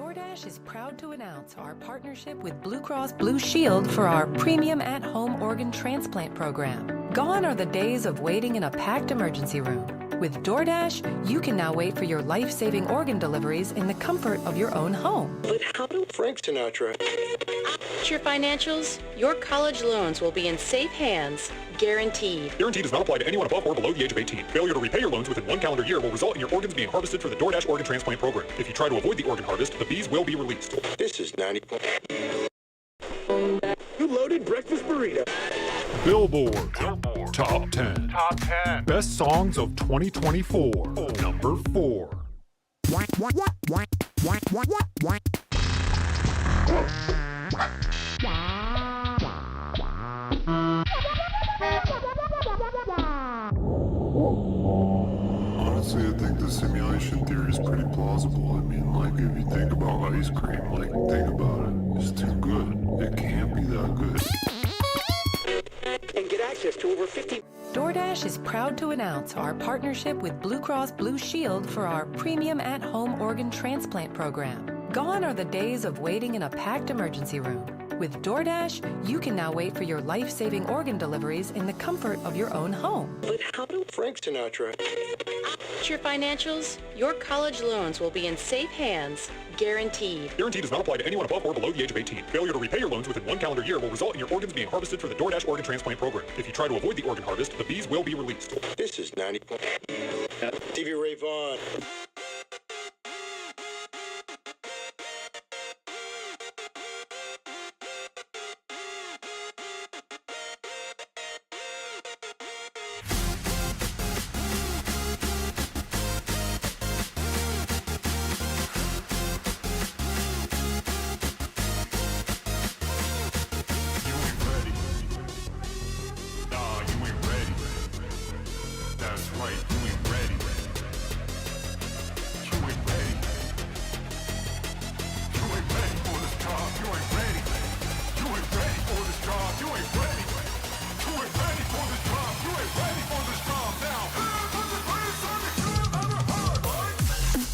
DoorDash is proud to announce our partnership with Blue Cross Blue Shield for our premium at-home organ transplant program. Gone are the days of waiting in a packed emergency room. With DoorDash, you can now wait for your life-saving organ deliveries in the comfort of your own home. But how do Frank Sinatra? Your financials, your college loans will be in safe hands, guaranteed. Guarantee does not apply to anyone above or below the age of 18. Failure to repay your loans within 1 calendar year will result in your organs being harvested for the DoorDash organ transplant program. If you try to avoid the organ harvest, the bees will be released. This is 90. You loaded breakfast burrito. Billboard. Top 10. Best songs of 2024. Number 4. Honestly, I think the simulation theory is pretty plausible. I mean, like, if you think about ice cream, like, think about it. It's too good. It can't be that good. And get access to over 50. DoorDash is proud to announce our partnership with Blue Cross Blue Shield for our premium at-home organ transplant program. Gone are the days of waiting in a packed emergency room. With DoorDash, you can now wait for your life-saving organ deliveries in the comfort of your own home. But how do Frank Sinatra? Your financials, your college loans will be in safe hands, guaranteed. Guarantee does not apply to anyone above or below the age of 18. Failure to repay your loans within 1 calendar year will result in your organs being harvested for the DoorDash organ transplant program. If you try to avoid the organ harvest, the bees will be released. This is 90. Stevie Ray Vaughan. You ain't ready. Nah, you ain't ready. That's right, you ain't ready. You ain't ready. You ain't ready for this job. You ain't ready. You ain't ready for this job. You ain't ready. You ain't ready for this job. You ain't ready for this job now.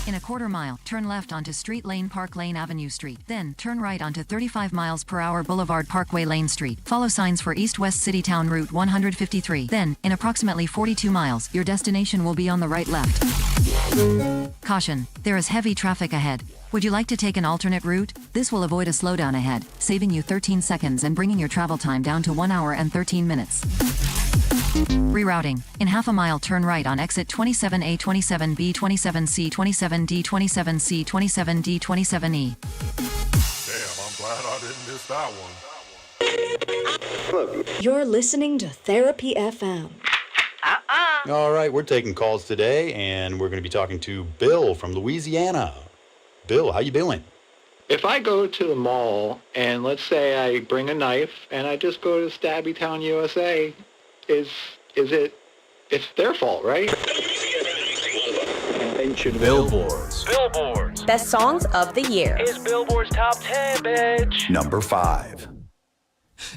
In a quarter mile, turn left onto Street Lane Park Lane Avenue Street. Then, turn right onto 35 miles per hour Boulevard Parkway Lane Street. Follow signs for East-West City Town Route 153. Then, in approximately 42 miles, your destination will be on the right left. Caution, there is heavy traffic ahead. Would you like to take an alternate route? This will avoid a slowdown ahead, saving you 13 seconds and bringing your travel time down to 1 hour and 13 minutes. Rerouting. In half a mile, turn right on exit 27A, 27B, 27C, 27D, 27C, 27D, 27E. Damn, I'm glad I didn't miss that one. You're listening to Therapy FM. All right, we're taking calls today, and we're going to be talking to Bill from Louisiana. Bill, how you doing? If I go to the mall and let's say I bring a knife and I just go to Stabby Town, USA, it's their fault, right? Billboards. Best songs of the year. It's Billboard's top 10, bitch. Number 5.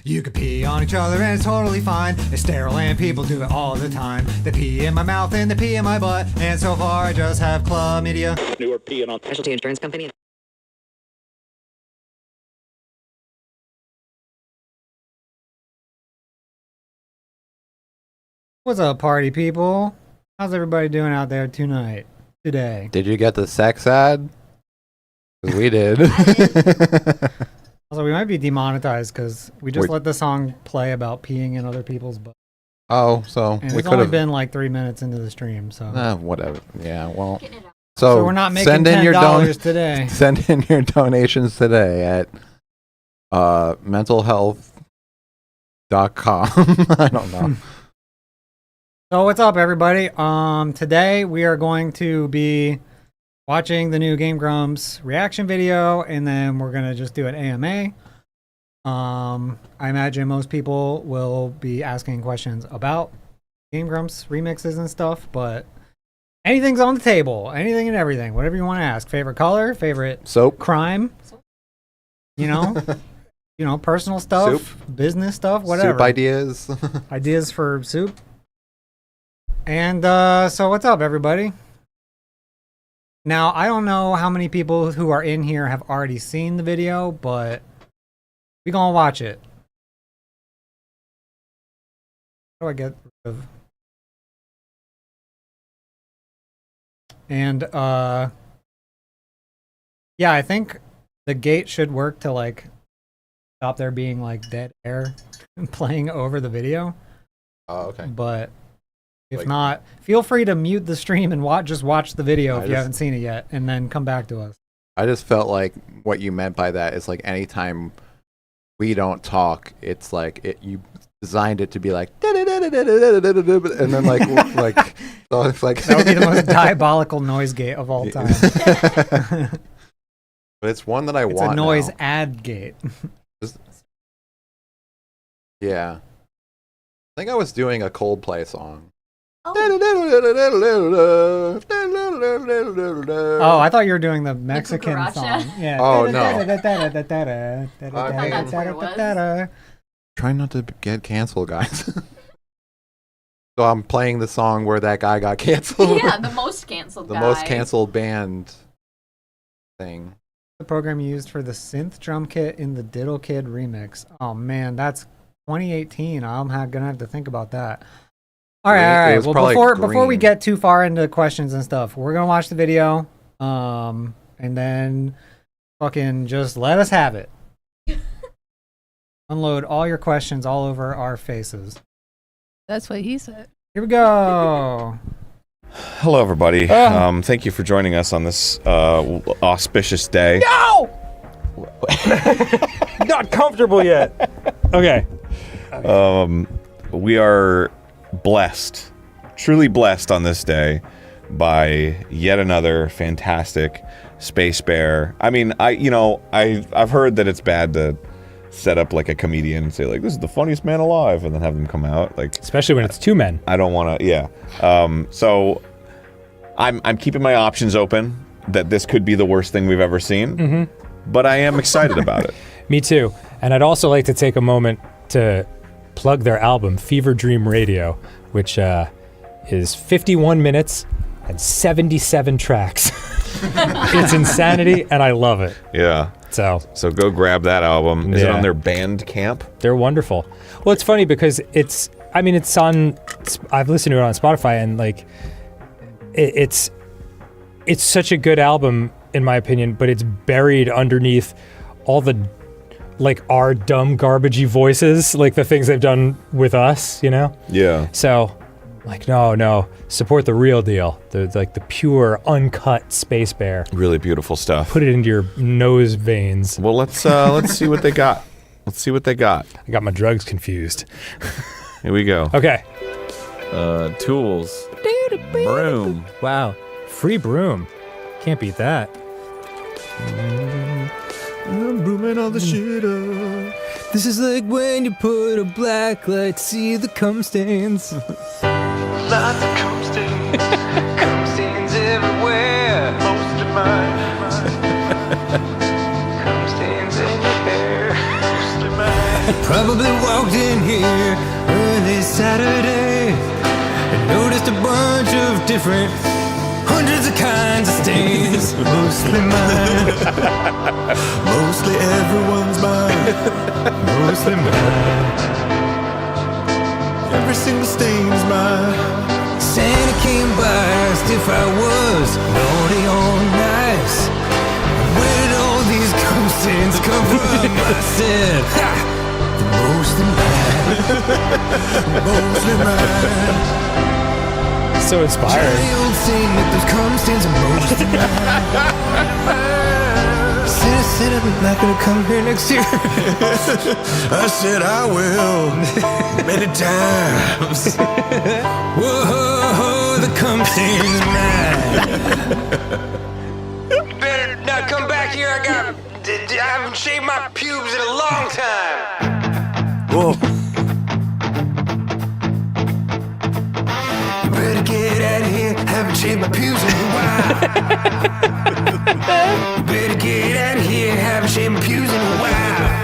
You could pee on each other and it's totally fine. It's sterile and people do it all the time. They pee in my mouth and they pee in my butt. And so far I just have chlamydia. You were peeing on Specialty Insurance Company. What's up, party people? How's everybody doing out there today? Did you get the sex ad? 'Cause we did. Also, we might be demonetized because we just let the song play about peeing in other people's butts. Oh, so And we it's could only have been like 3 minutes into the stream, so. whatever. Yeah, well. So we're not making $10 today. Send in your donations today at mentalhealth.com. I don't know. So what's up, everybody? Today we are going to be watching the new Game Grumps reaction video, and then we're gonna just do an AMA. I imagine most people will be asking questions about Game Grumps remixes and stuff, but anything's on the table. Anything and everything. Whatever you want to ask. Favorite color, favorite soap, crime, you know, personal stuff, soup, business stuff, whatever. Soup ideas. Ideas for soup. And so what's up, everybody? Now, I don't know how many people who are in here have already seen the video, but we're going to watch it. How do I get rid of... And, yeah, I think the gate should work to, like, stop there being, like, dead air playing over the video. Oh, okay. But if Like- not, feel free to mute the stream and just watch the video if you just- haven't seen it yet, and then come back to us. I just felt like what you meant by that is like anytime we don't talk, it's like you designed it to be like and then like so it's like That would be the most diabolical noise gate of all time. But it's one that I It's want a noise now. ad gate. Yeah. I think I was doing a Coldplay song. Oh, I thought you were doing the Mexican cucaracha. song. Yeah. Oh, no. Trying not to get canceled, guys. So I'm playing the song where that guy got canceled. Yeah, the most canceled The guy. most canceled band thing. The program used for the synth drum kit in the Diddle Kid remix. Oh man, that's 2018. I'm gonna have to think about that. All right. was Well, probably before we green. get too far into questions and stuff, we're gonna watch the video, and then fucking just let us have it. Unload all your questions all over our faces. That's what he said. Here we go. Hello, everybody. Thank you for joining us on this auspicious day. No! Not comfortable yet. Okay. We are blessed, truly blessed on this day by yet another fantastic space bear. I mean, I've heard that it's bad to set up like a comedian and say like, this is the funniest man alive, and then have them come out, like, especially when it's two men. I don't want to. Yeah. So I'm keeping my options open that this could be the worst thing we've ever seen, but I am excited about it. Me too. And I'd also like to take a moment to plug their album, Fever Dream Radio, which is 51 minutes and 77 tracks. It's insanity, and I love it. Yeah. So go grab that album. Is it Yeah. on their Bandcamp? They're wonderful. Well, it's funny because it's on, I've listened to it on Spotify, and like, it's such a good album in my opinion, but it's buried underneath all the, like, our dumb garbagey voices, like the things they've done with us, you know? Yeah. So, like, no, support the real deal. The pure, uncut Space Bear. Really beautiful stuff. Put it into your nose veins. Well, let's see what they got. Let's see what they got. I got my drugs confused. Here we go. Okay. Tools. Broom. Wow. Free broom. Can't beat that. I'm brooming all the shit up. This is like when you put a black light to see the cum stains. Lots of cum stains. Cum stains everywhere. Most of mine. Cum stains in your hair. Most of mine. Probably walked in here early Saturday and noticed a bunch of different, hundreds of kinds of stains. Mostly mine. Mostly everyone's mine. Mostly mine. Every single stain's mine. Santa came by, asked if I was naughty or nice. Where did all these cum stains come from? I said, ha! Mostly mine. Mostly mine. So inspiring. Johnny old Saint Nick, those cum stains are mostly mine. Said I'm not gonna come here next year. I said I will. Many times. Whoa, the cum stains mine. Better not come back here. I haven't shaved my pubes in a long time. Whoa. You better get out of here. Haven't shaved my pubes in a while. You better get out of here. Haven't shaved my pubes in a while.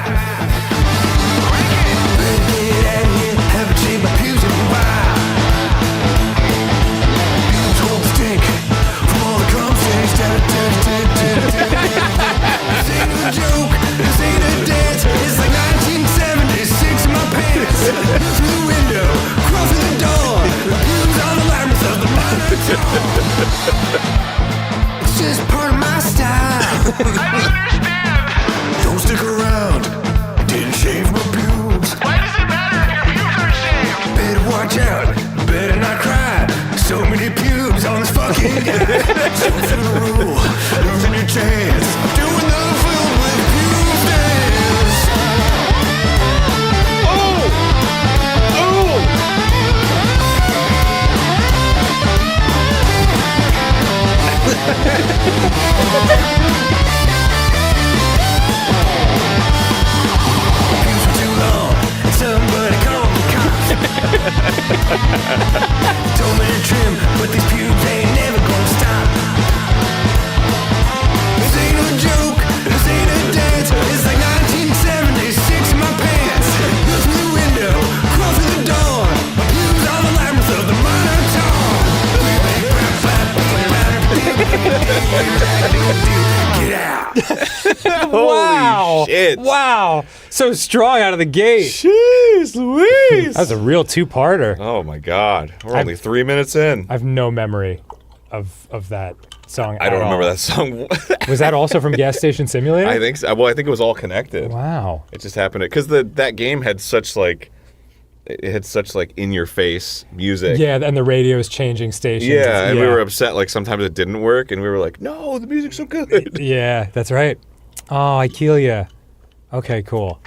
You better get out of here. Haven't shaved my pubes in a while. Told the stink from all the cum stains down watch out, better not cry. So many pubes on this fucking guy. Jumping through the rule, losing your chance. Doing the film with pubes dance. Pubes for too long, somebody call the cops. Told me to trim, but these pubes ain't never gonna stop. This ain't a joke, this ain't a dance. It's like 1976 in my pants. Look through the window, crawl through the door. My pubes on the labyrinth of the monitor. Get out. Wow. shit. Wow. So strong out of the gate. Jeez Louise. That was a real two-parter. Oh my God. We're only 3 minutes in. I have no memory of that song. I don't remember that song. Was that also from Gas Station Simulator? I think so. Well, I think it was all connected. Wow. It just happened because that game had such like in your face music. Yeah, and the radio's changing stations. Yeah, and we were upset like sometimes it didn't work, and we were like, no, the music's so good. Yeah, that's right. Oh, Ikea. Okay, cool.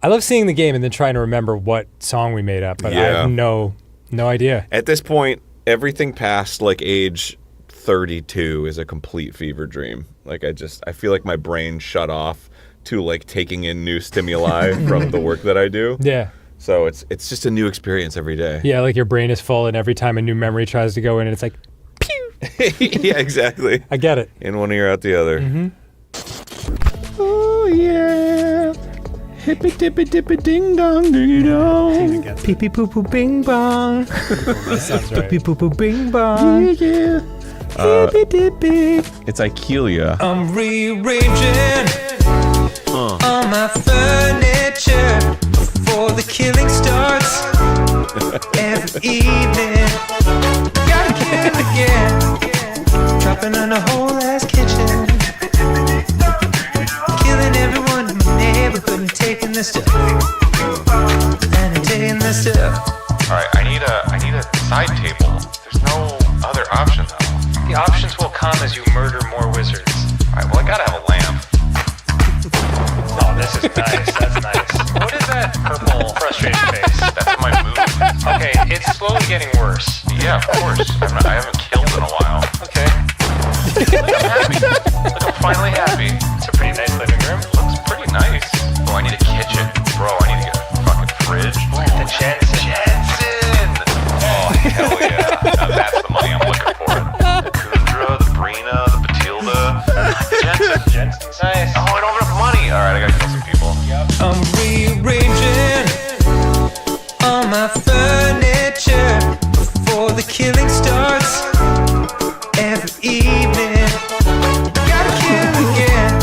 I love seeing the game and then trying to remember what song we made up, but I have no idea. At this point, everything past like age 32 is a complete fever dream. Like I feel like my brain shut off to like taking in new stimuli from the work that I do. Yeah. So it's just a new experience every day. Yeah, like your brain is full, and every time a new memory tries to go in, and it's like, pew! Yeah, exactly. I get it. In one ear, out the other. Mm-hmm. Oh, yeah. Hippy dippy dippy ding dong ding dong. Pee pee poo poo bing bong. That sounds right. Pee pee poo poo bing bong. Yeah. Hippy dippy. It's Ikea. I'm rearranging all my furniture before the killing starts. Every evening, gotta kill again. Dropping on a whole ass kitchen. Killing everyone in my neighborhood and taking their stuff. And I'm taking their stuff. Alright, I need a side table. There's no other option though. The options will come as you murder more wizards. Alright, well I gotta have a lamp. Oh, this is nice. That's nice. What is that purple frustrated face? That's my mood. Okay, it's slowly getting worse. Yeah, of course. I haven't killed in a while. Okay. Look, I'm happy. Look, I'm finally happy. It's a pretty nice living room. Looks pretty nice. Oh, I need a kitchen. Bro, I need to get a fucking fridge. The Jensen. Oh, hell yeah. Now that's the money I'm looking for. The Kundra, the Brina, the Batilda. Jensen's nice. Oh, I don't have enough money. Alright, I gotta kill some people. I'm rearranging all my furniture before the killing starts. Every evening, gotta kill again.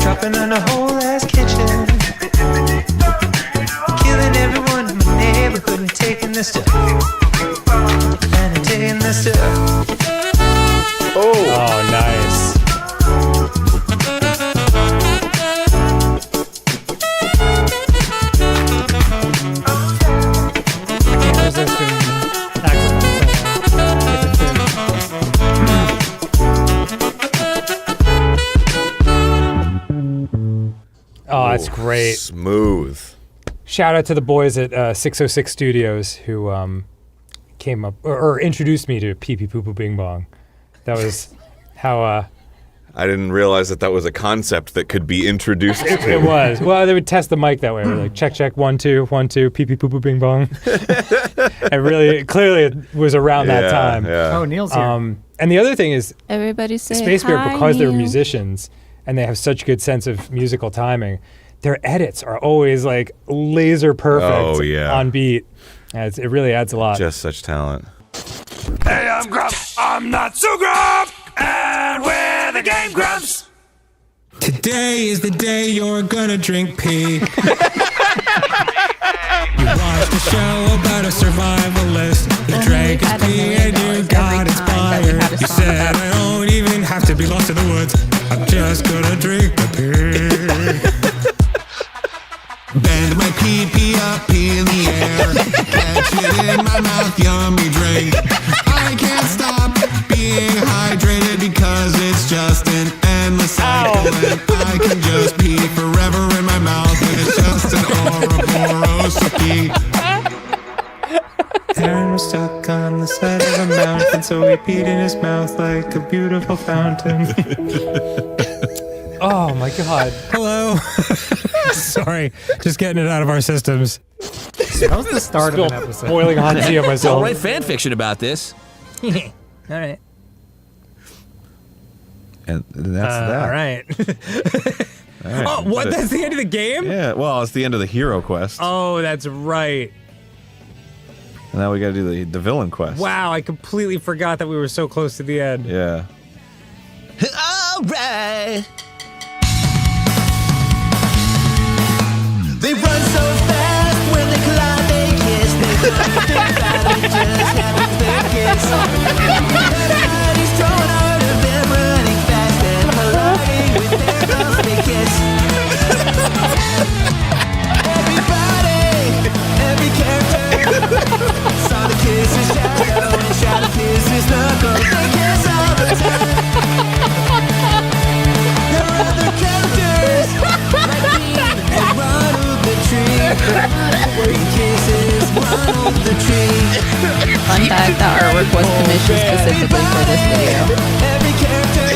Dropping on a whole ass kitchen. Killing everyone in my neighborhood and taking their stuff. And I'm taking their stuff. Oh, nice. Oh, that's great. Smooth. Shout out to the boys at 606 Studios who came up or introduced me to Pee Pee Poo Poo Bing Bong. That was how I didn't realize that was a concept that could be introduced to. It was. Well, they would test the mic that way. We're like, check, 1 2 1 2, pee pee poo poo bing bong. And really, clearly, it was around that time. Yeah. Oh, Neil's here. And the other thing is, Everybody say Space Bear, hi, because they're Neil. musicians and they have such good sense of musical timing, their edits are always like laser perfect on beat. And it really adds a lot. Just such talent. Hey, I'm Grumps. I'm not so Grump. And we're the Game Grumps. Today is the day you're gonna drink pee. You watched a show about a survivalist. He drank his pee and you got inspired. You said, I don't even have to be lost in the woods. I'm just gonna drink the pee. Bend my pee-pee up in the air. catch it in my mouth, yummy drink. I can't stop being hydrated because it's just an endless cycle. And I can just pee forever in my mouth, and it's just an Ouroboros to pee. Aaron was stuck on the side of a mountain, so he peed in his mouth like a beautiful fountain. Oh my god. Hello. Sorry, just getting it out of our systems. That was the start of an episode. Boiling hot tea on myself. I'll write fan fiction about this. All right. And that's that. All right. All right. Oh, what? That's the end of the game? Yeah, well, it's the end of the hero quest. Oh, that's right. And now we gotta do the villain quest. Wow, I completely forgot that we were so close to the end. Yeah. All right. They run so fast when they collide, they kiss. They just having their kiss. Everybody's throwing out of them, running fast and colliding with their girls. They kiss. Everybody, every character saw the kisses Shadow and Shadow kisses Knuckles. They kiss all the time. There are other characters like me and Ronald the Tree. He kisses Ronald the Tree. Fun fact, the artwork was commissioned specifically for this video. Every character.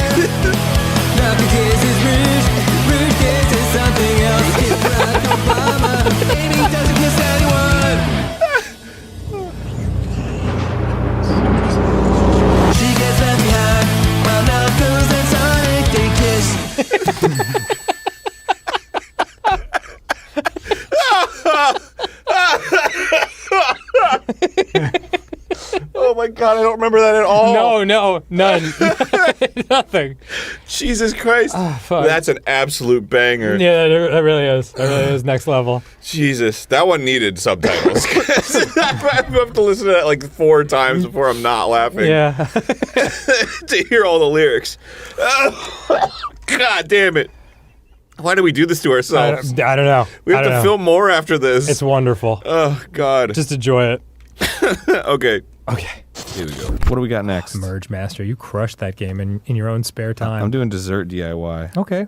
Knuckles kisses Rouge. Rouge kisses something else. Kiss Barack Obama. Amy doesn't kiss anyone. She gets left behind while Knuckles and Sonic they kiss. Oh my god, I don't remember that at all. No, none. Nothing. Jesus Christ. Fuck. That's an absolute banger. Yeah, that really is. That really is next level. Jesus, that one needed subtitles. I have to listen to that like 4 times before I'm not laughing. Yeah. To hear all the lyrics. God damn it. Why do we do this to ourselves? I don't know. We have to film more after this. It's wonderful. Oh, God. Just enjoy it. Okay. Okay. Here we go. What do we got next? Merge Master. You crushed that game in your own spare time. I'm doing dessert DIY. Okay.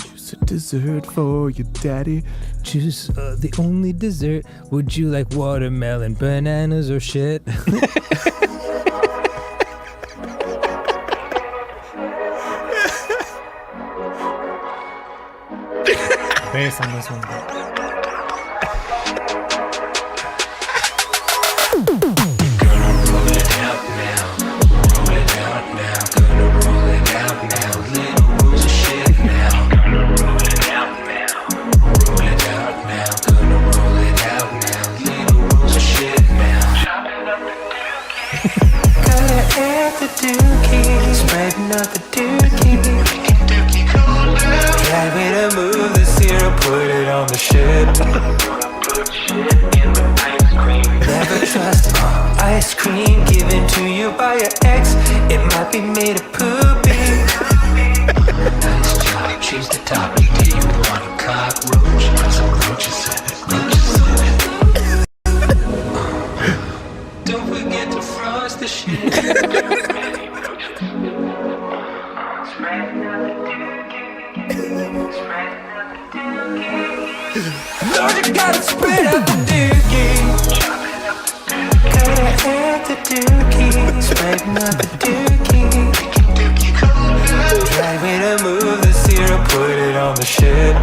Choose a dessert for your daddy. Choose the only dessert. Would you like watermelon, bananas, or shit? Bass on this one. Spreading out the dookie. Right way to move the syrup, put it on the ship. Never trust ice cream given to you by your ex. It might be made of poopy. Nice job, choose the topic. Do you want a cockroach? Put some roaches in it, roaches in it. Don't forget to frost the shit. Lord, you gotta spread out the dookie. Gotta add the dookie. Spreading out the dookie. Right way to move the syrup, put it on the ship.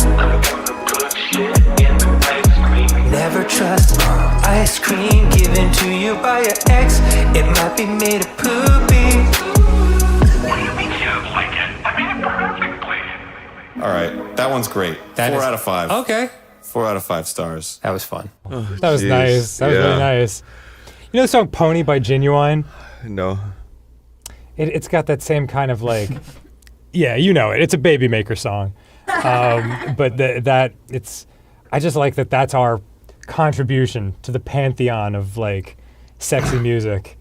Never trust ice cream given to you by your ex. It might be made of poopy. What do you mean you don't like it? I made it perfectly. All right, that one's great. 4 out of 5. Okay. 4 out of 5 stars. That was fun. Oh, That was nice. That was really nice. You know the song Pony by Genuine? No. It's got that same kind of like, yeah, you know it. It's a Baby Maker song. But it's, I just like that that's our contribution to the pantheon of like sexy music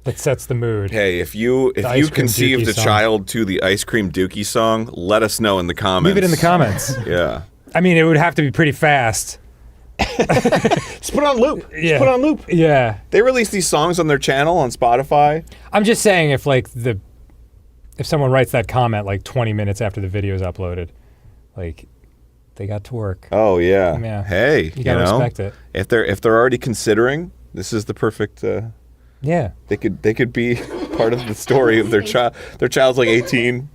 that sets the mood. Hey, if you conceived a child to the Ice Cream Dookie song, let us know in the comments. Leave it in the comments. Yeah. I mean, it would have to be pretty fast. Just put it on loop. Yeah. Just put it on loop. Yeah. They release these songs on their channel on Spotify. I'm just saying if someone writes that comment like 20 minutes after the video is uploaded, like they got to work. Oh yeah. Yeah. Hey, you gotta respect it. If they're already considering, this is the perfect. Yeah. They could be part of the story of their child. Their child's like 18.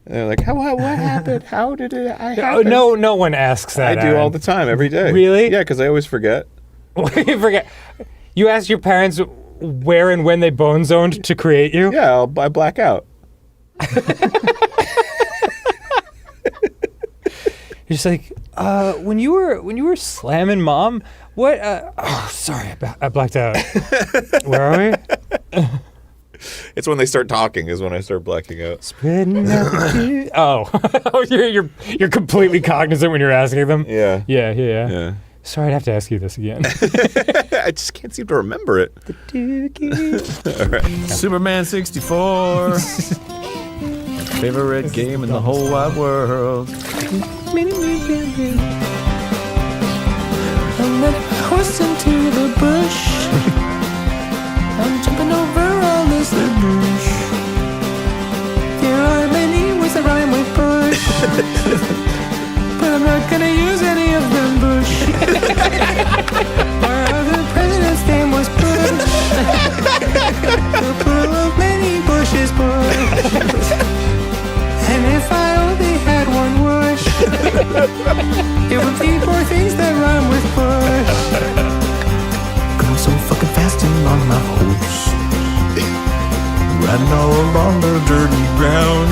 And they're like, what happened? How did it happen? No one asks that. I do all the time, every day. Really? Yeah, because I always forget. You forget. You asked your parents where and when they bone zoned to create you? Yeah, I black out. You're just like, when you were slamming mom, what? Oh, sorry, I blacked out. Where are we? It's when they start talking is when I start blacking out. Spreading out the oh, you're completely cognizant when you're asking them. Yeah. Sorry, I'd have to ask you this again. I just can't seem to remember it. All right. Superman 64. Favorite game in the whole wide world. I'm not horse into the bush. I'm jumping over all this bush. There are many words that rhyme with bush, but I'm not gonna use any of them. Bush. Our other president's name was Bush. The plural of many bushes, Bush. And if I only had one wish, it would be four things that rhyme with bush. Going so fucking fast and on my horse, riding all along the dirty ground.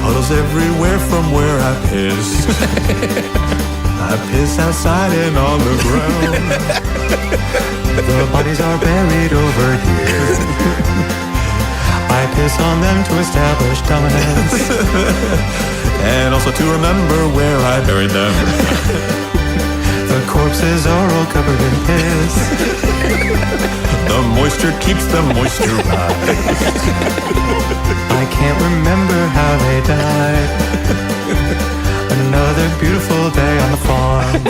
Puddles everywhere from where I piss. I piss outside and on the ground. The bodies are buried over here. I piss on them to establish dominance. And also to remember where I buried them. The corpses are all covered in piss. The moisture keeps them moisturized. I can't remember how they died. Another beautiful day on the farm.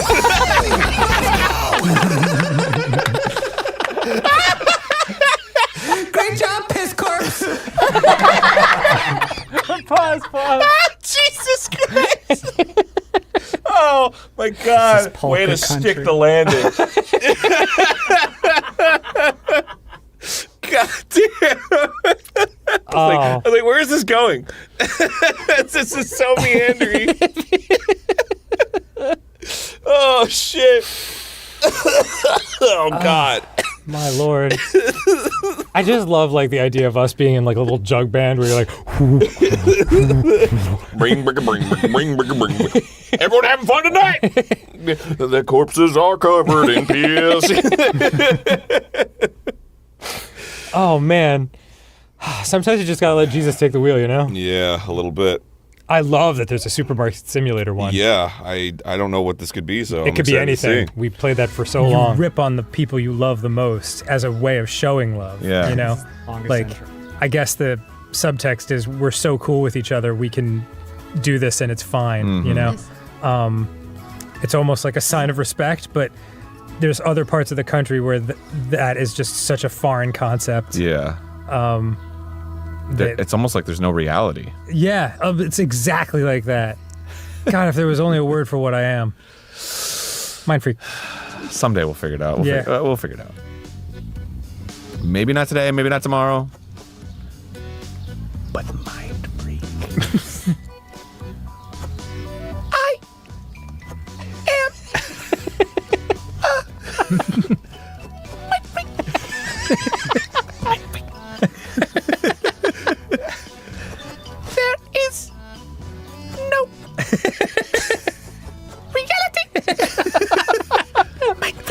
Great job, piss corpse. Pause. Jesus Christ. Oh my God! Way to stick the landing. God damn! I was like, where is this going? This is so meandering. Oh shit! Oh God! My lord. I just love like the idea of us being in like a little jug band where you're like bring. Everyone having fun tonight? The corpses are covered in piss. Oh man. Sometimes you just gotta let Jesus take the wheel, you know? Yeah, a little bit. I love that there's a supermarket simulator one. Yeah, I don't know what this could be, so it could be anything. We played that for so long. You rip on the people you love the most as a way of showing love. Yeah. You know? Like, I guess the subtext is we're so cool with each other, we can do this and it's fine, you know? It's almost like a sign of respect, but there's other parts of the country where that is just such a foreign concept. Yeah. It's almost like there's no reality. Yeah, it's exactly like that. God, if there was only a word for what I am. Mind freak. Someday we'll figure it out. We'll figure it out. Maybe not today, maybe not tomorrow. But mind freak. I am there is no reality. Oh my God.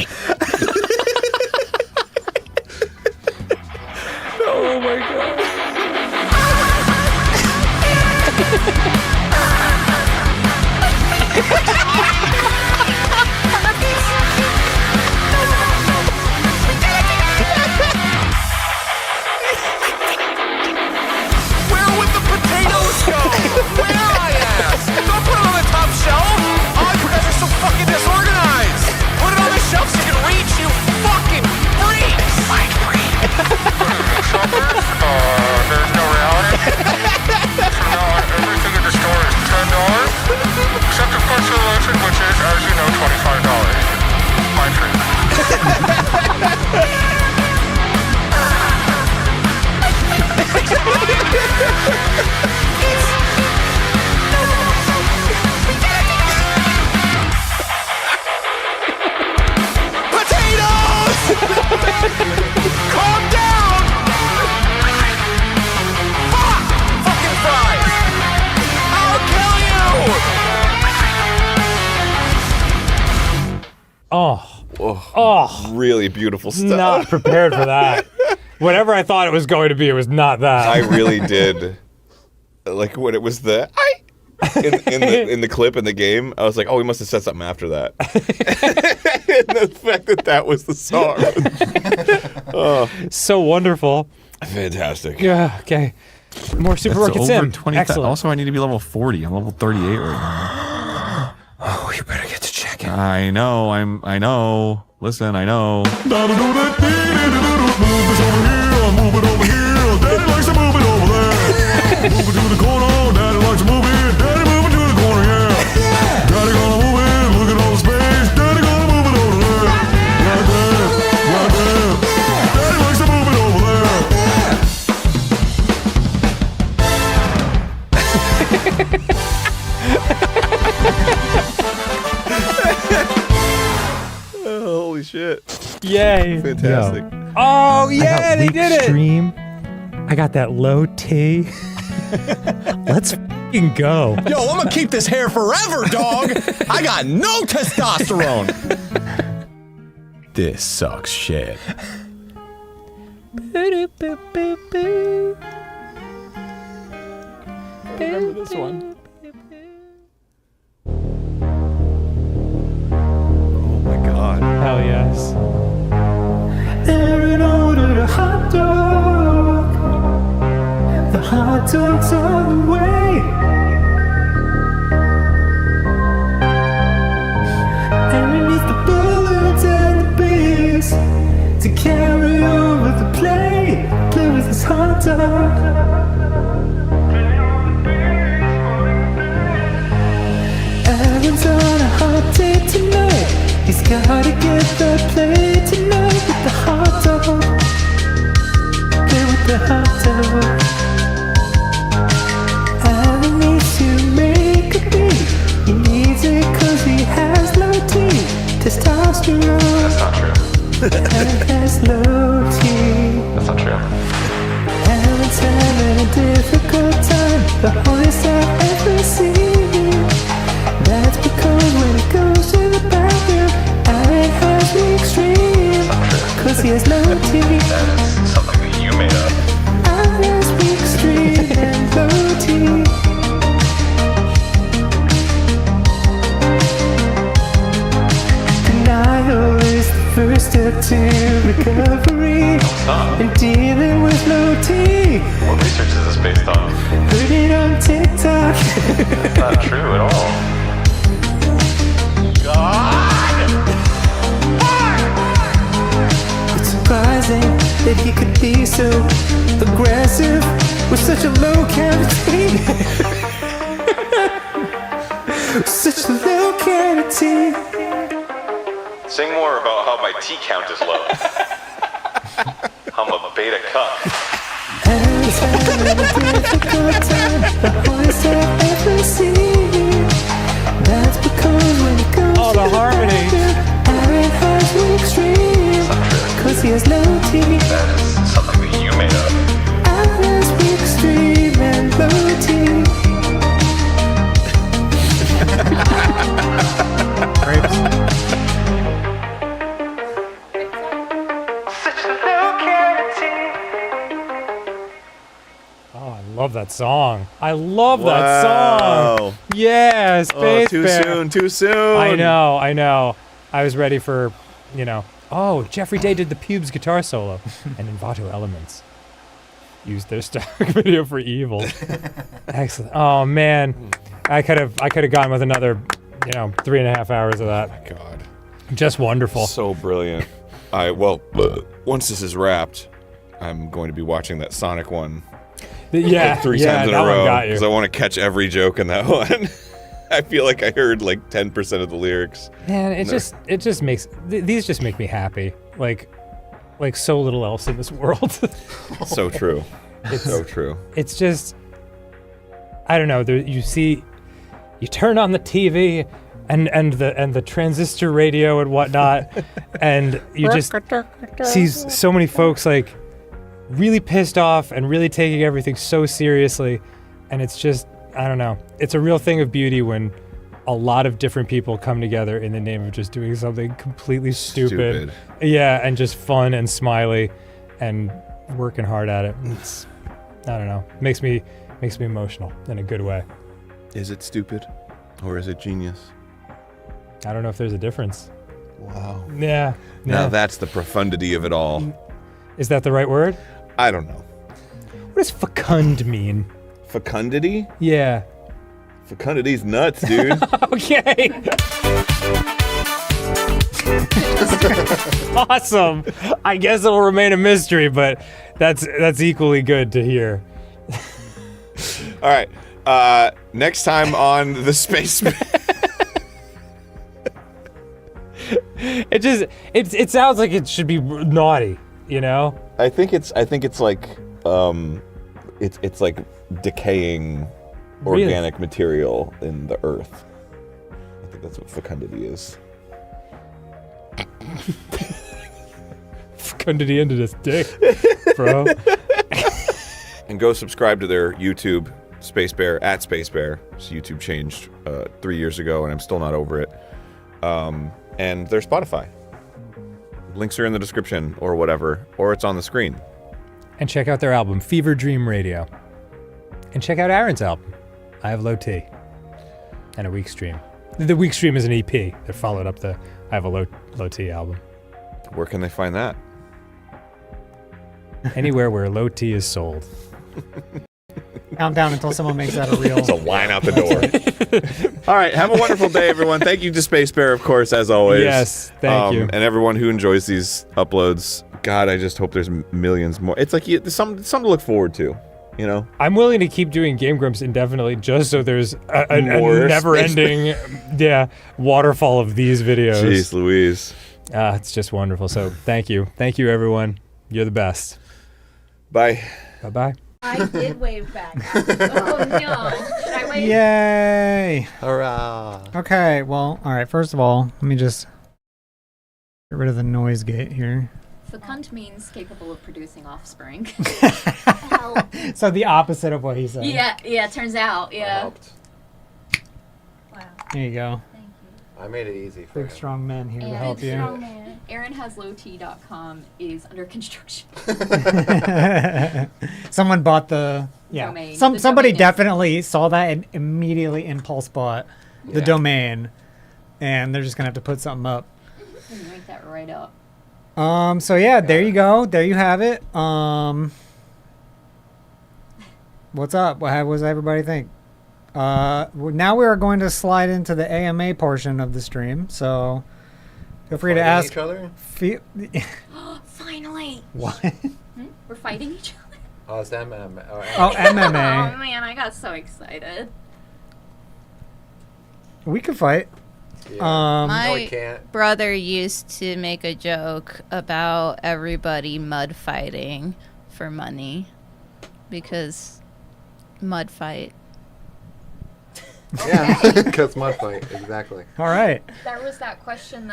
Really beautiful stuff. Not prepared for that. Whatever I thought it was going to be, it was not that. I really did. Like when it was the in the clip in the game, I was like, oh, we must have said something after that. And the fact that was the song. So wonderful. Fantastic. Yeah. Okay. More Super Rocket Sim. 20, Excellent. Also, I need to be level 40. I'm level 38 right now. Oh, you better get to check it. I know. I know. Listen, I know. Move it to the corner, daddy likes to move it. Daddy move it to the corner, yeah. Daddy gonna move it, look at all the space. Daddy gonna move it over there. Right there, right there. Daddy likes to move it over Oh, holy shit. Yay. Fantastic. Yo. Oh, yeah, they did it. Stream. I got that low T. Let's f***ing go. Yo, I'm gonna keep this hair forever, dog. I got no testosterone. This sucks shit. Remember this one. Oh my god. Hell yes. Aaron ordered a hot dog. The hot dog's on the way. Aaron needs the bullets and the beers to carry over the play with his hot dog. Aaron's on a hot date tonight. He's gotta get the play tonight with the hot dog. Play with the hot dog. Aaron needs to make a beat. He needs it cause he has low T testosterone. That's not true. Aaron has low T. That's not true. Aaron's having a difficult time, the hardest I've ever seen. That's because when he goes to the bathroom, Aaron has the extreme. Cause he has low T. That is something that you made up. Aaron has the extreme and low T. Denial is the first step to recovery. And dealing with low T. What research is this based on? Heard it on TikTok. It's not true at all. It's surprising that he could be so aggressive with such a low cavity. Such a low cavity. Sing more about how my T count is low. I'm a beta cuck. Aaron's having a difficult time, the hardest I've ever seen. That's because when he goes to the bathroom, Aaron has the extreme. Cause he has low T. That is something that you made up. Aaron has the extreme and low T. Such a low cavity. Oh, I love that song. I love that Wow. song. Yeah, Space too Bear. soon, too soon. I know. I was ready for, oh, Jeffrey Day did the Pubes guitar solo and Envato Elements used their stock video for Evil. Excellent. Oh man, I could have gone with another, 3.5 hours of that. Oh my god. Just wonderful. So brilliant. Once this is wrapped, I'm going to be watching that Sonic one. Yeah, like 3 times in a row because I want to catch every joke in that one. I feel like I heard like 10% of the lyrics. Man, these just make me happy. Like so little else in this world. So true. It's so true. It's just, I don't know. You turn on the TV and the transistor radio and whatnot, and you just see so many folks like really pissed off and really taking everything so seriously, and it's just, I don't know. It's a real thing of beauty when a lot of different people come together in the name of just doing something completely stupid. Stupid. Yeah, and just fun and smiley and working hard at it. It's, I don't know. Makes me emotional in a good way. Is it stupid or is it genius? I don't know if there's a difference. Wow. Yeah. Now that's the profundity of it all. Is that the right word? I don't know. What does fecund mean? Fecundity? Yeah. Fecundity's nuts, dude. Okay. Awesome. I guess it'll remain a mystery, but that's equally good to hear. All right. Next time on the Space. It sounds like it should be naughty, you know? I think it's like it's like decaying Really? organic material in the earth. I think that's what fecundity is. Fecundity into this dick, bro. And go subscribe to their YouTube, Space Bear at Space Bear. So YouTube changed 3 years ago, and I'm still not over it. And their Spotify. Links are in the description or whatever, or it's on the screen. And check out their album, Fever Dream Radio. And check out Aaron's album, I Have Low T. And a Weak Stream. The Weak Stream is an EP that followed up the I Have a Low T album. Where can they find that? Anywhere where low T is sold. Countdown until someone makes that a real. It's a line out the door. All right, have a wonderful day, everyone. Thank you to Space Bear, of course, as always. Yes, thank you. And everyone who enjoys these uploads. God, I just hope there's millions more. It's like there's something to look forward to, you know? I'm willing to keep doing Game Grumps indefinitely just so there's a More never-ending waterfall of these videos. Jeez Louise. It's just wonderful. So thank you. Thank you, everyone. You're the best. Bye. Bye-bye. I did wave back. Oh no. Should I wave? Yay! Hurrah! Okay, well, all right. First of all, let me just get rid of the noise gate here. Fecund means capable of producing offspring. So the opposite of what he said. Yeah, turns out, yeah. There you go. I made it easy for Big strong men here to And help you. AaronHasLowT.com is under construction. Someone bought the Domain. Somebody The domain definitely saw that and immediately impulse bought the Yeah. domain, and they're just gonna have to put something up. Rank that right up. So yeah, there you go. There you have it. What's up? What does everybody think? Now we are going to slide into the AMA portion of the stream. So feel free to Fighting ask. each other? Finally. What? We're fighting each other. Oh, it's MMA. Oh, MMA. Oh man, I got so excited. We can fight. My brother used to make a joke about everybody mud fighting for money because mud fight. Yeah, because mud fight, exactly. All right. There was that question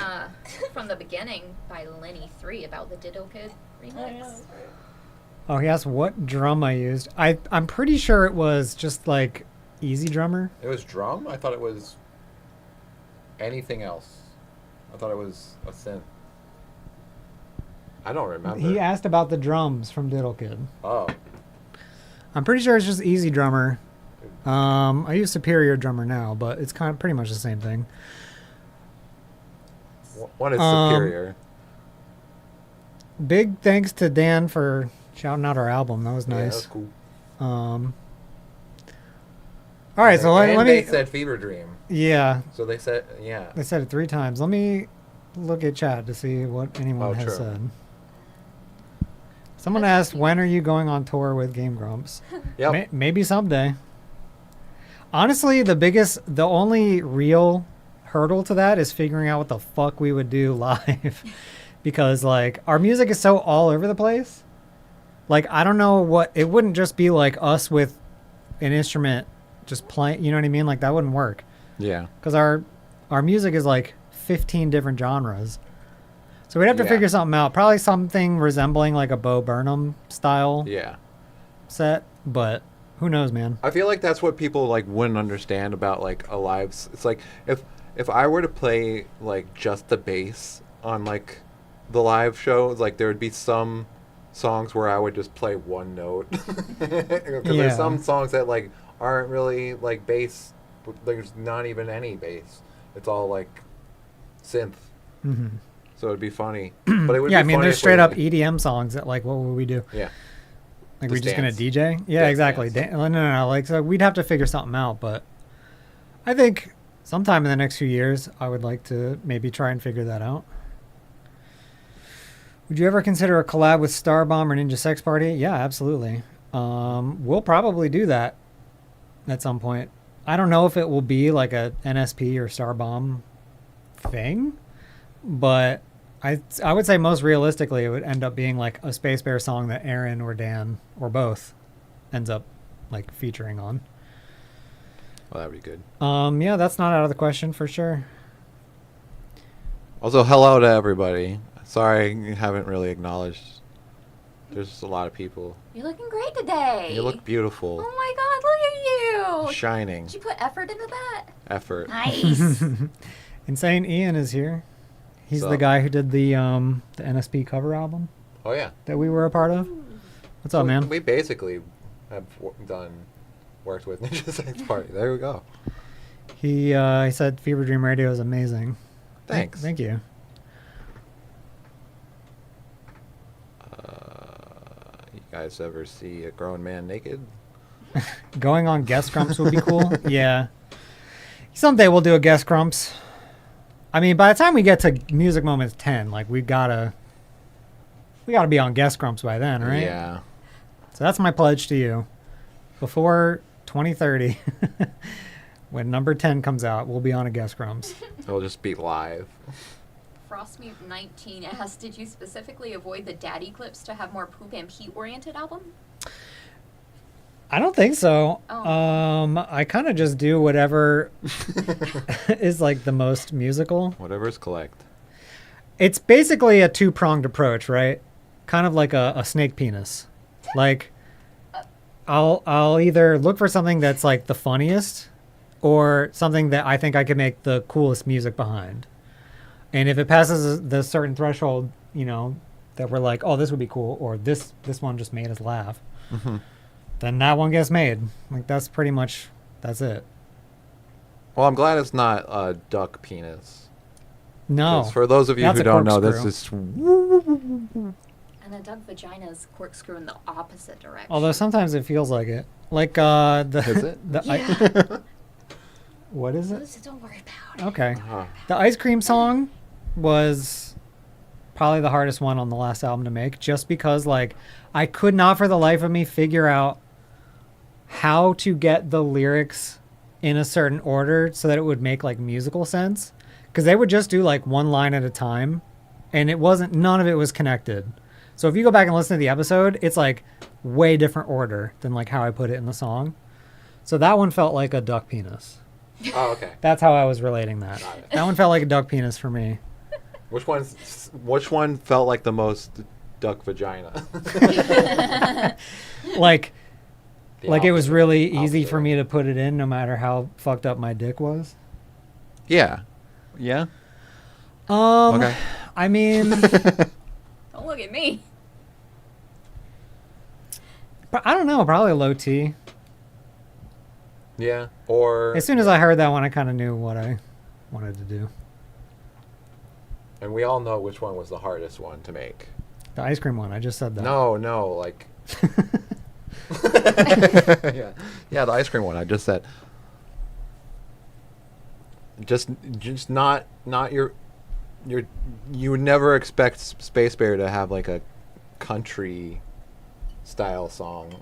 from the beginning by Lenny3 about the Diddle Kid remix. Oh, he asked what drum I used. I'm pretty sure it was just like Easy Drummer. It was drum? I thought it was anything else. I thought it was a synth. I don't remember. He asked about the drums from Diddle Kid. Oh. I'm pretty sure it's just Easy Drummer. I use Superior Drummer now, but it's kind of pretty much the same thing. What is Superior? Big thanks to Dan for shouting out our album. That was nice. Yeah, that was cool. All right, so let me. They said Fever Dream. Yeah. So they said, yeah. They said it 3 times. Let me look at chat to see what anyone has said. Someone asked, when are you going on tour with Game Grumps? Yep. Maybe someday. Honestly, the only real hurdle to that is figuring out what the fuck we would do live. Because, like, our music is so all over the place. Like, I don't know what, it wouldn't just be like us with an instrument just playing, you know what I mean? Like, that wouldn't work. Yeah. Because our music is like 15 different genres. So we'd have to figure something out. Probably something resembling like a Bo Burnham style Yeah. set. But Who knows, man? I feel like that's what people like wouldn't understand about like a live. It's like if I were to play like just the bass on like the live show, like there would be some songs where I would just play one note because there's some songs that like aren't really like bass. There's not even any bass. It's all like synth. Mm-hmm. So it'd be funny. But it would yeah, be I mean, funny there's if straight we- up EDM songs that like, what would we do? Yeah. Like, Just we're just gonna dance. DJ? Yeah, Dance, exactly. No. Like, so we'd have to figure something out. But I think sometime in the next few years, I would like to maybe try and figure that out. Would you ever consider a collab with Starbomb or Ninja Sex Party? Yeah, absolutely. We'll probably do that at some point. I don't know if it will be like a NSP or Starbomb thing, but I would say most realistically it would end up being like a Space Bear song that Aaron or Dan or both ends up like featuring on. Well, that'd be good. Yeah, that's not out of the question for sure. Also, hello to everybody. Sorry, you haven't really acknowledged. There's just a lot of people. You're looking great today. You look beautiful. Oh my God, look at you. Shining. Did you put effort into that? Effort. Nice. Insane Ian is here. He's What's the up? guy who did the NSP cover album Oh yeah. that we were a part of. What's up, man? We basically have worked with Ninja Sex Party. There we go. He said Fever Dream Radio is amazing. Thanks. Thank you. You guys ever see a grown man naked? Going on guest Grumps would be cool. Yeah. Someday we'll do a guest Grumps. I mean, by the time we get to Music Moments 10, like we gotta be on guest Grumps by then, right? Yeah. So that's my pledge to you. Before 2030, when number 10 comes out, we'll be on a guest Grumps. It'll just be live. Frostmute 19 asked, did you specifically avoid the daddy clips to have more Poop and Pete oriented album? I don't think so. Oh. I kind of just do whatever is like the most musical. Whatever's collect. It's basically a two-pronged approach, right? Kind of like a snake penis. Like I'll either look for something that's like the funniest or something that I think I can make the coolest music behind. And if it passes the certain threshold, you know, that we're like, oh, this would be cool, or this one just made us laugh, then that one gets made. Like that's it. Well, I'm glad it's not a duck penis. No. 'Cause for those of you That's who a don't know, this corkscrew. is. And a duck vagina's corkscrew in the opposite direction. Although sometimes it feels like it. Like the Is it? the Yeah. what is it? Don't worry about it. Okay. Uh-huh. The ice cream song was probably the hardest one on the last album to make, just because like I could not for the life of me figure out how to get the lyrics in a certain order so that it would make like musical sense, because they would just do like one line at a time and none of it was connected. So if you go back and listen to the episode, it's like way different order than like how I put it in the song. So that one felt like a duck penis. Oh, okay. That's how I was relating that. That one felt like a duck penis for me. Which one felt like the most duck vagina? Like The it was opposite- really easy opposite for me to put it in no matter how fucked up my dick was. Yeah. Yeah. Okay. I mean, Don't look at me. I don't know, probably a low T. Yeah. Or As soon as I heard that one, I kind of knew what I wanted to do. and we all know which one was the hardest one to make. The ice cream one, I just said that. No, like yeah, the ice cream one. I just said just not your you would never expect Space Bear to have like a country style song.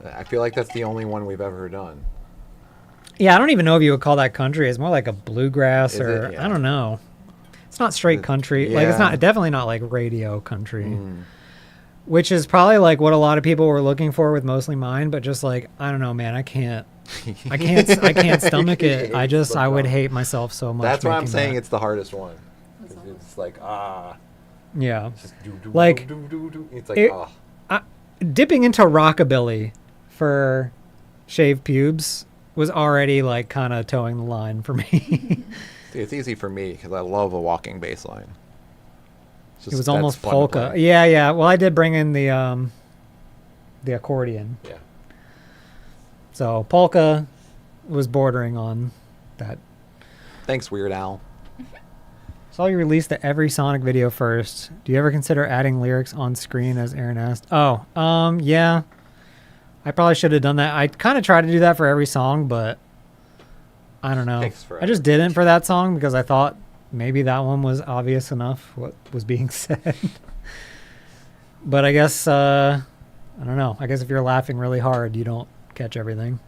I feel like that's the only one we've ever done. Yeah, I don't even know if you would call that country. It's more like a bluegrass Is or it? Yeah. I don't know. It's not straight country. Like it's yeah. not definitely not like radio country. Which is probably like what a lot of people were looking for with Mostly Mine, but just like I don't know, man, I can't stomach it. I would hate myself so much. That's why I'm making saying that. it's the hardest one. 'Cause it's like Yeah. it's just do, Like do. It's like it- dipping into rockabilly for shaved pubes was already like kind of towing the line for me. See, it's easy for me because I love a walking bass line. It was almost polka. Yeah, yeah. Well, I did bring in the accordion. Yeah. So polka was bordering on that. Thanks, Weird Al. Saw you released the every Sonic video first. Do you ever consider adding lyrics on screen, as Aaron asked? Oh, yeah. I probably should have done that. I kind of tried to do that for every song, but I don't know. I just didn't for that song because I thought maybe that one was obvious enough what was being said. But I guess, I don't know. I guess if you're laughing really hard, you don't catch everything.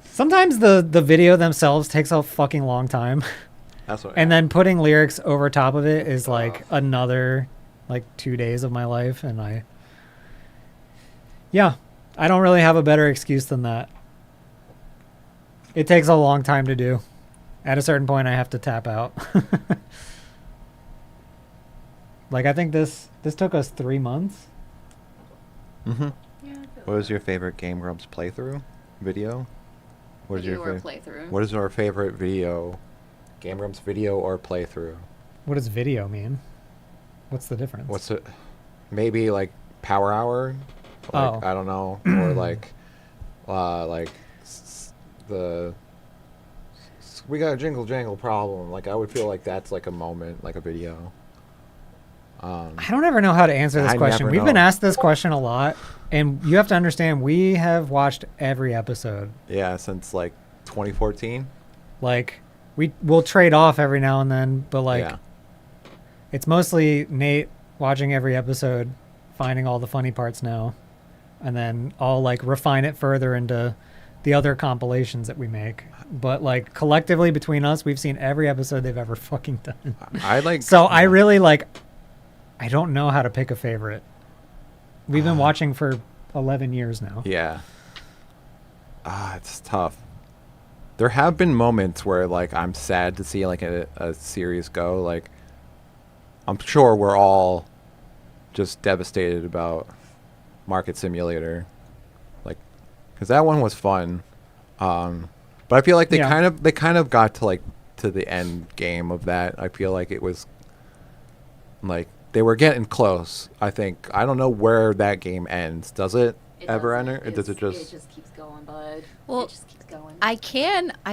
Sometimes the video themselves takes a fucking long time. That's what. And then putting lyrics over top of it is like another like 2 days of my life, and I don't really have a better excuse than that. It takes a long time to do. At a certain point, I have to tap out. Like I think this took us 3 months. Mm-hmm. What was your favorite Game Grumps playthrough video? What is Video your or playthrough? What is our favorite video? Game Grumps video or playthrough? What does video mean? What's the difference? What's it? Maybe like Power Hour. Like, I don't know, or like we got a jingle jangle problem. Like I would feel like that's like a moment, like a video. I don't ever know how to answer this question. We've been asked this question a lot, and you have to understand we have watched every episode. Yeah, since like 2014. Like we'll trade off every now and then, but like it's mostly Nate watching every episode, finding all the funny parts now, and then I'll like refine it further into the other compilations that we make. But like collectively between us, we've seen every episode they've ever fucking done. I really like. I don't know how to pick a favorite. We've been watching for 11 years now. Yeah. It's tough. There have been moments where like I'm sad to see like a series go. Like I'm sure we're all just devastated about Market Simulator. Like cuz that one was fun. But I feel like they kind of got to like to the end game of that. I feel like it was like they were getting close. I think I don't know where that game ends. Does it ever end? Or does it just? It just keeps going, bud. Well, it just keeps going. I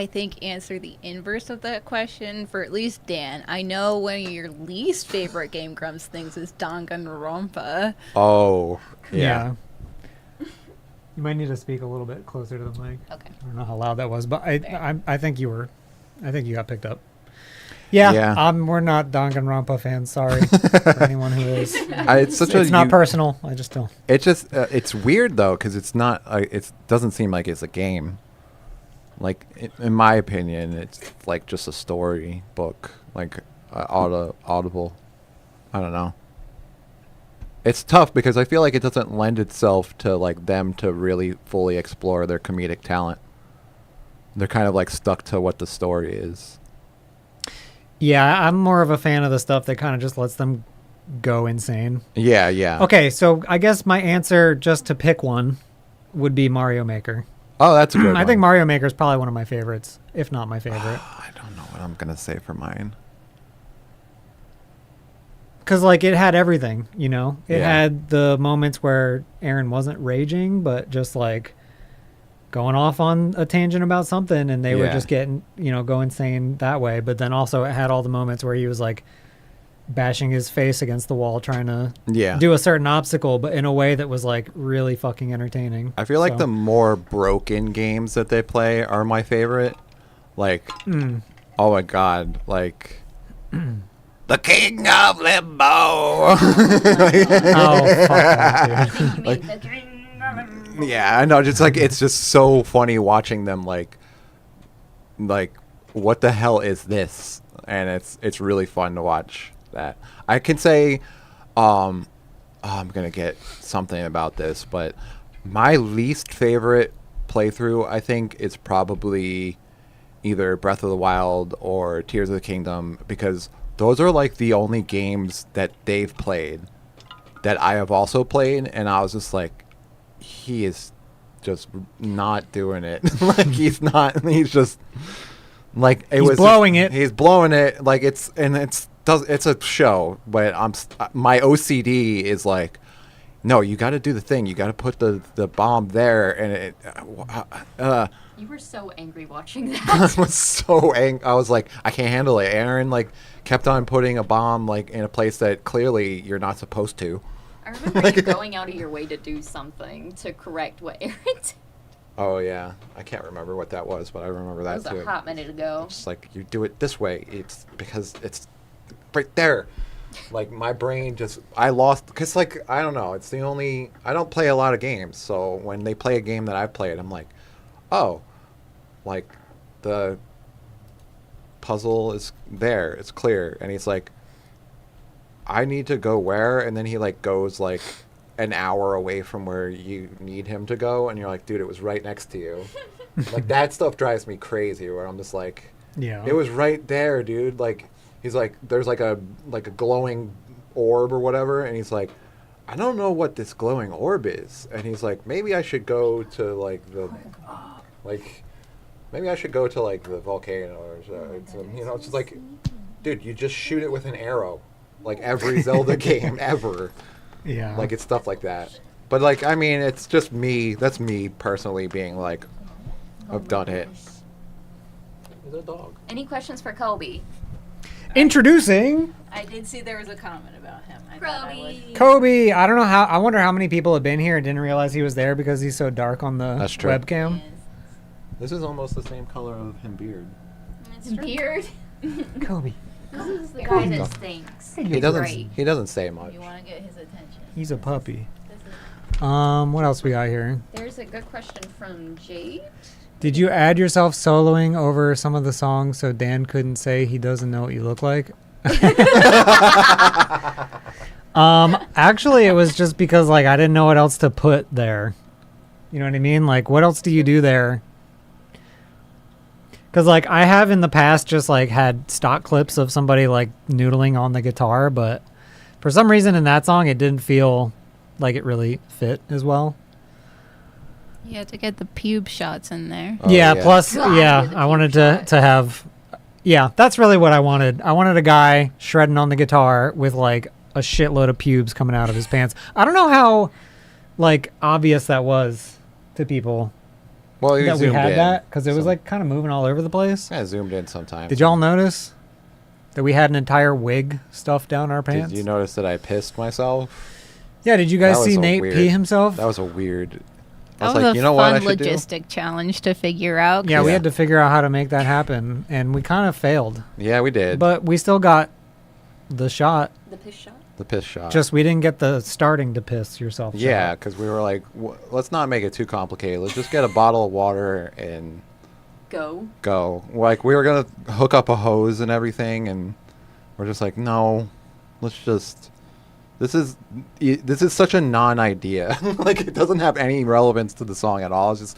think, answer the inverse of that question for at least Dan. I know one of your least favorite Game Grumps things is Danganronpa. Oh, yeah. You might need to speak a little bit closer to the mic. Okay. I don't know how loud that was, but I think you got picked up. Yeah. We're not Danganronpa fans. Sorry for anyone who is. It's not personal. I just don't. It's weird though because it's not. It doesn't seem like it's a game. Like in my opinion, it's like just a story book, like audible. I don't know. It's tough because I feel like it doesn't lend itself to like them to really fully explore their comedic talent. They're kind of like stuck to what the story is. Yeah, I'm more of a fan of the stuff that kind of just lets them go insane. Yeah, yeah. Okay, so I guess my answer, just to pick one, would be Mario Maker. Oh, that's a good one. I think Mario Maker is probably one of my favorites, if not my favorite. I don't know what I'm going to say for mine. Because, like, it had everything, you know? It had the moments where Aaron wasn't raging, but just, like, going off on a tangent about something, and they were just getting, go insane that way. But then also it had all the moments where he was, like, bashing his face against the wall trying to do a certain obstacle, but in a way that was, like, really fucking entertaining. I feel like the more broken games that they play are my favorite. Like, oh, my God, like... The King of Limbo. Oh, fuck, dude. Like, yeah, I know. Just like it's just so funny watching them. Like, what the hell is this? And it's really fun to watch that. I can say, I'm gonna get something about this, but my least favorite playthrough, I think, is probably either Breath of the Wild or Tears of the Kingdom, because those are like the only games that they've played that I have also played, and I was just like, he is just not doing it. Like he's not. He's just like He's blowing it. He's blowing it. Like it's a show, but my OCD is like, no, you got to do the thing. You got to put the bomb there, and You were so angry watching I that. was so angry. I was like, I can't handle it. Aaron like kept on putting a bomb like in a place that clearly you're not supposed to. I remember you going out of your way to do something to correct what Aaron did. Oh yeah, I can't remember what that was, but I remember that That too. was a hot minute ago. It's like you do it this way. It's because it's right there. Like my brain just I lost because like I don't know. It's the only I don't play a lot of games, so when they play a game that I've played, I'm like, oh, like the puzzle is there. It's clear, and he's like, I need to go where, and then he like goes like an hour away from where you need him to go, and you're like, dude, it was right next to you. Like that stuff drives me crazy. Where I'm just like, Yeah. it was right there, dude. Like he's like, there's like a glowing orb or whatever, and he's like, I don't know what this glowing orb is, and he's like, maybe I should go to like the like. Maybe I should go to like the volcano or something. You know, it's just like, dude, you just shoot it with an arrow, like every Zelda game ever. Yeah. Like it's stuff like that. But like, I mean, it's just me. That's me personally being like, I've done it. He's a dog. Any questions for Kobe? Introducing I did see there was a comment about him. I thought I would. Kobe. I don't know how. I wonder how many people have been here and didn't realize he was there because he's so dark on the That's true. webcam. This is almost the same color of him beard. Beard. Kobe. This is the guy that stinks. He doesn't say much. You want to get his attention. He's a puppy. What else we got here? There's a good question from Jade. Did you add yourself soloing over some of the songs so Dan couldn't say he doesn't know what you look like? Actually, it was just because like I didn't know what else to put there. You know what I mean? Like, what else do you do there? Because like I have in the past just like had stock clips of somebody like noodling on the guitar, but for some reason in that song it didn't feel like it really fit as well. You had to get the pube shots in there. Plus, I wanted to have, that's really what I wanted. I wanted a guy shredding on the guitar with like a shitload of pubes coming out of his pants. I don't know how like obvious that was to people. Well, you that we zoomed had in. that because it was like kind of moving all over the place. I zoomed in sometimes. Did y'all notice that we had an entire wig stuffed down our pants? Did you notice that I pissed myself? Yeah. Did you guys That was see a Nate weird- pee himself? That was a weird. I That was was like, a you know what I fun should do? logistic challenge to figure out. Yeah, we had to figure out how to make that happen, and we kind of failed. Yeah, we did. But we still got the shot. The piss shot? The piss shot. Just we didn't get the starting to piss yourself. Yeah, shot. because we were like, let's not make it too complicated. Let's just get a bottle of water and go. Like we were gonna hook up a hose and everything, and we're just like, no, let's just. This is such a non-idea. Like it doesn't have any relevance to the song at all. It's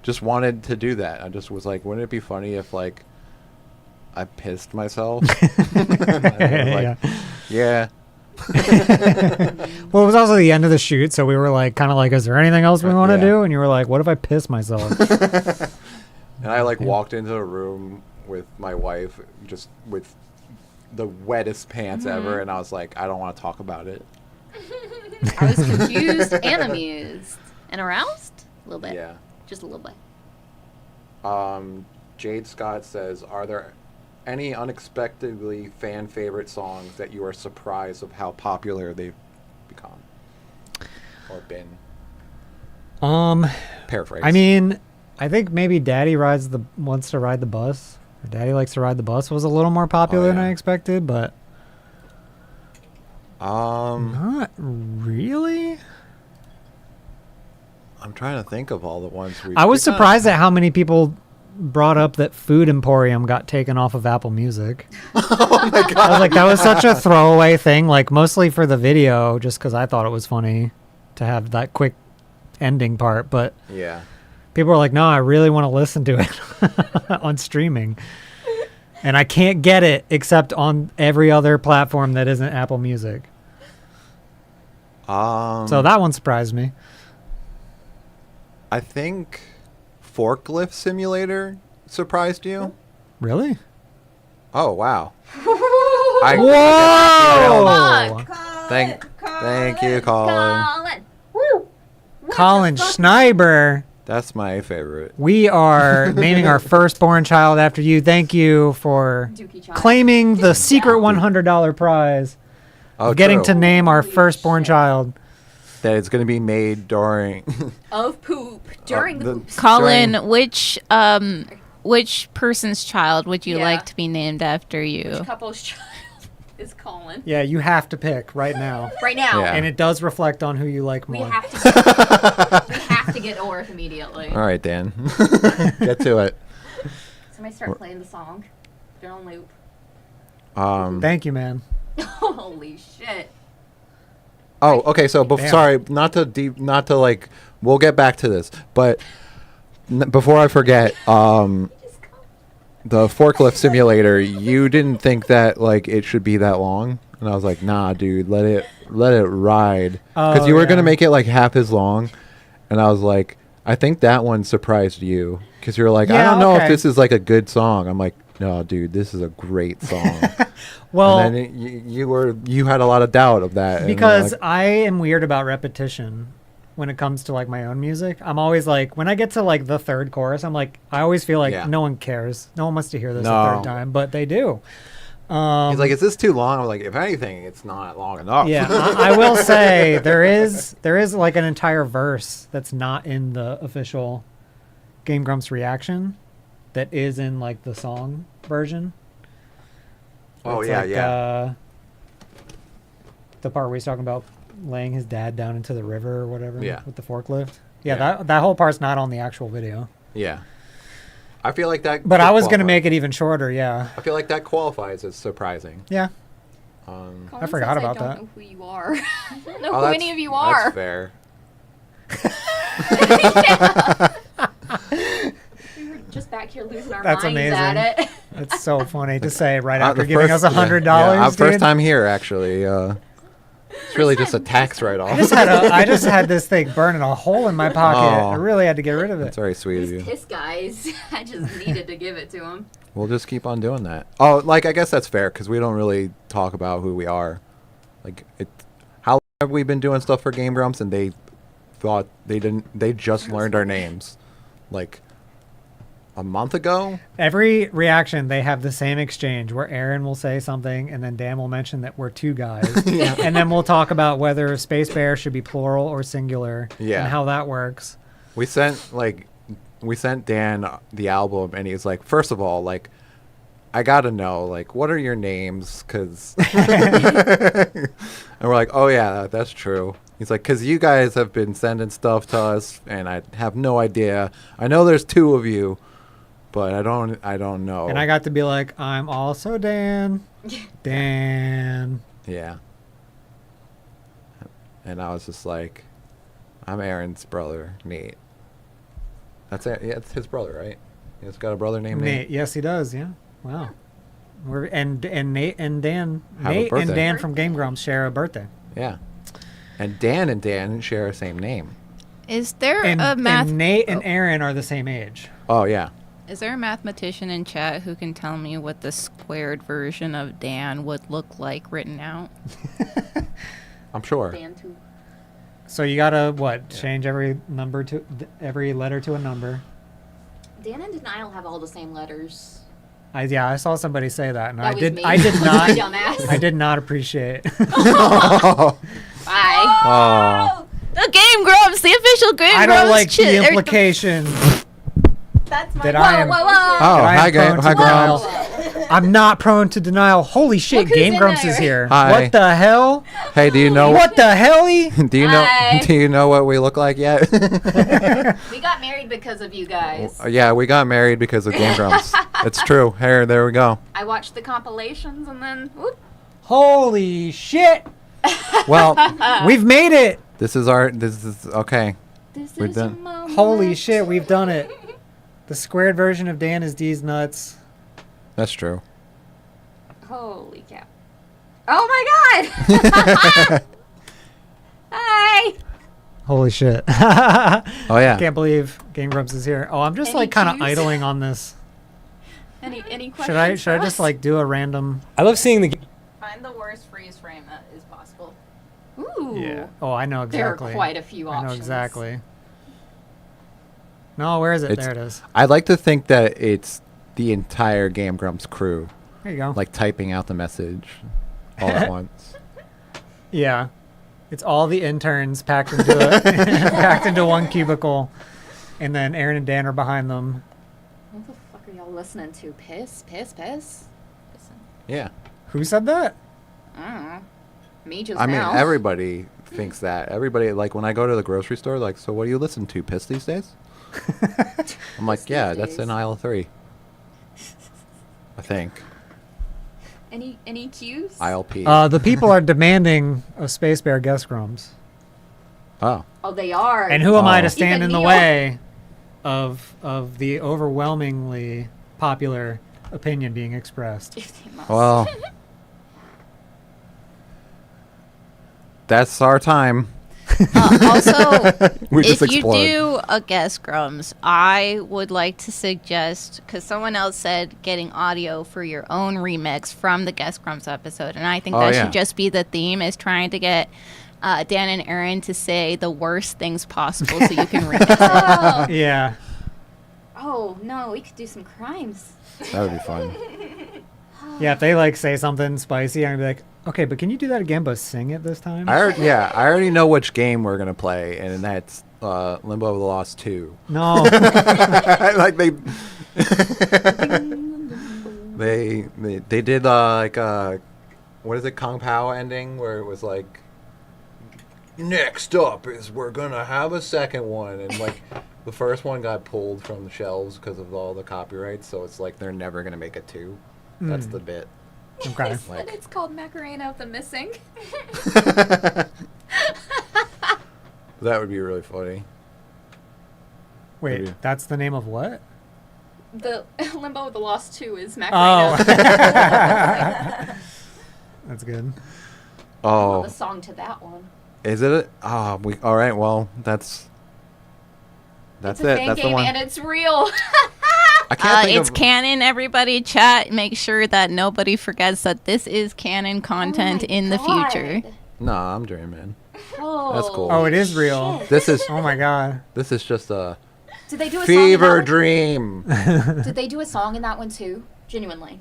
just wanted to do that. I just was like, wouldn't it be funny if like I pissed myself? Yeah. Well, it was also the end of the shoot, so we were like, kind of like, is there anything else we want to do? And you were like, what if I piss myself? And I like walked into a room with my wife, just with the wettest pants ever, and I was like, I don't want to talk about it. I was confused and amused. And aroused? A little bit. Yeah. Just a little bit. Jade Scott says, are there any unexpectedly fan favorite songs that you are surprised of how popular they've become or been? Paraphrase. I mean, I think maybe Daddy wants to ride the bus. Or Daddy likes to ride the bus was a little more popular than I expected, but not really. I'm trying to think of all the ones I was surprised at how many people brought up that Food Emporium got taken off of Apple Music. Oh my god! I was like, that was such a throwaway thing, like mostly for the video, just because I thought it was funny to have that quick ending part. But yeah, people were like, no, I really want to listen to it on streaming, and I can't get it except on every other platform that isn't Apple Music. So that one surprised me. I think Forklift Simulator surprised you. Really? Oh wow! Whoa! Thank you, Colin. Colin Schneiber. That's my favorite. We are naming our firstborn child after you. Thank you for claiming the secret $100 prize Oh, of getting true. to name our firstborn child. That it's going to be made during. Of poop during the poop. Colin, which person's child would you like to be named after you? Which couple's child is Colin? Yeah, you have to pick right now. Right now. Yeah. And it does reflect on who you like We more. have to get Orth immediately. All right, Dan. Get to it. Somebody start playing the song. They're on loop. Thank you, man. Holy shit. Oh, okay. So, Damn. sorry, not to like. We'll get back to this, but before I forget, the forklift simulator. You didn't think that like it should be that long, and I was like, nah, dude, let it ride, because you were gonna make it like half as long, and I was like, I think that one surprised you, because you were like, I don't know if this is like a good song. I'm like, no, dude, this is a great song. Well, and then you had a lot of doubt of that, because and I am weird about repetition when it comes to like my own music. I'm always like, when I get to like the third chorus, I'm like, I always feel like no one cares. No one wants to hear this a third time, but they do. he's like, is this too long? I'm like, if anything, it's not long enough. Yeah, I will say there is like an entire verse that's not in the official Game Grumps reaction that is in like the song version. Oh, It's yeah, like, yeah. The part where he's talking about laying his dad down into the river or whatever. Yeah. With the forklift. Yeah, that whole part's not on the actual video. Yeah. I feel like that. But I was qualify. gonna make it even shorter. Yeah. I feel like that qualifies as surprising. Yeah. Colin I forgot says about I don't that. know who you are. I don't know Oh, who any of you are. That's fair. We were just back here losing our That's minds amazing. at it. That's so funny to say right The after giving us $100. Yeah, first dude. time here, actually. It's really just a tax write-off. I just had this thing burning a hole in my pocket. Oh. I really had to get rid of it. That's very sweet of you. Piss guys. I just needed to give it to him. We'll just keep on doing that. Oh, like I guess that's fair because we don't really talk about who we are. Like, how long have we been doing stuff for Game Grumps, and they thought they didn't. They just learned our names, like a month ago. Every reaction, they have the same exchange where Aaron will say something and then Dan will mention that we're two guys. And then we'll talk about whether Space Bear should be plural or singular and how that works. We sent Dan the album, and he's like, first of all, like, I gotta know, like, what are your names? Cause and we're like, oh yeah, that's true. He's like, cause you guys have been sending stuff to us, and I have no idea. I know there's two of you, but I don't know. And I got to be like, I'm also Dan. Dan. Yeah. And I was just like, I'm Aaron's brother, Nate. That's it. Yeah, it's his brother, right? He's got a brother named Nate. Yes, he does. Yeah. Wow. And Nate and Dan. Have a Nate and birthday. Dan from Game Grumps share a birthday. Yeah. And Dan share the same name. Is there And, a math? and Nate and Aaron are the same age. Oh, yeah. Is there a mathematician in chat who can tell me what the squared version of Dan would look like written out? I'm sure. Dan too. So you gotta change every letter to a number. Dan and Denial have all the same letters. I saw somebody say that, and That was me. I did not. Dumbass. I did not appreciate. Bye. Oh. The Game Grumps, the official Game Grumps. I don't like the or implication That's my that I am. whoa. Oh, hi, prone to hi, denial. Grumps. I'm not prone to denial. Holy shit, Look who's Game in Grumps there. is here. Hi. What the hell? Hey, do you know What the helly? Do you know? Hi. Do you know what we look like yet? We got married because of you guys. Yeah, we got married because of Game Grumps. It's true. Here, there we go. I watched the compilations and then whoop. Holy shit! Well, We've made it. this is okay. This We're is done. a moment. Holy shit, we've done it. The squared version of Dan is D's nuts. That's true. Holy cow. Oh my god! Hi! Holy shit. Oh, yeah. I can't believe Game Grumps is here. Oh, I'm just Any like kind of cues? idling on this. Any questions? Should I for just us? like do a random? I love seeing the. Find the worst freeze frame that is possible. Ooh. Yeah. Oh, I know There are exactly. quite a few I know options. exactly. No, where is it? There it is. I like to think that it's the entire Game Grumps crew. There you go. Like typing out the message all at once. Yeah. It's all the interns packed into packed into one cubicle, and then Aaron and Dan are behind them. What the fuck are y'all listening to? Piss? Listen. Yeah. Who said that? I don't know. Me just I mean, now. everybody thinks that. Everybody, like, when I go to the grocery store, like, so what do you listen to? Piss these days? I'm like, yeah, that's in aisle 3. I think. Any cues? Aisle P. The people are demanding a Space Bear guest Grumps. Oh. Oh, they are. And who am I to Even stand in the Neil. way of the overwhelmingly popular opinion being expressed? Well, that's our time. Also, We just if you explode. do a guest Grumps, I would like to suggest, because someone else said getting audio for your own remix from the guest Grumps episode, and I think Oh, that yeah. should just be the theme, is trying to get Dan and Aaron to say the worst things possible so you can remix it. Yeah. Oh no, we could do some crimes. That would be fun. Yeah, if they like say something spicy, I'm gonna be like, okay, but can you do that again, but sing it this time? I already know which game we're gonna play, and that's Limbo of the Lost 2. No. Like they did like what is it, Kung Pao ending, where it was like, next up is we're gonna have a second one, and like the first one got pulled from the shelves because of all the copyrights, so it's like they're never gonna make a 2. That's Hmm. the bit. Okay. And it's called Macarena of the Missing. That would be really funny. Wait, Maybe. that's the name of what? The Limbo of the Lost 2 is Oh. Macarena. That's good. Oh, The song to that one. is it? Ah, we all right. Well, that's It's it. a fan That's the game one. and it's real. I can't think It's of. canon, everybody. Chat. Make sure that nobody forgets that this is canon content in the future. No, I'm dreaming. Oh, That's cool. Oh, it is real. shit. This is. Oh my god. This is just a Did they do a fever song in that dream. one? Did they do a song in that one too? Genuinely.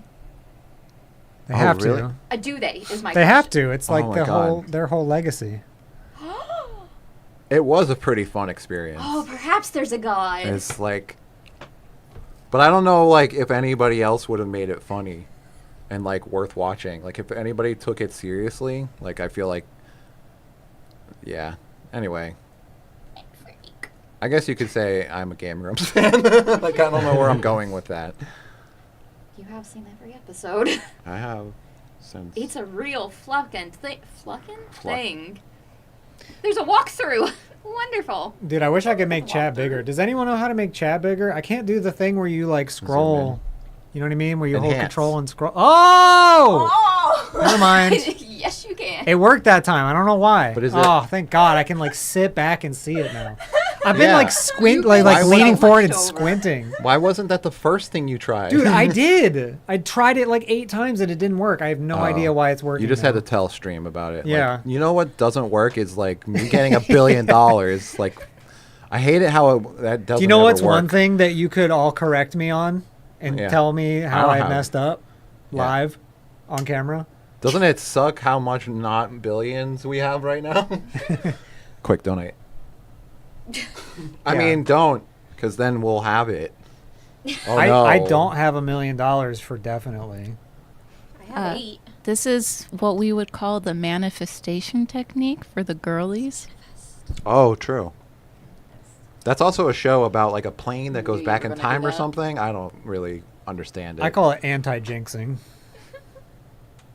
They Oh, have really? to. Do they? Is my They question. have to. It's Oh like my the God. their whole legacy. It was a pretty fun experience. Oh, perhaps there's a god. It's like, but I don't know, like, if anybody else would have made it funny and like worth watching. Like, if anybody took it seriously, like, I feel like, yeah. Anyway, I guess you could say I'm a Game Grumps fan. Like, I don't know where I'm going with that. You have seen every episode. I have since. It's a real fluckin' thing. There's a walkthrough. Wonderful. Dude, I wish I could make chat bigger. Does anyone know how to make chat bigger? I can't do the thing where you like scroll. You know what I mean? Where you hold Enhance. control and scroll. Oh! Oh! Never mind. Yes, you can. It worked that time. I don't know why. But is oh, thank God. I can like sit back and see it now. I've been Yeah. like You've like been leaning so forward and hunched over. squinting. Why wasn't that the first thing you tried? Dude, I did. I tried it like 8 times and it didn't work. I have no Oh. idea why it's working. You just now. had to tell Stream about it. Yeah. Like, you know what doesn't work is like me getting $1 billion. Like, I hate it how that doesn't. Do you know ever what's work. one thing that you could all correct me on and Yeah. tell me I how don't I have- messed up Yeah. live on camera? Doesn't it suck how much not billions we have right now? Quick donate. I Yeah. mean, don't, because then we'll have it. Oh no! I don't have $1 million for definitely. I have 8. This is what we would call the manifestation technique for the girlies. Oh, true. That's also a show about like a plane that Knew goes you back were in gonna time do or that. something. I don't really understand it. I call it anti-jinxing.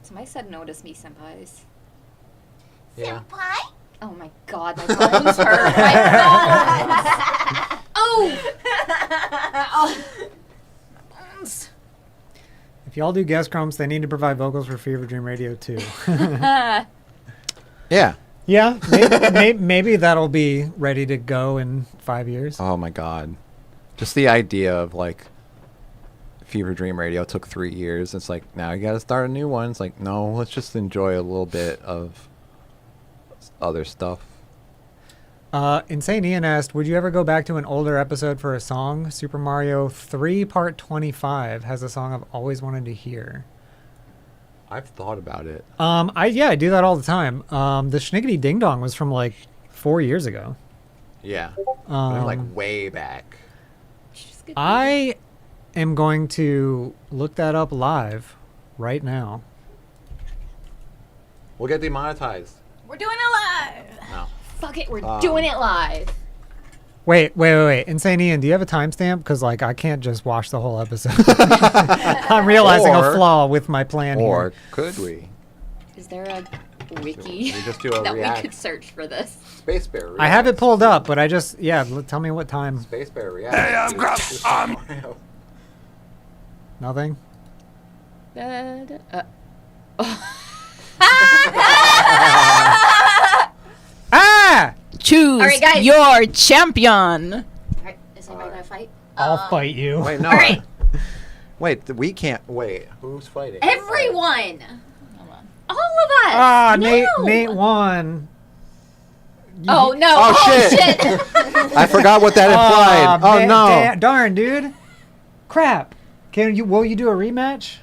Somebody said notice me, senpais. Yeah. Oh my god, my bones hurt. My bones! Oh! Bones. If y'all do guest crumbs, they need to provide vocals for Fever Dream Radio too. Yeah. Yeah, maybe that'll be ready to go in 5 years. Oh my god. Just the idea of like Fever Dream Radio took 3 years. It's like, now you gotta start a new one. It's like, no, let's just enjoy a little bit of other stuff. Insane Ian asked, would you ever go back to an older episode for a song? Super Mario 3 Part 25 has a song I've always wanted to hear. I've thought about it. I do that all the time. The Schniggity Ding Dong was from like 4 years ago. Yeah. But like way back. I am going to look that up live right now. We'll get demonetized. We're doing it live. No. Fuck it, we're doing it live. Wait. Insane Ian, do you have a timestamp? Because like I can't just watch the whole episode. I'm realizing a flaw with my plan here. Or could we? Is there a wiki We just do a that react. we could search for this? Space Bear React. I have it pulled up, but I just tell me what time. Space Bear React. Hey, I'm Grumps. Nothing. Ah! Choose All right, guys. your champion. Alright, is anybody gonna fight? I'll fight you. Wait, no. All right. Wait, we can't. Wait, who's fighting? Everyone! All of us! Ah, No! Nate won. Oh, no. Oh, shit. I forgot what that implied. Oh, no. Darn, dude. Crap. Will you do a rematch?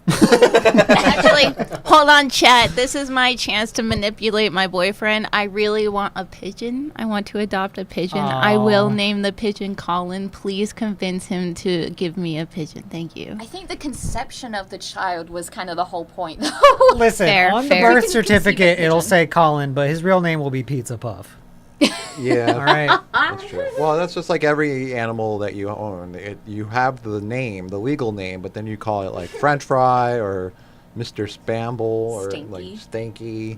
Actually, hold on, chat. This is my chance to manipulate my boyfriend. I really want a pigeon. I want to adopt a pigeon. I will name the pigeon Colin. Please convince him to give me a pigeon. Thank you. I think the conception of the child was kind of the whole point, though. Listen, Fair, on fair. the birth certificate, it'll say Colin, but his real name will be Pizza Puff. Yeah. All right. That's true. Well, that's just like every animal that you own. You have the name, the legal name, but then you call it like French Fry or Mr. Spamble or like Stinky.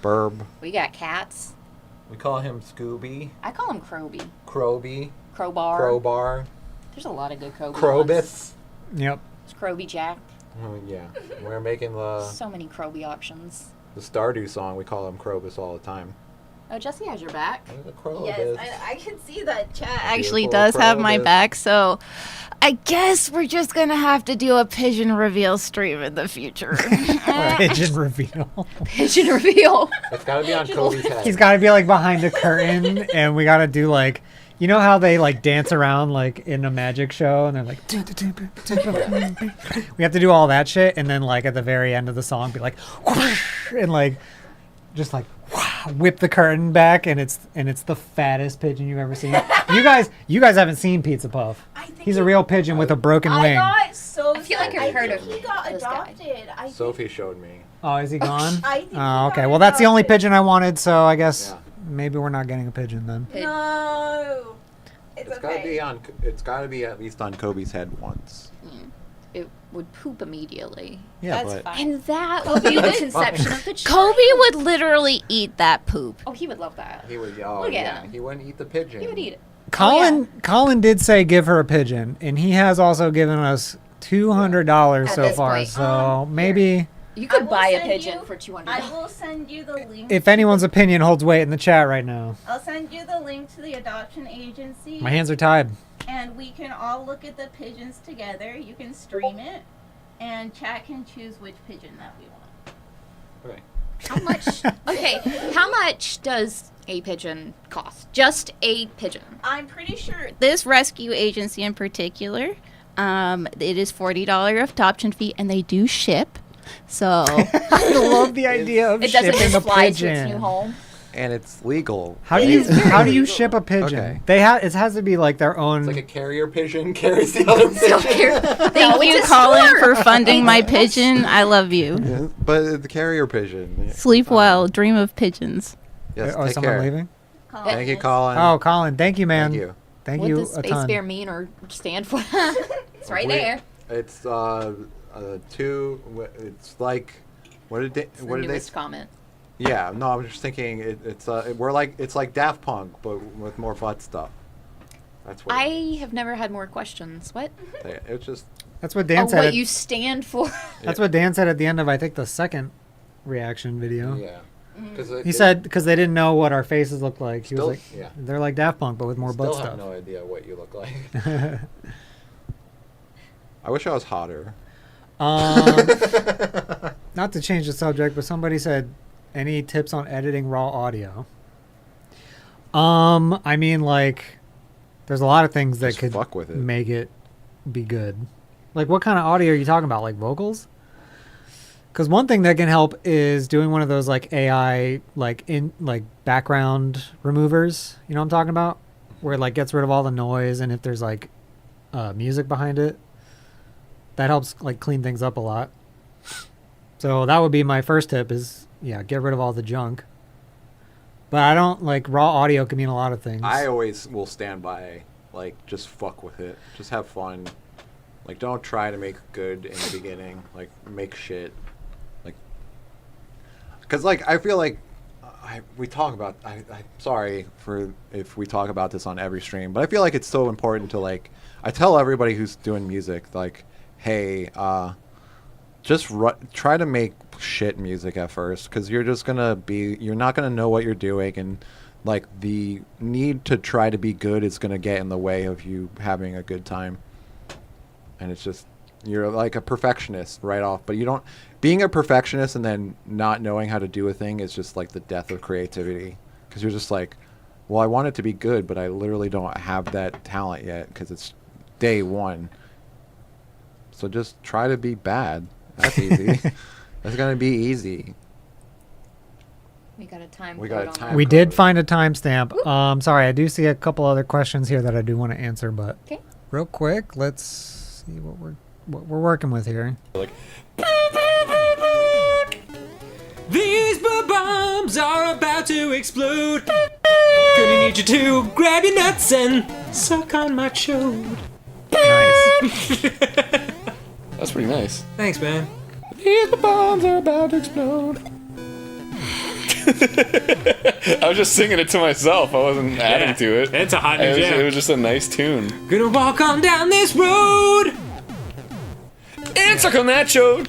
Burb. We got cats. We call him Scooby. I call him Croby. Croby. Crowbar. There's a lot of good Croby Crobus. ones. Yep. It's Croby Jack. Oh, yeah. We're making the So many Croby options. Stardew song. We call him Crobus all the time. Oh, Jesse has your back. Yes, I can see that chat actually Beautiful does have my Crobus. back, so I guess we're just going to have to do a pigeon reveal stream in the future. Pigeon reveal. Pigeon reveal. It's got to be on Kobe's head. He's got to be like behind a curtain, and we got to do like, you know how they like dance around like in a magic show, and they're like, we have to do all that shit, and then like at the very end of the song, be like, and like, just like whip the curtain back, and it's the fattest pigeon you've ever seen. You guys haven't seen Pizza Puff. He's a real pigeon with a broken wing. I feel like I've heard of he got this guy. adopted. Sophie showed me. Oh, is he gone? I think Oh, okay. Well, that's the only pigeon I wanted, so I guess maybe we're not getting a pigeon then. No. It's got to be on. It's got to be at least on Kobe's head once. It would poop immediately. Yeah, That's but- fine. And that would be the conception of the child. Kobe would literally eat that poop. Oh, he would love that. He would. Oh, Look at yeah. him. He wouldn't eat the pigeon. He would eat it. Colin did say give her a pigeon, and he has also given us $200 At so this far. point. So maybe You could buy a pigeon for $200. I will send you the link. if anyone's opinion holds weight in the chat right now. I'll send you the link to the adoption agency. My hands are tied. And we can all look at the pigeons together. You can stream it, and chat can choose which pigeon that we want. Okay. How much? Okay, how much does a pigeon cost? Just a pigeon. I'm pretty sure this rescue agency in particular, it is $40 adoption fee, and they do ship. So I love the idea of It doesn't shipping just a fly to its pigeon. new home. And it's legal. How do you ship a pigeon? Okay. It has to be like their own. It's like a carrier pigeon carries the other pigeon. thank you, Colin, for funding my pigeon. I love you. Yeah, but the carrier pigeon. Yeah. Sleep well. Dream of pigeons. Yes, Oh, take someone care. leaving? Thank you, Colin. Oh, Colin, thank you, man. Thank you. Thank What you does a Space ton. Bear mean or stand for? It's right Wait, there. It's two. It's like, what did they? It's the What did they? newest comment. Yeah, no, I'm just thinking it's like Daft Punk, but with more butt stuff. That's what I have never had more questions. What? it's just. That's what Dan Oh, said. what at- you stand for. That's what Dan said at the end of I think the second reaction video. Yeah. He said because they didn't know what our faces looked like. He was Still- like, yeah. they're like Daft Punk, but with more butt Still have stuff. no idea what you look like. I wish I was hotter. Not to change the subject, but somebody said, any tips on editing raw audio? I mean, like, there's a lot of things that Just could fuck with it. make it be good. Like, what kind of audio are you talking about? Like vocals? Because one thing that can help is doing one of those like AI like background removers. You know what I'm talking about? Where it like gets rid of all the noise, and if there's like music behind it, that helps like clean things up a lot. So that would be my first tip: is get rid of all the junk. But I don't like raw audio can mean a lot of things. I always will stand by, like, just fuck with it. Just have fun. Like, don't try to make good in the beginning. Like, make shit. Like, because, like, I feel like we talk about, I'm sorry for if we talk about this on every stream, but I feel like it's so important to, like, I tell everybody who's doing music, like, hey, just try to make shit music at first, because you're not gonna know what you're doing, and like the need to try to be good is gonna get in the way of you having a good time. And it's just, you're like a perfectionist right off, but being a perfectionist and then not knowing how to do a thing is just like the death of creativity, because you're just like, well, I want it to be good, but I literally don't have that talent yet because it's day one. So just try to be bad. That's easy. That's gonna be easy. We got a time. We got a time. We did find a timestamp. Sorry, I do see a couple other questions here that I do want to answer, but real quick, let's see what we're working with here. Like, These bombs are about to explode. Gonna need you to grab your nuts and suck on my chode. Nice. that's pretty nice. Thanks, man. These bombs are about to explode. I was just singing it to myself. I wasn't adding to it. It's a hot new jam. It was just a nice tune. Gonna walk on down this road and suck on that chode.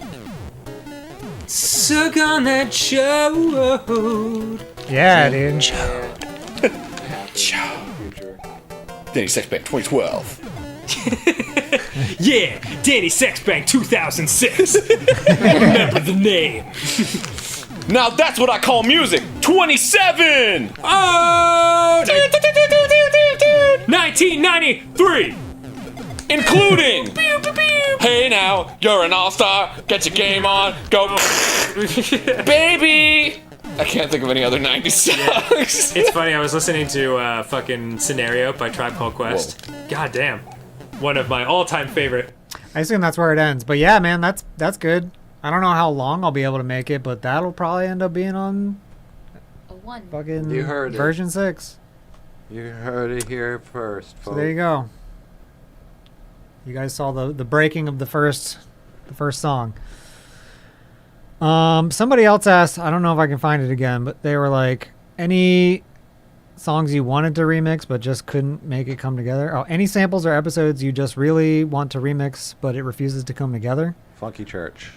Suck on that chode. Yeah, dude. Danny Sexbank 2012. Yeah, Danny Sexbank 2006. Remember the name. Now that's what I call music. 27. Oh, 1993. Including. Hey now, you're an all-star. Get your game on. Go. Baby. I can't think of any other 90s songs. It's funny, I was listening to fucking Scenario by Tribe Called Quest. Whoa. God damn. One of my all-time favorite. I assume that's where it ends. But yeah, man, that's good. I don't know how long I'll be able to make it, but that'll probably end up being on fucking You heard it. version 6. You heard it here first, folks. So there you go. You guys saw the breaking of the first song. Somebody else asked, I don't know if I can find it again, but they were like, any songs you wanted to remix but just couldn't make it come together? Oh, any samples or episodes you just really want to remix but it refuses to come together? Funky Church.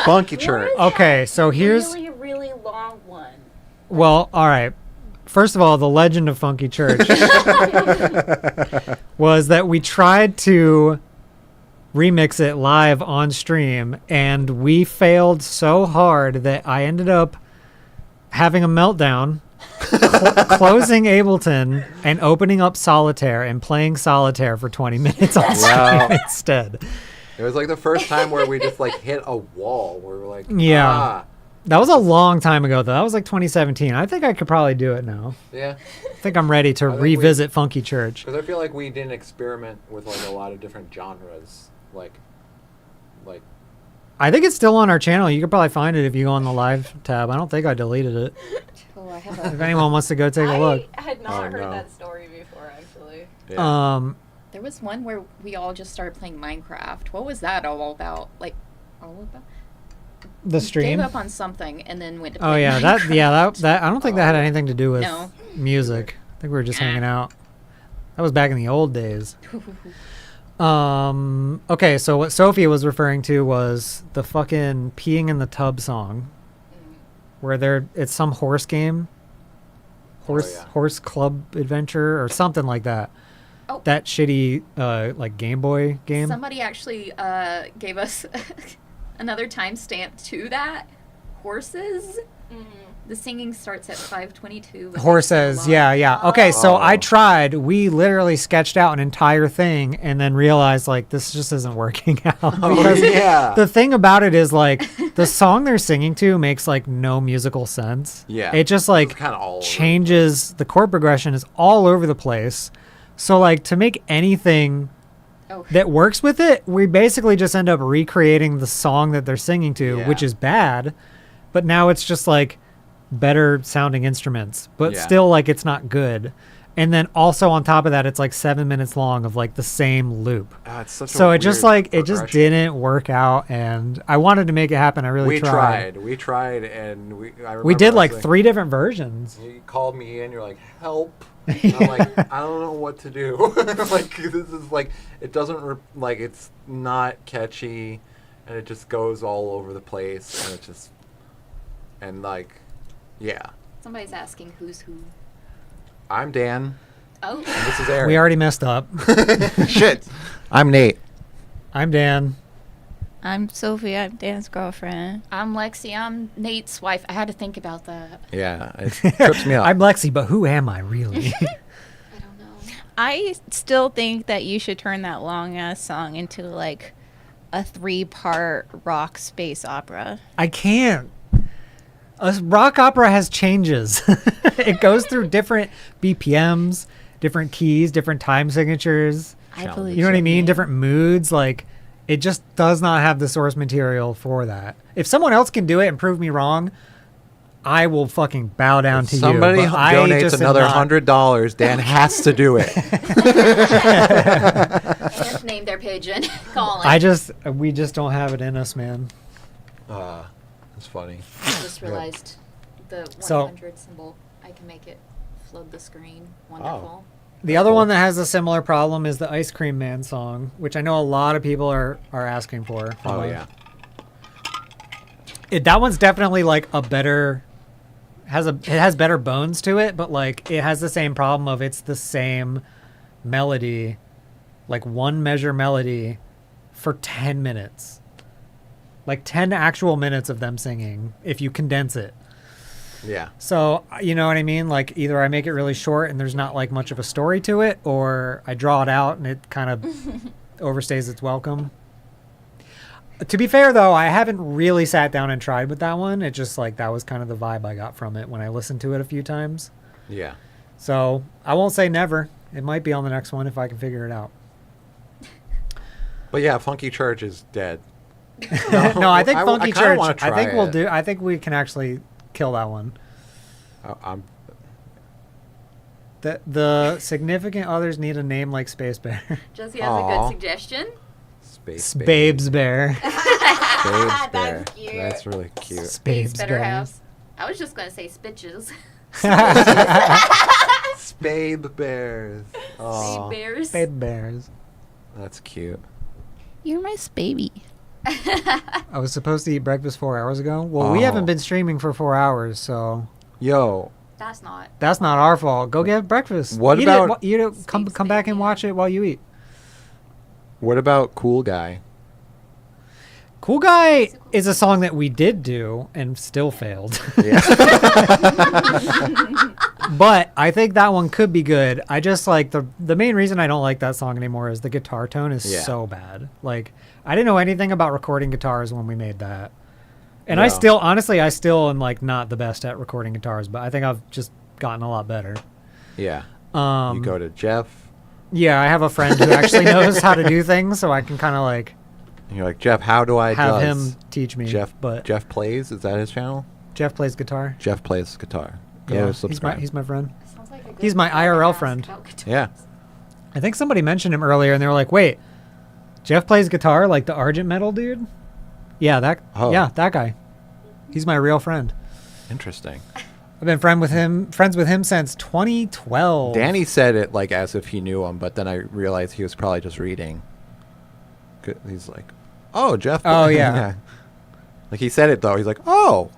Funky Church. Okay, so here's really long one. Well, all right. First of all, the legend of Funky Church was that we tried to remix it live on stream, and we failed so hard that I ended up having a meltdown, closing Ableton and opening up Solitaire and playing Solitaire for 20 minutes on stream instead. It was like the first time where we just like hit a wall where we're like, Yeah. That was a long time ago, though. That was like 2017. I think I could probably do it now. Yeah. I think I'm ready to revisit Funky Church. Because I feel like we didn't experiment with like a lot of different genres. Like. I think it's still on our channel. You could probably find it if you go on the live tab. I don't think I deleted it. Oh, I have If anyone wants to go take a look. I had not heard that story before, actually. There was one where we all just started playing Minecraft. What was that all about? Like, all about? The stream? Gave up on something and then went to Oh play yeah, Minecraft. that I don't think that had anything to do with No. music. I think we were just hanging out. That was back in the old days. Okay, so what Sophie was referring to was the fucking peeing in the tub song. where it's some horse game, horse club adventure or something like that. Oh. That shitty like Game Boy game. Somebody actually gave us another timestamp to that. Horses. The singing starts at 5:22. Horses, yeah. Okay, so I tried. We literally sketched out an entire thing and then realized like this just isn't working out. Because the thing about it is like the song they're singing to makes like no musical sense. Yeah. It just like kinda all over changes the chord progression is all over the place. So like to make anything that works with it, we basically just end up recreating the song that they're singing to, which is bad. But now it's just like better sounding instruments, but still like it's not good. And then also on top of that, it's like 7 minutes long of like the same loop. It's such so a it just weird like it just didn't work out, and I wanted to make it happen. I really tried. We tried, and I remember We did like I was 3 different versions. You called me in. You're like, help. And I'm like, I don't know what to do. Like this is like it doesn't like it's not catchy, and it just goes all over the place, and it just like. Yeah. Somebody's asking who's who. I'm Dan. Oh. And this is Aaron. We already messed up. Shit. I'm Nate. I'm Dan. I'm Sophie. I'm Dan's girlfriend. I'm Lexi. I'm Nate's wife. I had to think about that. Yeah, it trips me up. I'm Lexi, but who am I really? I still think that you should turn that long ass song into like a 3-part rock space opera. I can't. A rock opera has changes. It goes through different BPMs, different keys, different time signatures. I believe you know what I mean? Different moods. Like, it just does not have the source material for that. If someone else can do it and prove me wrong, I will fucking bow down to Somebody you. Somebody donates another $100. Dan has to do it. Can't name their pigeon. Call it. We just don't have it in us, man. That's funny. I just realized the 100 symbol. I can make it flood the screen. Wonderful. The other one that has a similar problem is the Ice Cream Man song, which I know a lot of people are asking for. Oh, yeah. That one's definitely like a better... It has better bones to it, but like it has the same problem of it's the same melody, like one measure melody for 10 minutes. Like 10 actual minutes of them singing if you condense it. Yeah. So, you know what I mean? Like either I make it really short and there's not like much of a story to it, or I draw it out and it kind of overstays its welcome. To be fair though, I haven't really sat down and tried with that one. It just like that was kind of the vibe I got from it when I listened to it a few times. Yeah. So I won't say never. It might be on the next one if I can figure it out. But yeah, Funky Church is dead. No, I think Funky Church. I think we'll it. do. I think we can actually kill that one. The significant others need a name like Space Bear. Jesse has a good suggestion. Babes Bear. Babes Bear. That's cute. That's really cute. Space Better House. I was just gonna say Spitches. Spabe Bears. Spabe Bears. Spabe Bears. That's cute. You're my baby. I was supposed to eat breakfast 4 hours ago. Well, we haven't been streaming for 4 hours, so. Yo. That's not our fault. Go get breakfast. What eat about it, eat it, come back and watch it while you eat. What about Cool Guy? Cool Guy is a song that we did do and still failed. Yeah. But I think that one could be good. I just like the main reason I don't like that song anymore is the guitar tone is so bad. Like I didn't know anything about recording guitars when we made that. And I still am like not the best at recording guitars, but I think I've just gotten a lot better. Yeah. You go to Jeff. Yeah, I have a friend who actually knows how to do things, so I can kind of like. And you're like, Jeff, how do I have him teach me? Jeff Plays, is that his channel? Jeff plays guitar. Jeff plays guitar. Yeah, subscribe. He's my friend. Like he's my IRL friend. Yeah. I think somebody mentioned him earlier, and they were like, "Wait, Jeff plays guitar like the Argent Metal dude?" Yeah, that guy. He's my real friend. Interesting. I've been friends with him since 2012. Danny said it like as if he knew him, but then I realized he was probably just reading. He's like, "Oh, Jeff." Oh yeah. Like he said it though. He's like, "Oh,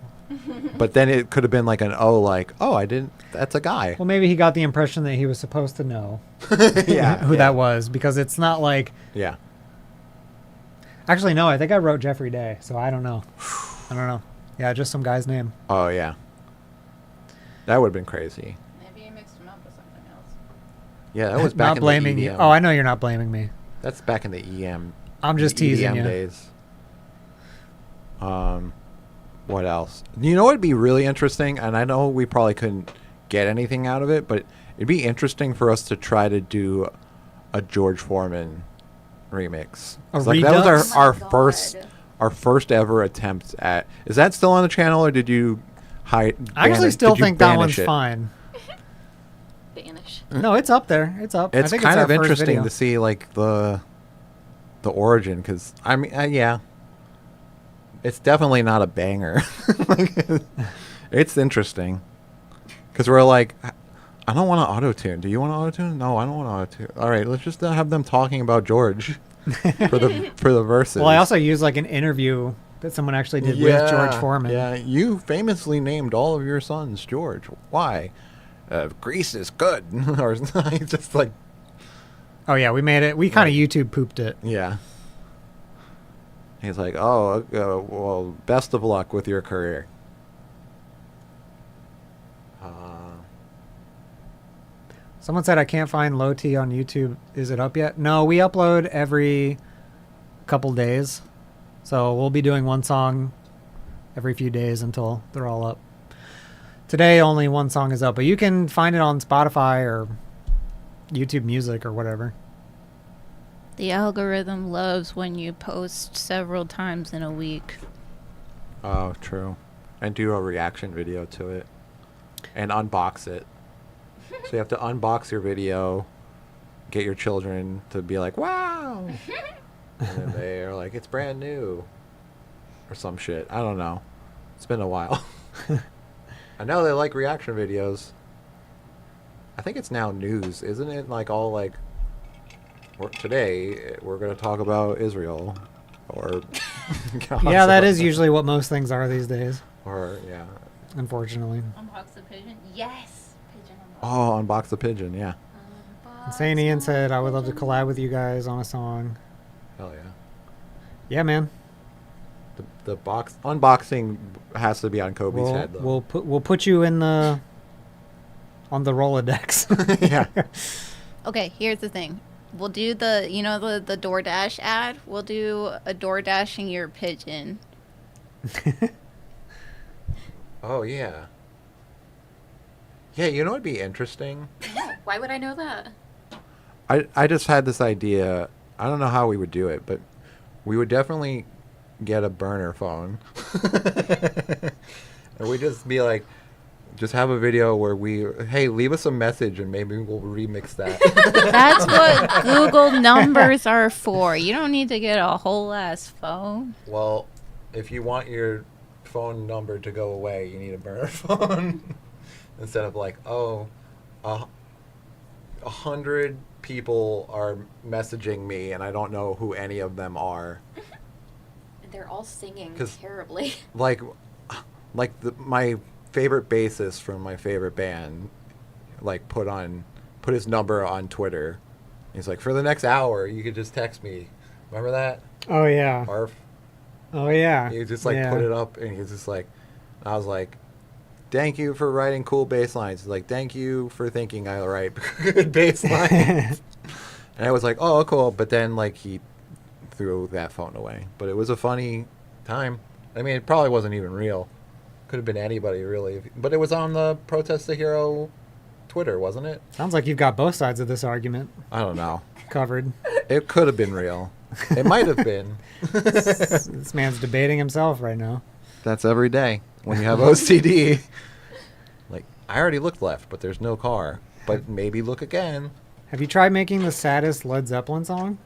But then it could have been like I didn't. That's a guy. Well, maybe he got the impression that he was supposed to know Yeah, who that was, because it's not like. Yeah. Actually, no. I think I wrote Jeffrey Day, so I don't know. Yeah, just some guy's name. Oh yeah. That would have been crazy. Maybe you mixed him up with something else. Yeah, that was back Not in blaming the you. EDM. Oh, I know you're not blaming me. That's back in the EM. I'm just teasing EDM you. days. What else? You know what'd be really interesting, and I know we probably couldn't get anything out of it, but it'd be interesting for us to try to do a George Foreman remix. A Like that was redux? our first ever attempt at. Is that still on the channel, or did you hide? I actually still think that one's fine. Banish. No, it's up there. It's up. I It's think kind our of first interesting video. to see like the origin, because I mean, yeah, it's definitely not a banger. It's interesting because we're like, I don't want to auto tune. Do you want to auto tune? No, I don't want to auto tune. All right, let's just have them talking about George for the verses. Well, I also used like an interview that someone actually did with George Foreman. Yeah, you famously named all of your sons George. Why? Grease is good, or just like. Oh yeah, we made it. We kind of YouTube pooped it. Yeah. He's like, oh, well, best of luck with your career. Someone said I can't find Low T on YouTube. Is it up yet? No, we upload every couple days. So we'll be doing one song every few days until they're all up. Today, only one song is up, but you can find it on Spotify or YouTube Music or whatever. The algorithm loves when you post several times in a week. Oh, true. And do a reaction video to it. And unbox it. So you have to unbox your video, get your children to be like, wow! And then they are like, it's brand new. Or some shit. I don't know. It's been a while. I know they like reaction videos. I think it's now news, isn't it? Like all like, today we're going to talk about Israel. Or yeah, that is usually what most things are these days. Or, yeah. Unfortunately. Unbox the pigeon? Yes! Pigeon unbox. Oh, Unbox the Pigeon, yeah. Insane Ian said, I would love to collab with you guys on a song. Hell yeah. Yeah, man. The box unboxing has to be on Kobe's head, though. We'll put you in the on the Rolodex. Yeah. Okay, here's the thing. We'll do the DoorDash ad. We'll do a DoorDashing your pigeon. Oh, yeah. Yeah, you know what'd be interesting? Why would I know that? I just had this idea. I don't know how we would do it, but we would definitely get a burner phone. And we just be like, just have a video where hey, leave us a message and maybe we'll remix that. That's what Google numbers are for. You don't need to get a whole ass phone. Well, if you want your phone number to go away, you need a burner phone. Instead of like, 100 people are messaging me and I don't know who any of them are. They're all singing 'Cause, terribly. Like my favorite bassist from my favorite band, like put his number on Twitter. He's like, for the next hour, you could just text me. Remember that? Oh yeah. Arf. Oh yeah. He just like put it up, and he's just like, I was like, thank you for writing cool bass lines. He's like, thank you for thinking I write good bass lines. And I was like, oh, cool. But then like he threw that phone away. But it was a funny time. I mean, it probably wasn't even real. Could have been anybody really. But it was on the Protest the Hero Twitter, wasn't it? Sounds like you've got both sides of this argument. I don't know. Covered. It could have been real. It might have been. This man's debating himself right now. That's every day when you have OCD. Like, I already looked left, but there's no car. But maybe look again. Have you tried making the saddest Led Zeppelin song?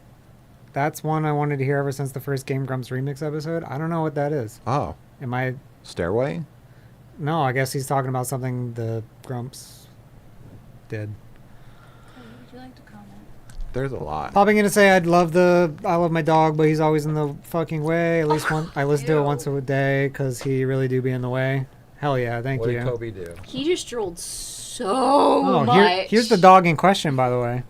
That's one I wanted to hear ever since the first Game Grumps remix episode. I don't know what that is. Oh. Am I... Stairway? No, I guess he's talking about something the Grumps did. Would you like to comment? There's a lot. Popping in to say I love my dog, but he's always in the fucking way. At least I listen to it once a day because he really do be in the way. Hell yeah, thank you. What did Kobe do? He just drooled so much. Here's the dog in question, by the way.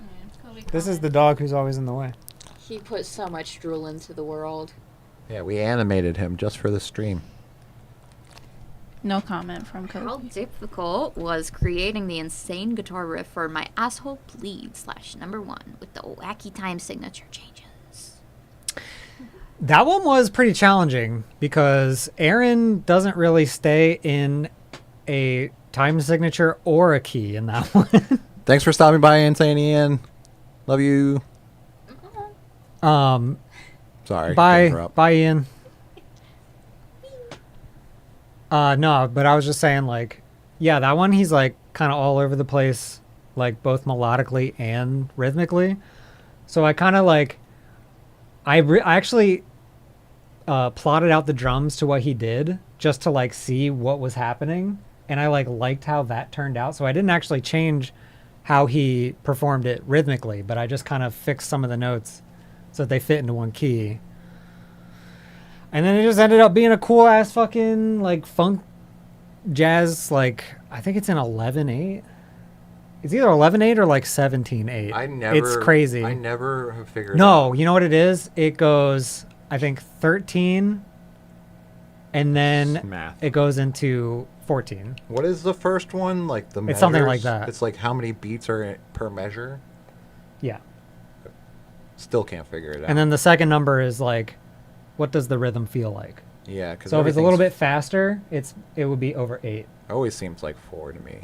This is the dog who's always in the way. He put so much drool into the world. Yeah, we animated him just for the stream. No comment from Kobe. How difficult was creating the insane guitar riff for My Asshole Bleeds /1 with the wacky time signature changes? That one was pretty challenging because Aaron doesn't really stay in a time signature or a key in that one. Thanks for stopping by, Insane Ian. Love you. Sorry. Bye, Ian. No, but I was just saying, like, yeah, that one he's like kind of all over the place, like both melodically and rhythmically. So I kind of like, I actually plotted out the drums to what he did just to like see what was happening, and I liked how that turned out. So I didn't actually change how he performed it rhythmically, but I just kind of fixed some of the notes so that they fit into one key. And then it just ended up being a cool ass fucking like funk jazz, like I think it's an 11/8. It's either 11/8 or like 17/8. It's crazy. I never have figured out. No, you know what it is? It goes I think 13 and then Math. it goes into 14. What is the first one? Like the It's something like measures? that. It's like how many beats are per measure? Yeah. Still can't figure it out. And then the second number is like what does the rhythm feel like? Yeah, because so if it's a little bit faster, it would be over 8. Always seems like 4 to me.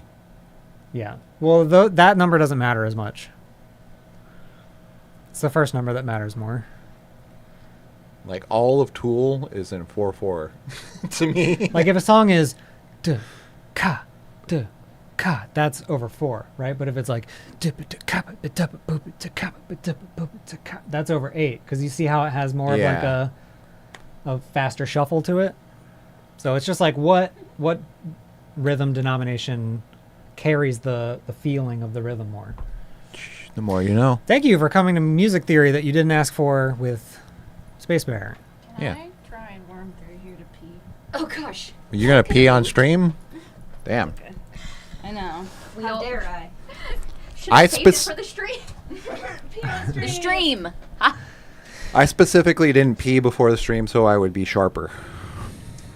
Yeah. Well, that number doesn't matter as much. It's the first number that matters more. Like all of Tool is in 4/4 to me. Like if a song is duh ka duh ka, that's over 4, right? But if it's like that's over 8 because you see how it has more of like a faster shuffle to it. So it's just like what rhythm denomination carries the feeling of the rhythm more. The more you know. Thank you for coming to music theory that you didn't ask for with Space Bear. Can I try and worm through here to pee? Oh gosh. You're gonna pee on stream? Damn. I know. How dare I? I Saved it for the stream. The stream. I specifically didn't pee before the stream so I would be sharper.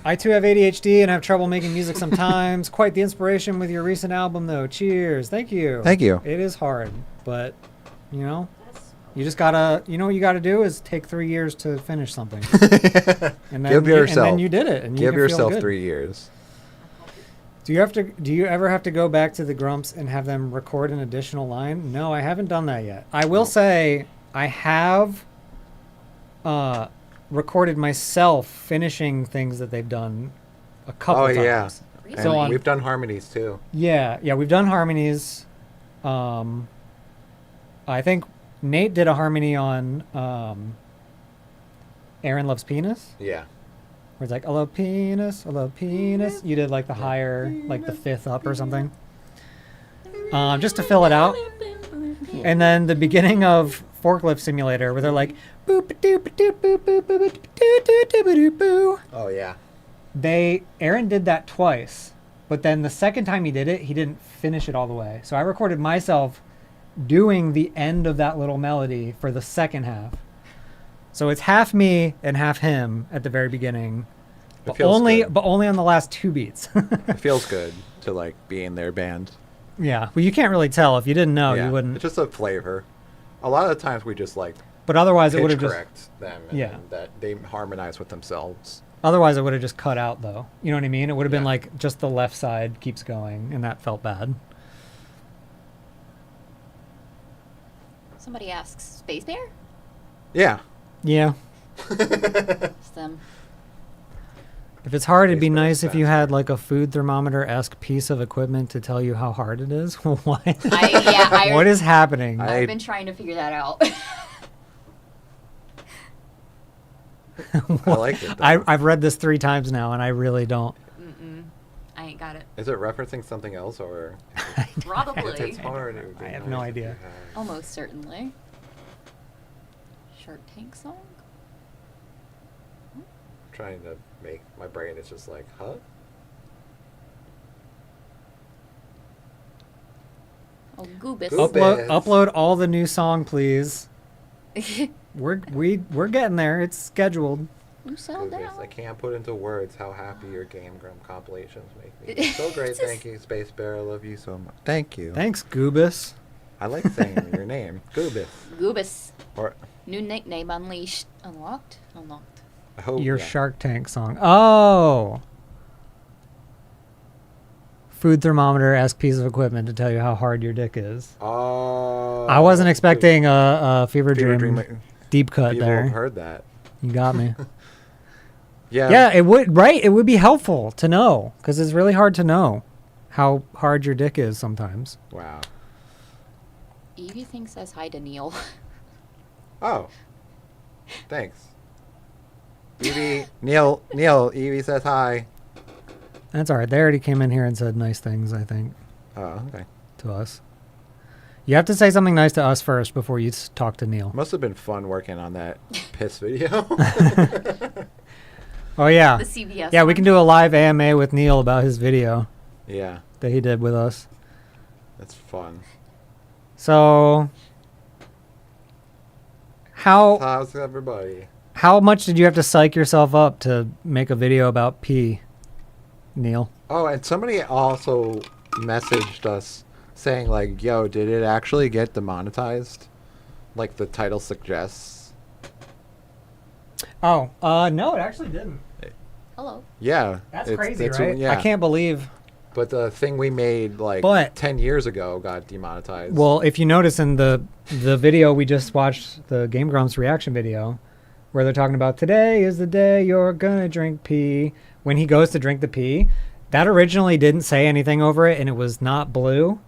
I too have ADHD and have trouble making music sometimes. Quite the inspiration with your recent album, though. Cheers. Thank you. Thank you. It is hard, but, you know, you just gotta, you know what you gotta do is take 3 years to finish something. And then, Give yourself. And then you did it. And you give can feel yourself good. 3 years. Do you ever have to go back to the Grumps and have them record an additional line? No, I haven't done that yet. I will say I have recorded myself finishing things that they've done a couple times. Yeah. So And we've done harmonies too. Yeah, we've done harmonies. I think Nate did a harmony on Aaron Loves Penis. Yeah. Where it's like, I love penis, I love penis. You did like the higher, like the 5th up or something. Just to fill it out. And then the beginning of Forklift Simulator where they're like, boop doop doop boop boop boop doop boo. Oh yeah. Aaron did that twice, but then the second time he did it, he didn't finish it all the way. So I recorded myself doing the end of that little melody for the second half. So it's half me and half him at the very beginning, but only on the last 2 beats. It feels good to like be in their band. Yeah, well, you can't really tell. If you didn't know, Yeah, you wouldn't. It's just a flavor. A lot of the times we just like. But otherwise, it pitch would have just correct them. And yeah. that they harmonize with themselves. Otherwise, it would have just cut out, though. You know what I mean? It would have been like just the left side keeps going, and that felt bad. Somebody asks, Space Bear? Yeah. Yeah. It's them. If it's hard, it'd be nice if you had like a food thermometer-esque piece of equipment to tell you how hard it is. What? What is happening? I've been trying to figure that out. I like it. I've read this 3 times now, and I really don't. I ain't got it. Is it referencing something else or? Probably. If it's hard, it would be I have nice no if idea. you had- Almost certainly. Shark Tank song? Trying to make my brain is just like, huh? Oh, Goobus. Upload all the new song, please. we're getting there. It's scheduled. You sell down. I can't put into words how happy your Game Grump compilations make me. So great. Thank you, Space Bear. I love you so much. Thank you. Thanks, Goobus. I like saying your name. Goobus. Goobus. Or New nickname unleashed. Unlocked? Unlocked. I hope, Your Shark Tank song. Oh. Food thermometer, ask piece of equipment to tell you how hard your dick is. Oh. I wasn't expecting a fever dream deep cut People there. have heard that. You got me. Yeah. Yeah, it would, right? It would be helpful to know because it's really hard to know how hard your dick is sometimes. Wow. Evie thinks says hi to Neil. Oh. Thanks. Evie, Neil, Evie says hi. That's all right. They already came in here and said nice things, I think. Oh, okay. To us. You have to say something nice to us first before you talk to Neil. Must have been fun working on that piss video. Oh, yeah. The CBS Yeah, we one. can do a live AMA with Neil about his video. Yeah. That he did with us. That's fun. So, how's everybody? How much did you have to psych yourself up to make a video about pee, Neil? Oh, and somebody also messaged us saying like, yo, did it actually get demonetized? Like the title suggests. Oh, no, it actually didn't. Hello. Yeah. That's crazy, right? I can't believe. But the thing we made like 10 years ago got demonetized. Well, if you notice in the video we just watched, the Game Grumps reaction video, where they're talking about today is the day you're gonna drink pee. When he goes to drink the pee, that originally didn't say anything over it, and it was not blue.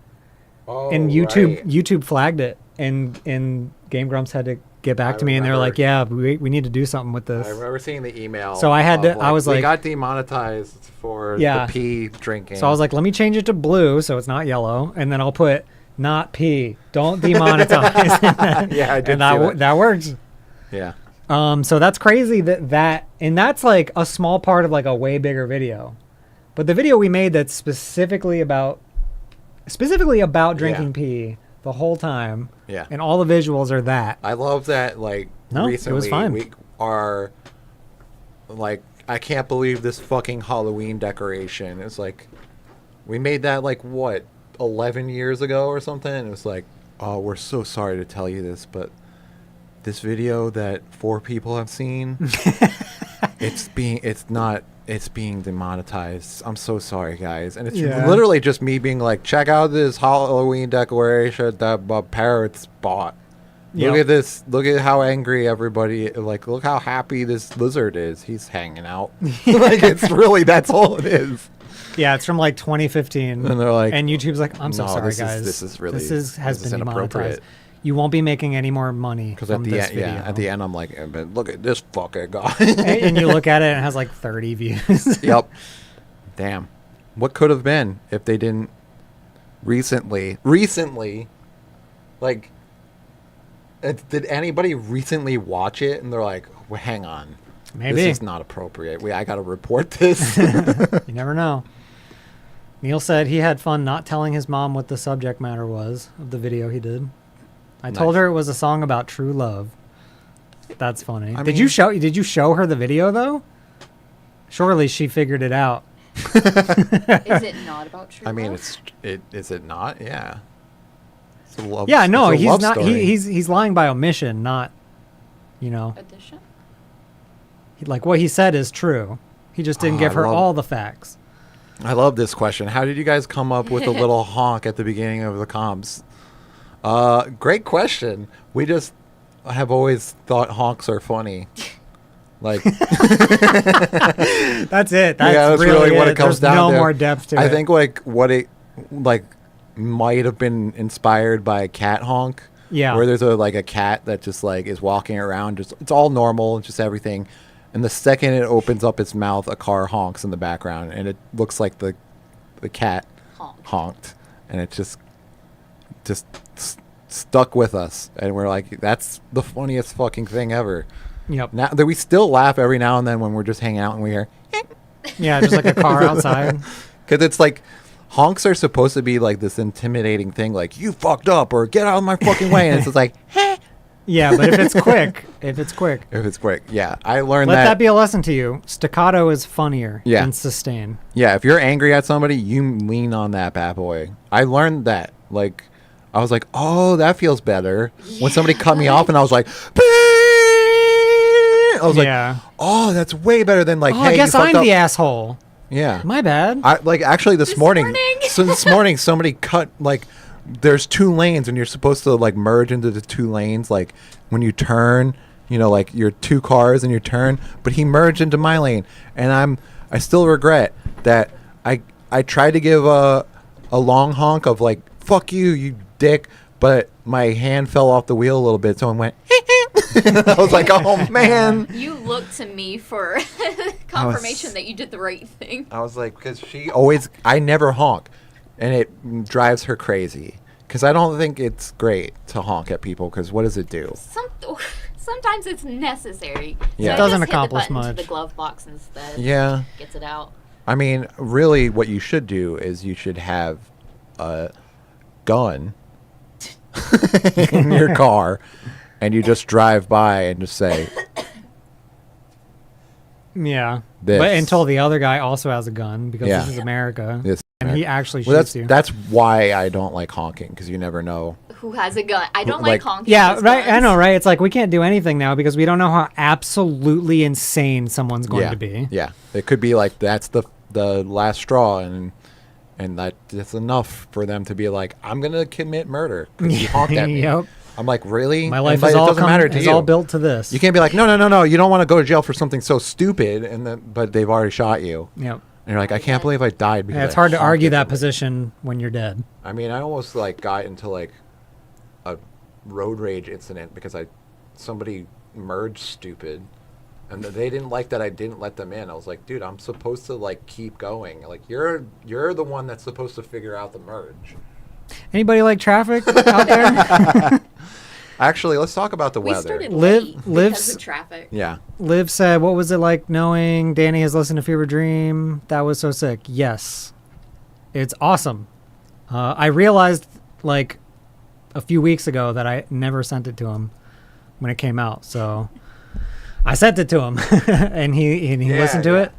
Oh, and YouTube flagged it, and Game Grumps had to get back to me, and they're like, "Yeah, we need to do something with this." I remember seeing the email. So I had to. I was like, we got demonetized for the pee drinking. So I was like, let me change it to blue, so it's not yellow, and then I'll put not pee. Don't demonetize. Yeah, I did. And that works. Yeah. So that's crazy and that's like a small part of like a way bigger video, but the video we made that's specifically about drinking pee the whole time. Yeah. And all the visuals are that. I love that. Like recently, it was fine. we are like, I can't believe this fucking Halloween decoration. It's like, we made that like what 11 years ago or something. And it was like, oh, we're so sorry to tell you this, but this video that 4 people have seen, it's being demonetized. I'm so sorry, guys. And it's literally just me being like, check out this Halloween decoration that parrots bought. Look at this. Look at how angry everybody, like, look how happy this lizard is. He's hanging out. Like, it's really, that's all it is. Yeah, it's from like 2015. And they're like, and YouTube's like, I'm so sorry, guys. This is really, has been demonetized. You won't be making any more money because from this video. At the end, I'm like, but look at this fucking guy. and you look at it and it has like 30 views. Yep. Damn. What could have been if they didn't recently, like, did anybody recently watch it and they're like, well, hang on. Maybe. This is not appropriate. I got to report this. You never know. Neil said he had fun not telling his mom what the subject matter was of the video he did. I told her it was a song about true love. That's funny. Did you show her the video though? Surely she figured it out. Is it not about true love? I mean, is it not? Yeah. It's a love. Yeah, no, it's a he's love not. story. He's lying by omission, not, Addition? Like what he said is true. He just didn't give her all the facts. I love this question. How did you guys come up with a little honk at the beginning of the comps? Great question. We just have always thought honks are funny. Like that's it. That's really what it comes down to. No more depth to it. I think like what it like might have been inspired by a cat honk. Yeah. Where there's a cat that just like is walking around, just it's all normal, just everything. And the second it opens up its mouth, a car honks in the background, and it looks like the cat honked, and it just stuck with us, and we're like, that's the funniest fucking thing ever. Yep. Now that we still laugh every now and then when we're just hanging out and we hear, Yeah, just like a car outside. because it's like honks are supposed to be like this intimidating thing, like you fucked up or get out of my fucking way, and it's just like, Yeah, but if it's quick, yeah, I learned let that be a lesson to you. Staccato is funnier than sustain. Yeah, if you're angry at somebody, you lean on that bad boy. I learned that. Like, I was like, oh, that feels better. When somebody cut me off and I was like, I was like, oh, that's way better than like, Oh, hey, I guess you fucked I'm up. the asshole. Yeah. My bad. I like actually this morning. So this morning somebody cut like there's 2 lanes and you're supposed to like merge into the 2 lanes like when you turn, you know, like your 2 cars and you turn, but he merged into my lane and I still regret that I tried to give a long honk of like fuck you dick, but my hand fell off the wheel a little bit so I went I was like, oh man. You look to me for confirmation that you did the right thing. I was like, because I never honk, and it drives her crazy. Because I don't think it's great to honk at people. Because what does it do? Sometimes it's necessary. Yeah. So It doesn't just accomplish hit the button much. to the glove box instead. Yeah. Gets it out. I mean, really, what you should do is you should have a gun in your car, and you just drive by and just say, Yeah. This. But until the other guy also has a gun because Yeah. this is America. This- And he actually well, shoots you. that's why I don't like honking, because you never know. Who has a gun? I don't Like- like honking. Yeah, with right. I guns. know, right? It's like we can't do anything now because we don't know how absolutely insane someone's going to be. Yeah, it could be like that's the last straw, and that's enough for them to be like, I'm gonna commit murder because you honked at me. Yep. I'm like, really? My life But is it all doesn't matter to is you. all built to this. You can't be like, no, you don't want to go to jail for something so stupid, but they've already shot you. Yep. And you're like, I can't believe I died because Yeah, it's I hard to honked argue at that somebody." position when you're dead. I mean, I almost like got into like a road rage incident because somebody merged stupid, and they didn't like that I didn't let them in. I was like, dude, I'm supposed to like keep going. Like you're the one that's supposed to figure out the merge. Anybody like traffic out there? Actually, let's talk about the We weather. started Liv- late Liv's- because of traffic. Yeah. Liv said, what was it like knowing Danny has listened to Fever Dream? That was so sick. Yes. It's awesome. I realized like a few weeks ago that I never sent it to him when it came out. So I sent it to him and he listened to it.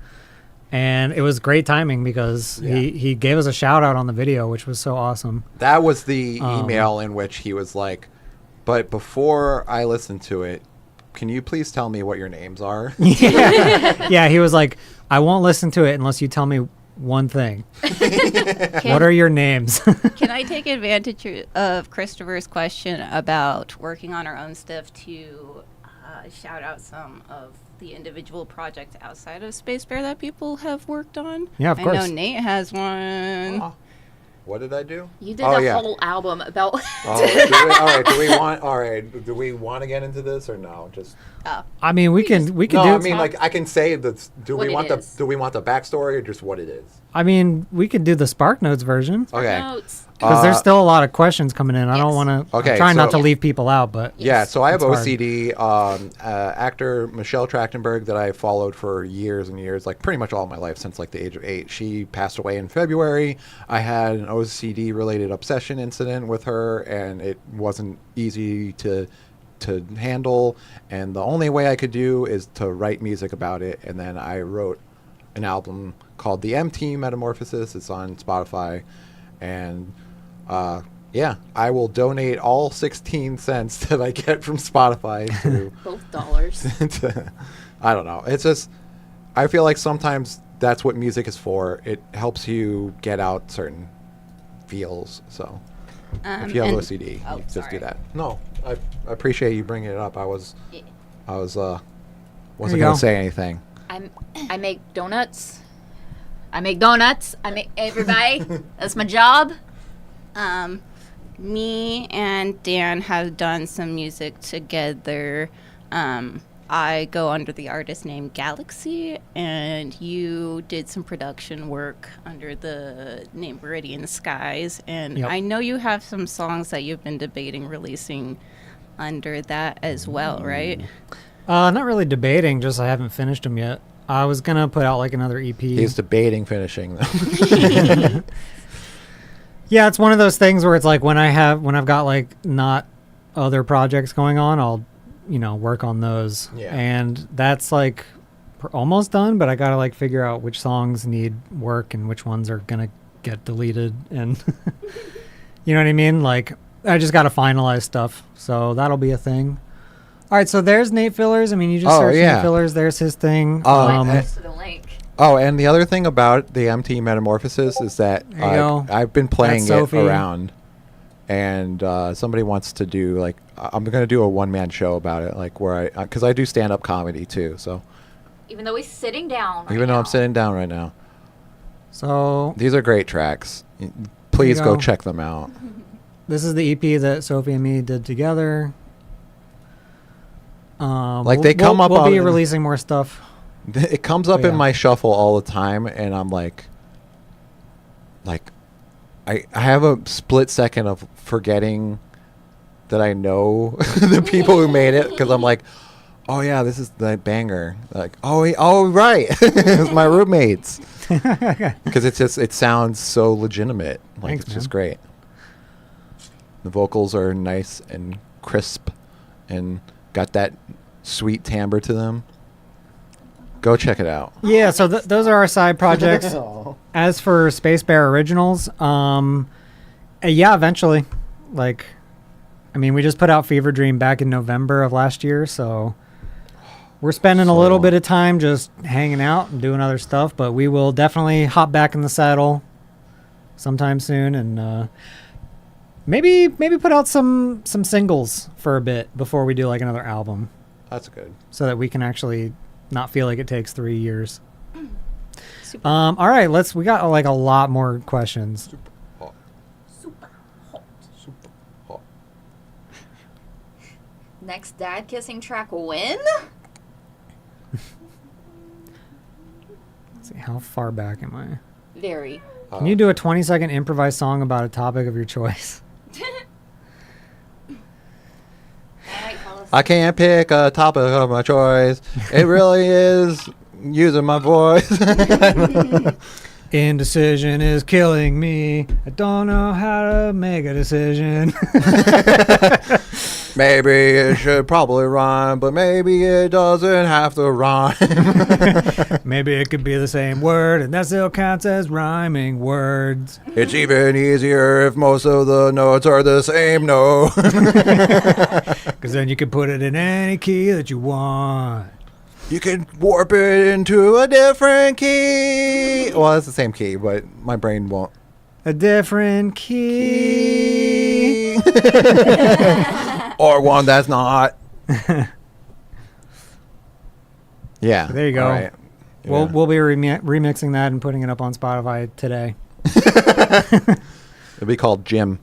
And it was great timing because he gave us a shout out on the video, which was so awesome. That was the email in which he was like, but before I listen to it, can you please tell me what your names are? Yeah, he was like, I won't listen to it unless you tell me one thing. What are your names? Can I take advantage of Christopher's question about working on our own stuff to shout out some of the individual projects outside of Space Bear that people have worked on? Yeah, of course. I know Nate has one. What did I do? You did a whole album about. Do we want to get into this or no? Just. I mean, we can No, do. I mean, like I can say that. Do What we it want is. do we want the backstory or just what it is? I mean, we could do the Spark Notes version. Okay. Notes. Because there's still a lot of questions coming in. I don't want to. Okay, I'm trying not so- to leave people out, but Yeah, so I have it's hard. OCD. Actor Michelle Trachtenberg that I followed for years and years, like pretty much all my life since like the age of 8. She passed away in February. I had an OCD related obsession incident with her, and it wasn't easy to handle. And the only way I could do is to write music about it. And then I wrote an album called The MT Metamorphosis. It's on Spotify, and yeah, I will donate all 16 cents that I get from Spotify to Both dollars. I don't know. It's just, I feel like sometimes that's what music is for. It helps you get out certain feels. So if you have OCD, you just do that. No, I appreciate you bringing it up. I wasn't you going go. to say anything. I make donuts. I make everybody. That's my job. Me and Dan have done some music together I go under the artist name Galaxy, and you did some production work under the name Meridian Skies. And Yep. I know you have some songs that you've been debating releasing under that as well, right? Not really debating, just I haven't finished them yet. I was gonna put out like another EP. He's debating finishing them. Yeah, it's one of those things where it's like when I've got like not other projects going on, I'll work on those. Yeah. And that's like almost done, but I gotta like figure out which songs need work and which ones are gonna get deleted, and you know what I mean? Like I just gotta finalize stuff, so that'll be a thing. All right, so there's Nate Fillers. I mean, you just search Nate Fillers. There's his thing. Post to the link. Oh, and the other thing about the MT Metamorphosis is that There you go. I've been playing That's it Sophie. around, and somebody wants to do like I'm gonna do a one-man show about it, like where because I do stand-up comedy too. So Even though he's sitting down. even though I'm sitting down right now, So these are great tracks. Please you go go. check them out. this is the EP that Sophie and me did together. Like they come up. We'll be on- releasing more stuff. It comes up Oh, yeah. in my shuffle all the time, and I'm like I have a split second of forgetting that I know the people who made it, because I'm like, oh yeah, this is the banger. Like, oh right, it's my roommates, because it sounds so legitimate. Like Thanks, it's just man. great. The vocals are nice and crisp, and got that sweet timbre to them. Go check it out. Yeah, so those are our side projects. As for Space Bear Originals, yeah, eventually. Like, I mean, we just put out Fever Dream back in November of last year, so we're spending a little bit of time just hanging out and doing other stuff, but we will definitely hop back in the saddle sometime soon, and maybe put out some singles for a bit before we do like another album. That's good. So that we can actually not feel like it takes 3 years. All right, we got like a lot more questions. Next dad kissing track win? Let's see, how far back am I? Very. Can you do a 20-second improvised song about a topic of your choice? I can't pick a topic of my choice. It really is using my voice. Indecision is killing me. I don't know how to make a decision. Maybe it should probably rhyme, but maybe it doesn't have to rhyme. Maybe it could be the same word, and that still counts as rhyming words. It's even easier if most of the notes are the same note. Because then you can put it in any key that you want. You can warp it into a different key. Well, it's the same key, but my brain won't. A different key. Or one that's not. Yeah. There you go. All right. We'll be remixing that and putting it up on Spotify today. It'll be called Jim.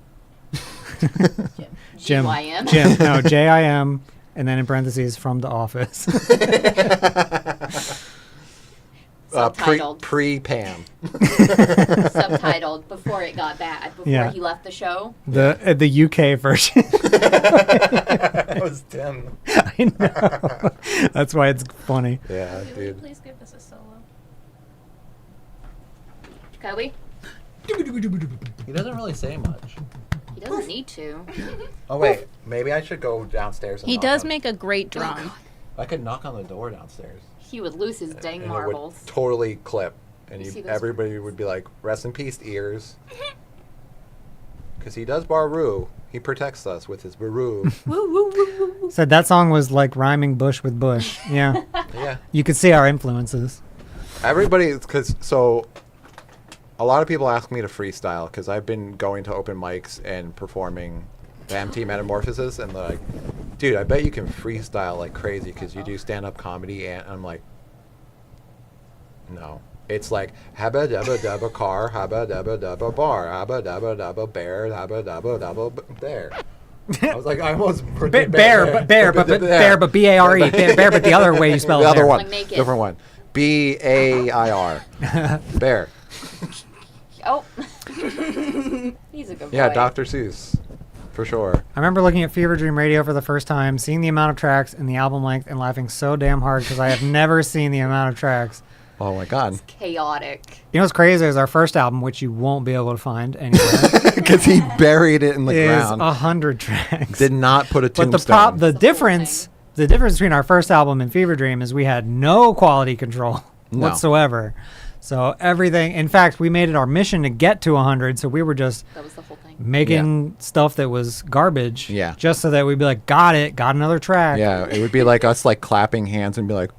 Jim. G-Y-M? Jim. No, J-I-M. And then in parentheses, from The Office. Subtitled. Pre-Pam. Subtitled before it got bad, before Yeah. he left the show. The UK version. That was Tim. I know. That's why it's funny. Yeah, dude. Please give this a solo. Kobe? He doesn't really say much. He doesn't need to. Oh, wait. Maybe I should go downstairs and He knock does on- make a great drum. I could knock on the door downstairs. He would lose his dang And marbles. it would totally clip. And You see those- everybody would be like, rest in peace, ears. Because he does Baru. He protects us with his Baru. Said that song was like rhyming bush with bush. Yeah. Yeah. You could see our influences. Everybody, so a lot of people ask me to freestyle because I've been going to open mics and performing the MT Metamorphosis, and they're like, dude, I bet you can freestyle like crazy because you do stand-up comedy. And I'm like, no. It's like, habba dabba dabba car, habba dabba dabba bar, habba dabba dabba bear, habba dabba dabba bear. I was like, I almost Bear, but bear, but B-A-R-E, bear, but the other way you spell the bear. other one, Like naked. different one. B-A-I-R. Bear. Oh. He's a good boy. Yeah, Dr. Seuss, for sure. I remember looking at Fever Dream Radio for the first time, seeing the amount of tracks and the album length, and laughing so damn hard because I have never seen the amount of tracks. Oh my god. Chaotic. You know what's crazy is our first album, which you won't be able to find anywhere. Because he buried it in the is ground. 100 tracks. Did not put a But tombstone. the difference between our first album and Fever Dream is we had no quality control whatsoever. So everything, in fact, we made it our mission to get to 100. So we were just making stuff that was garbage. Yeah. Just so that we'd be like, got another track. Yeah, it would be like us like clapping hands and be like,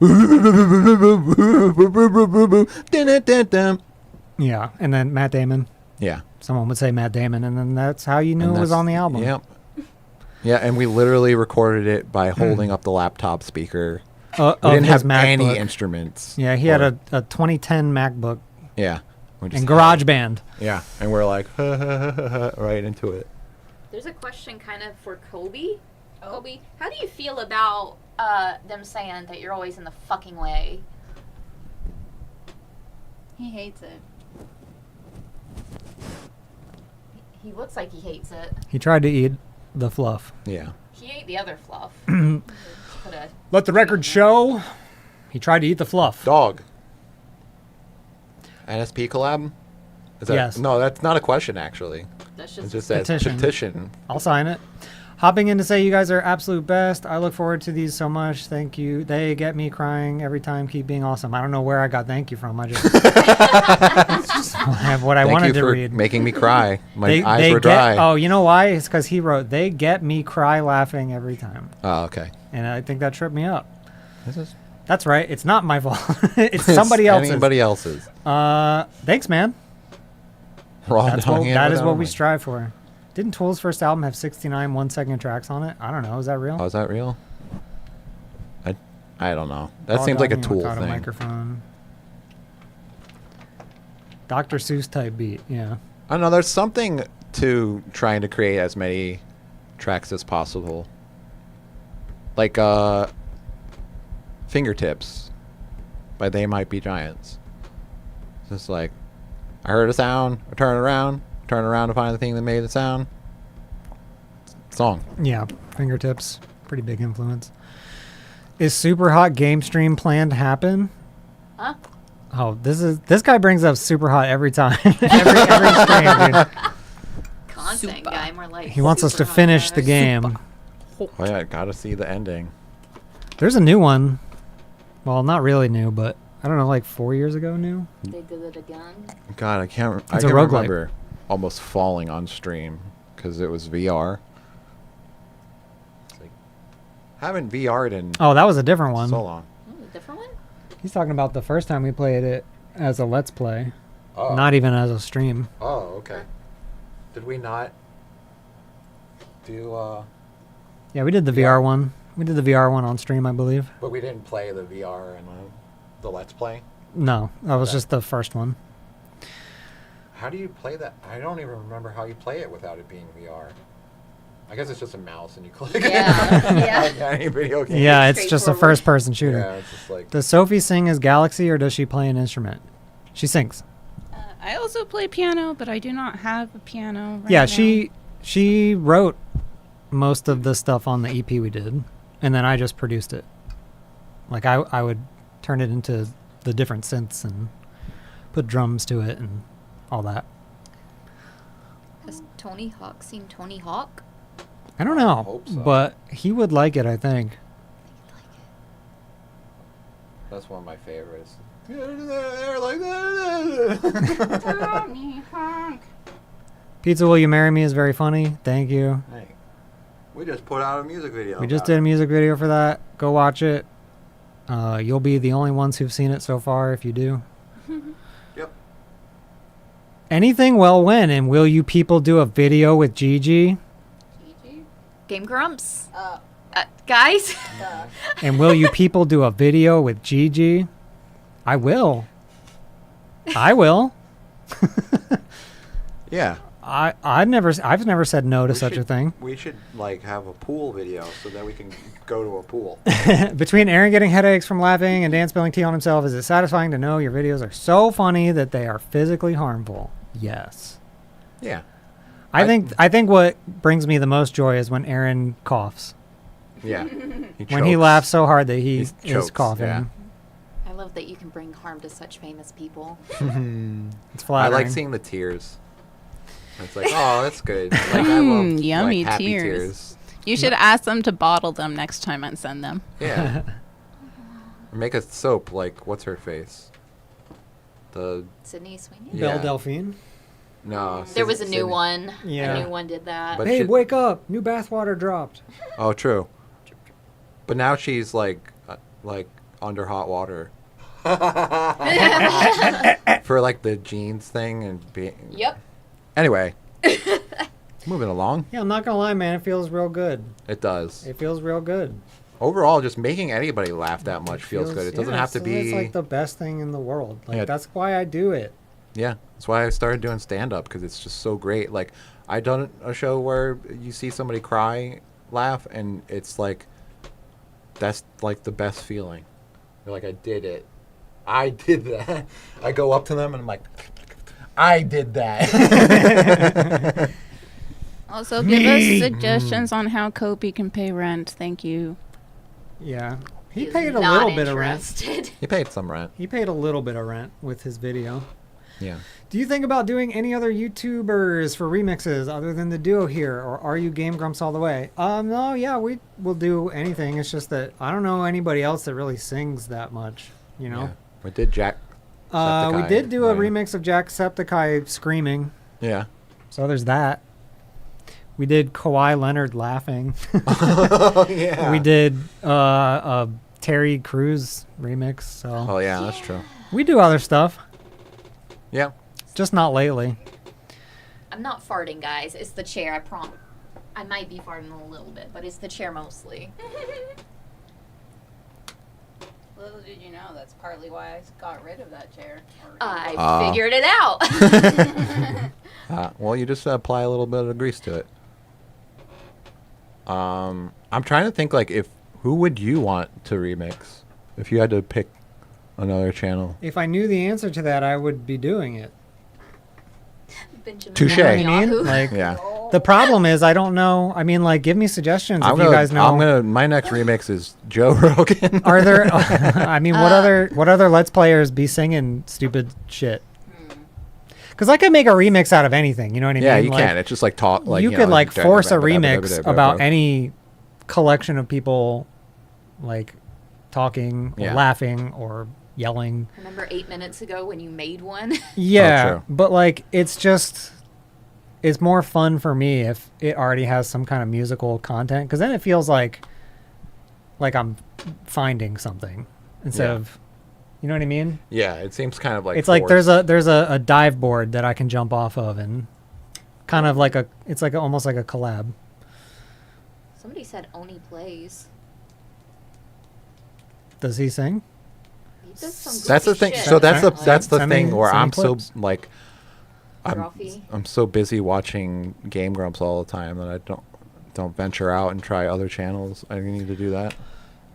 yeah, and then Matt Damon. Yeah. Someone would say Matt Damon, and then that's how you knew it was on the album. Yep. Yeah, and we literally recorded it by holding up the laptop speaker. We didn't have any instruments. Yeah, he had a 2010 MacBook. Yeah. And GarageBand. Yeah, and we're like, right into it. There's a question kind of for Kobe. Kobe, how do you feel about them saying that you're always in the fucking way? He hates it. He looks like he hates it. He tried to eat the fluff. Yeah. He ate the other fluff. Let the record show he tried to eat the fluff. Dog. NSP collab? Is that, Yes. No, that's not a question, actually. That's It just just says petition. I'll sign it. Hopping in to say you guys are absolute best. I look forward to these so much. Thank you. They get me crying every time. Keep being awesome. I don't know where I got thank you from. I just, it's just what I Thank wanted you to for read. making me cry. My eyes were dry. Oh, you know why? It's because he wrote, they get me cry laughing every time. Oh, okay. And I think that tripped me up. This is That's right. It's not my fault. It's somebody else's. Anybody else's. Thanks, man. That is what we strive for. Didn't Tool's first album have 69 1-second tracks on it? I don't know. Is that real? Oh, is that real? I don't know. That Oh, seems like a Dog Tool got thing. A microphone. Dr. Seuss type beat, yeah. I don't know. There's something to trying to create as many tracks as possible. Like Fingertips by They Might Be Giants. It's just like, I heard a sound, I turn around to find the thing that made the sound. Song. Yeah, Fingertips. Pretty big influence. Is Super Hot Game Stream planned to happen? Huh? Oh, this guy brings up Super Hot every time. every stream, dude. Content guy, more like. He wants us to finish the game. Oh yeah, gotta see the ending. There's a new one. Well, not really new, but I don't know, like 4 years ago new. They did it again. God, I can't It's a roguelike. remember almost falling on stream because it was VR. It's like, haven't VR'd in Oh, that was a different one. so long. Oh, a different one? He's talking about the first time we played it as a Let's Play. Oh. Not even as a stream. Oh, okay. Did we not do Yeah, we did the VR one. We did the VR one on stream, I believe. but we didn't play the VR and the Let's Play? No, that was just the first one. How do you play that? I don't even remember how you play it without it being VR. I guess it's just a mouse and you click. Yeah. Like any video game. Yeah, it's just a first-person shooter. Yeah, it's just like. Does Sophie sing as Galaxy or does she play an instrument? She sings. I also play piano, but I do not have a piano right Yeah, now. she wrote most of the stuff on the EP we did, and then I just produced it. Like I would turn it into the different synths and put drums to it and all that. Has Tony Hawk seen Tony Hawk? I don't know, hope so. but he would like it, I think. That's one of my favorites. They're like that. Tony Hawk. Pizza Will You Marry Me is very funny. Thank you. Hey, we just put out a music video. We just did a music video for that. Go watch it. You'll be the only ones who've seen it so far if you do. Yep. Anything will win, and will you people do a video with Gigi? Game Grumps? Guys? And will you people do a video with Gigi? I will. I will. Yeah. I've never said no to such a thing. We should like have a pool video so that we can go to a pool. Between Aaron getting headaches from laughing and Dan spilling tea on himself, is it satisfying to know your videos are so funny that they are physically harmful? Yes. Yeah. I think what brings me the most joy is when Aaron coughs. Yeah. When he laughs so hard that he is coughing. Yeah. I love that you can bring harm to such famous people. It's flattering. I like seeing the tears. It's like, oh, that's good. Like, I love yummy like, happy tears. You should ask them to bottle them next time and send them. Yeah. Or make a soap like what's her face? The Sydney Sweeney? Belle Delphine. No. There was a new one. Yeah. A new one did that. But Hey, wake up! New bathwater dropped. Oh, true. But now she's like under hot water. For like the jeans thing and being. Yep. Anyway, moving along. Yeah, I'm not gonna lie, man. It feels real good. It does. It feels real good. Overall, just making anybody laugh that much feels good. It doesn't have to be. It's like the best thing in the world. Like Yeah. that's why I do it. Yeah, that's why I started doing stand up because it's just so great. Like I done a show where you see somebody cry, laugh, and it's like that's like the best feeling. You're like, I did it. I did that. I go up to them and I'm like, I did that. Also, give us suggestions on how Kobe can pay rent. Thank you. Yeah. He He's paid a not little bit of interested. rent. He paid some rent. He paid a little bit of rent with his video. Yeah. Do you think about doing any other YouTubers for remixes other than the duo here, or are you Game Grumps all the way? No, yeah, we will do anything. It's just that I don't know anybody else that really sings that much, you know? Yeah. We did Jack. We did do a remix of Jacksepticeye screaming. Yeah. So there's that. We did Kawhi Leonard laughing. Oh, yeah. We did a Terry Crews remix. So. Oh, yeah, that's true. We do other stuff. Yeah. Just not lately. I'm not farting, guys. It's the chair, I promise. I might be farting a little bit, but it's the chair mostly. Little did you know, that's partly why I got rid of that chair. I figured it out. Well, you just apply a little bit of grease to it. I'm trying to think, like, who would you want to remix if you had to pick another channel? If I knew the answer to that, I would be doing it. Touche. You know what I mean? Like, Yeah. The problem is I don't know. I mean, like, give me suggestions if you guys know. My next remix is Joe Rogan. Are there? I mean, what other Let's Players be singing stupid shit? Because I could make a remix out of anything. You know what I mean? Yeah, you like, can. It's just like talk. Like you could like force a remix about any collection of people, like talking or Yeah. laughing or yelling. Remember 8 minutes ago when you made one? Yeah, but like it's more fun for me if it already has some kind of musical content, because then it feels like I'm finding something instead Yeah. of, you know what I mean? Yeah, it seems kind of like it's like forced. there's a dive board that I can jump off of, and kind of like it's like almost like a collab. Somebody said Oni plays. Does he sing? He does some That's the goofy thing. shit. So that's the Send me- thing where send me I'm so clips. like, I'm so busy watching Game Grumps all the time that I don't venture out and try other channels. I need to do that.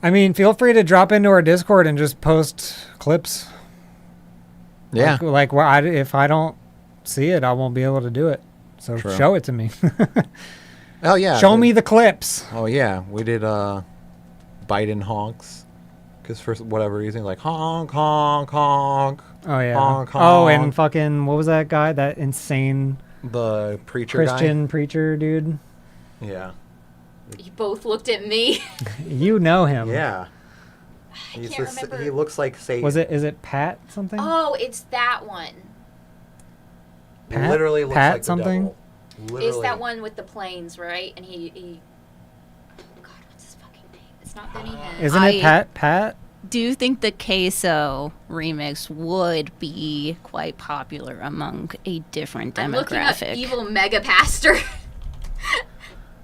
I mean, feel free to drop into our Discord and just post clips. Yeah. Like where if I don't see it, I won't be able to do it. So True. show it to me. Oh yeah. Show me the clips. Oh yeah, we did Biden honks, because for whatever reason, like honk honk honk. Oh yeah. Honk, Oh, honk. and fucking what was that guy? That insane The preacher Christian preacher dude. guy. Yeah. You both looked at me. You know him. Yeah. I can't remember. He looks like Satan. Is it Pat something? Oh, it's that one. Pat? Literally looks Pat like the something? devil. It's Literally. that one with the planes, right? And he God, what's his fucking name? It's not Benny Hinn. Isn't it Pat? Do you think the Queso remix would be quite popular among a different I'm looking up demographic? evil mega pastor.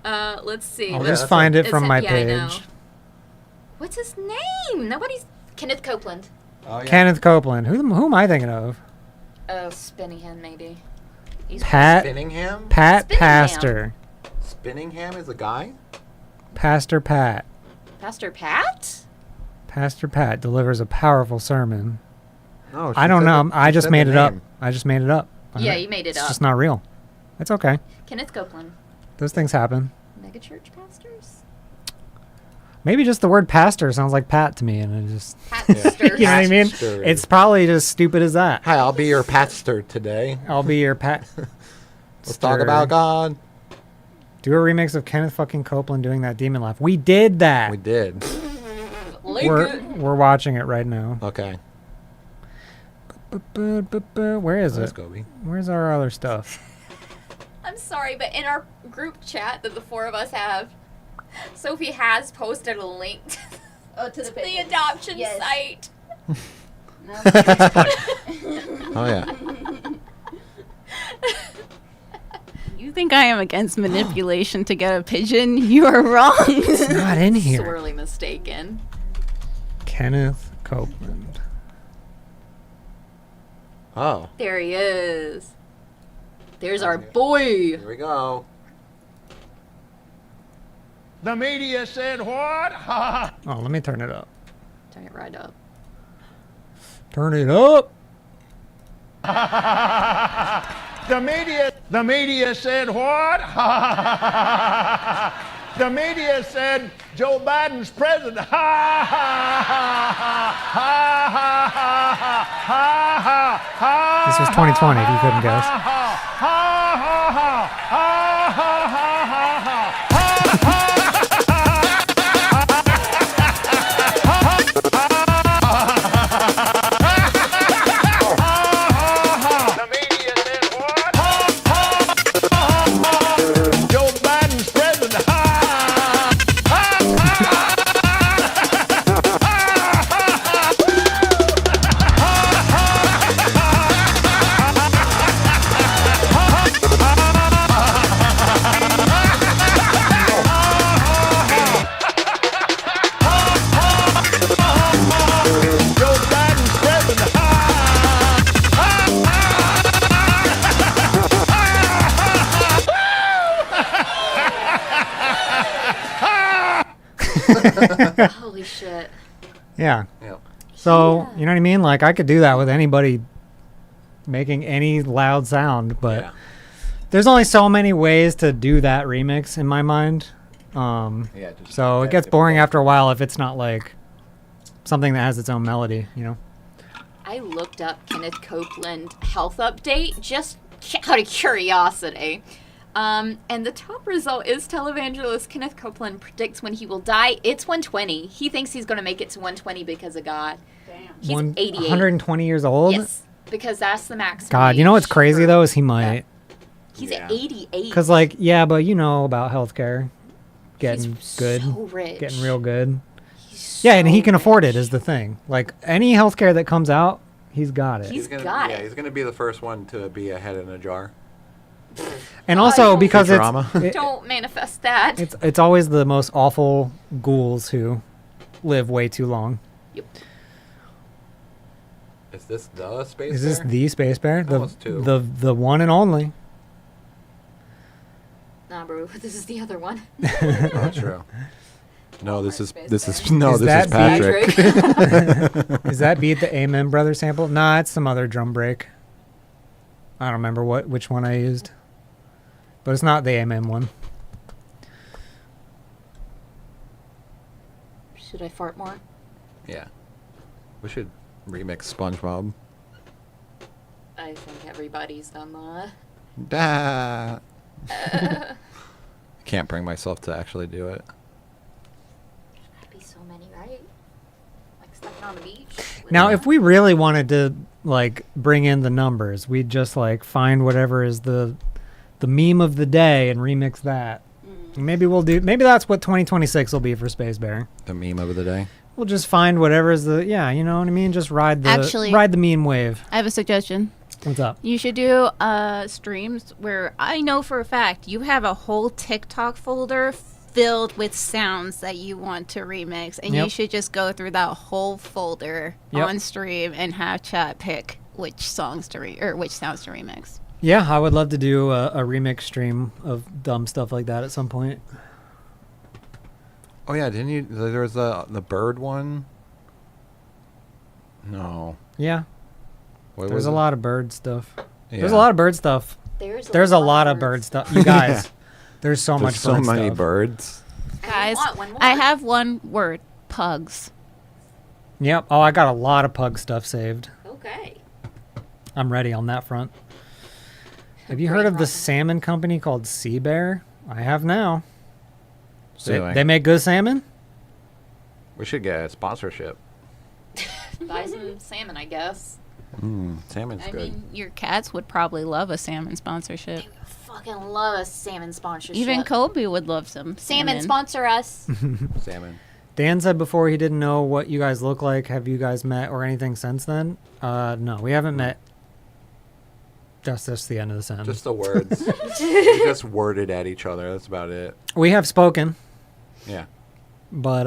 Let's see. I'll just find it from my I know. page. What's his name? Nobody's Kenneth Copeland. Oh, yeah. Kenneth Copeland. Who am I thinking of? Oh, Benny Hinn maybe. Pat Spinningham? Pat Spinningham. Pastor. Spinningham is a guy? Pastor Pat. Pastor Pat? Pastor Pat delivers a powerful sermon. No, I don't know. I just made it up. I just made it up. Yeah, you made it it's up. It's just not real. It's okay. Kenneth Copeland. Those things happen. Megachurch pastors? Maybe just the word pastor sounds like Pat to me, and it just Patster. you know what I mean. Pastor. It's probably just stupid as that. Hi, I'll be your pastor today. I'll be your Pat. Let's talk about God. Do a remix of Kenneth fucking Copeland doing that demon laugh. We did that. We did. We're watching it right now. Okay. Where is Let's it? go, B. Where's our other stuff? I'm sorry, but in our group chat that the four of us have, Sophie has posted a link to the adoption site. Oh yeah. You think I am against manipulation to get a pigeon? You are wrong. It's not in here. Sorely mistaken. Kenneth Copeland. Oh. There he is. There's our boy. Here we go. The media said what? Oh, let me turn it up. Turn it right up. Turn it up. The media said what? The media said Joe Biden's president. This was 2020, if you couldn't guess. Joe Biden's president. Joe Biden's president. Holy shit. Yeah. Yep. So, you know what I mean? Like, I could do that with anybody making any loud sound, but there's only so many ways to do that remix in my mind. So it gets boring after a while if it's not like something that has its own melody, you know? I looked up Kenneth Copeland health update just out of curiosity. And the top result is televangelist Kenneth Copeland predicts when he will die. It's 120. He thinks he's going to make it to 120 because of God. Damn. He's 88. 120 years old? Yes, because that's the maximum. God, you know what's age crazy for- though is he might. He's at 88. Because, like, yeah, but you know about healthcare. Getting good. so rich. Getting real good. Yeah, and he can afford it is the thing. Like, any healthcare that comes out, he's got it. He's gonna, got yeah, it. he's gonna be the first one to be a head in a jar. And also because Don't manifest that. it's always the most awful ghouls who live way too long. Yep. Is this the space? Is this bear? the space bear? The Almost two. the one and only. Nah, bro, this is the other one. Oh, true. No, this is Is Patrick. Is that beat the Amen Brother sample? Nah, it's some other drum break. I don't remember which one I used. But it's not the Amen one. Should I fart more? Yeah. We should remix SpongeBob. I think everybody's done that. Da. Can't bring myself to actually do it. There's gotta be so many, right? Like stepping on the beach. Now, if we really wanted to like bring in the numbers, we'd just like find whatever is the meme of the day and remix that. Maybe maybe that's what 2026 will be for Space Bear. The meme of the day. We'll just find whatever is you know what I mean? Just ride the meme wave. I have a suggestion. What's up? You should do streams where I know for a fact you have a whole TikTok folder filled with sounds that you want to remix, and you should just go through that whole folder on stream and have chat pick which songs to which sounds to remix. Yeah, I would love to do a remix stream of dumb stuff like that at some point. Oh yeah, didn't you? There was the bird one. No. Yeah. What There's was a it? lot of bird stuff. There's a Yeah. lot of bird stuff. There's a lot of bird stuff. You guys, there's so much so bird many stuff. birds. Guys, I have one word: pugs. Yep. Oh, I got a lot of pug stuff saved. Okay. I'm ready on that front. Have you heard of the salmon company called Sea Bear? I have now. They make good salmon? We should get a sponsorship. Buy some salmon, I guess. Salmon's I good. mean, your cats would probably love a salmon sponsorship. Fucking love a salmon sponsorship. Even Kobe would love some salmon sponsor us. Salmon. Dan said before he didn't know what you guys look like. Have you guys met or anything since then? No, we haven't met. That's the end of the sentence. Just the words. We just worded at each other. That's about it. We have spoken. Yeah. But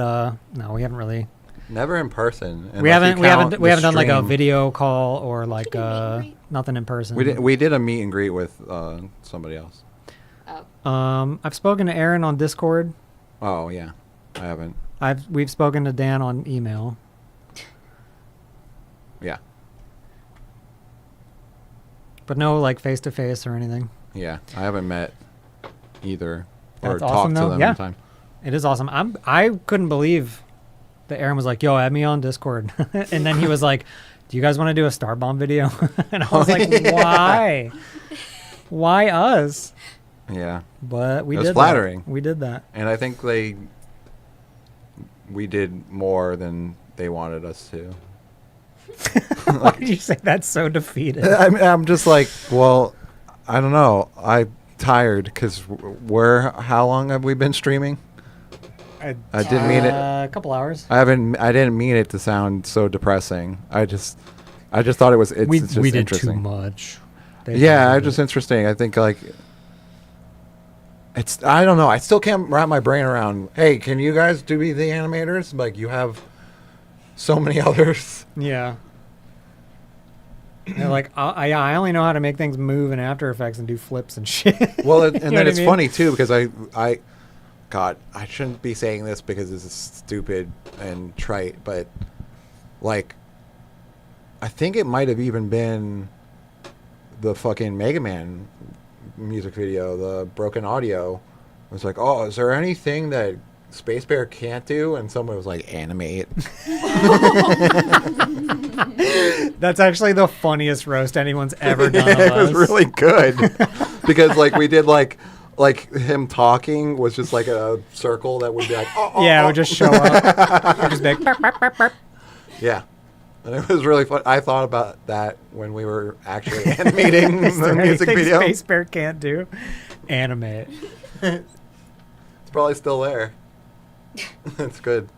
no, we haven't really. Never in person. We haven't done like a stream. video call or like nothing in person. We did a meet and greet with somebody else. I've spoken to Aaron on Discord. Oh yeah, I haven't. We've spoken to Dan on email. Yeah. But no like face to face or anything. Yeah, I haven't met either or That's awesome talked to though. them Yeah. in time. It is awesome. I couldn't believe that Aaron was like, "Yo, add me on Discord," and then he was like, "Do you guys want to do a Star Bomb video?" And I was like, "Why? Why us?" Yeah. But we it was did flattering. That. We did that. And I think we did more than they wanted us to. Why did you say that's so defeated? I'm just like, well, I don't know. I'm tired because how long have we been streaming? I didn't mean it. A couple hours. I didn't mean it to sound so depressing. I just thought it was. We just did interesting. too much. Yeah, just interesting. I think like it's. I don't know. I still can't wrap my brain around. Hey, can you guys be the animators? Like you have so many others. Yeah. They're like, I only know how to make things move in After Effects and do flips and shit. Well, You and know then what it's I mean? funny too because God, I shouldn't be saying this because this is stupid and trite, but like, I think it might have even been the fucking Mega Man music video, the broken audio. It was like, oh, is there anything that Space Bear can't do? And someone was like, animate. That's actually the funniest roast anyone's ever done of It was us. really good because like we did like him talking was just like a circle that would be like Yeah, it would just show up. It would just be like, burp, burp, burp, burp. Yeah. And it was really fun. I thought about that when we were actually animating Is the there music anything video. Space Bear can't do? Animate. It's probably still there. It's good.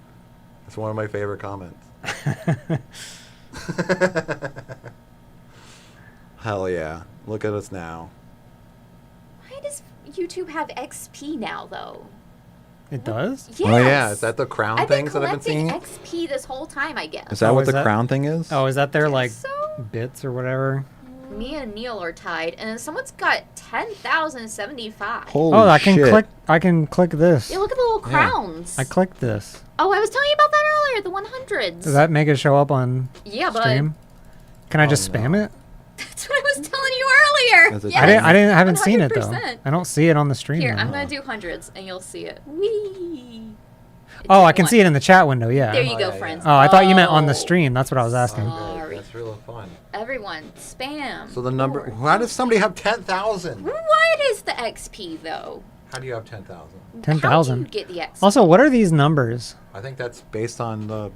It's one of my favorite comments. Hell yeah. Look at us now. Why does YouTube have XP now, though? It does? Yes. Oh yeah, is that the crown I've been things that I've been seeing? XP this whole time, I guess. Is that what the crown thing is? Oh, is that their like bits or whatever? Me and Neil are tied, and someone's got 10,075. Oh, I can click this. Yeah, look at the little crowns. I clicked this. Oh, I was telling you about that earlier, the 100s. Does that make it show up on Yeah, but- stream? Can I just spam it? That's what I was telling you earlier. Yes, I haven't seen it though. 100%. I don't see it on the stream. Here, though. I'm gonna do hundreds, and you'll see it. Whee! Oh, I can see it in the chat window. Yeah. There you go, friends. Oh, I thought you meant on the stream. That's what I was asking. Sorry. That's real fun. Everyone, spam. So the number. Why does somebody have 10,000? What is the XP though? How do you have 10,000? 10,000. Get the XP. Also, what are these numbers? I think that's based on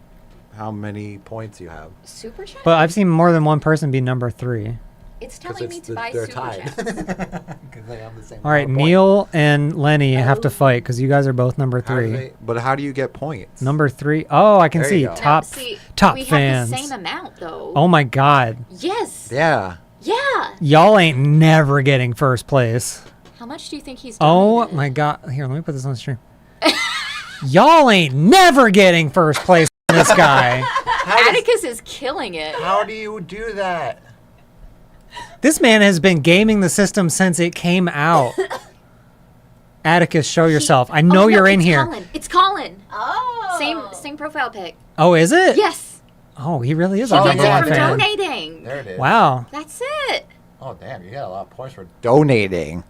how many points you have. Super chat? But I've seen more than one person be number 3. It's telling me to buy they're super tied. chats. Because they have the same. All right, amount of Neil and Lenny have to fight because you guys are both number points. How do 3. but how do you get points? Number 3. Oh, I can There see you go. top See, top we fans. have the same amount though. Oh my God, Yes. Yeah. Yeah. y'all ain't never getting first place. How much do you think he's Oh donated? my God, here, let me put this on the stream. Y'all ain't never getting first place from this guy. Atticus is killing it. How do you do that? This man has been gaming the system since it came out. Atticus, show yourself. I know you're in here. Colin. It's Colin. Oh. Same profile pic. Oh, is it? Yes. Oh, he really is He a gets number it one from fan. donating. There it is. Wow. That's it. Oh, damn. You got a lot of points for donating.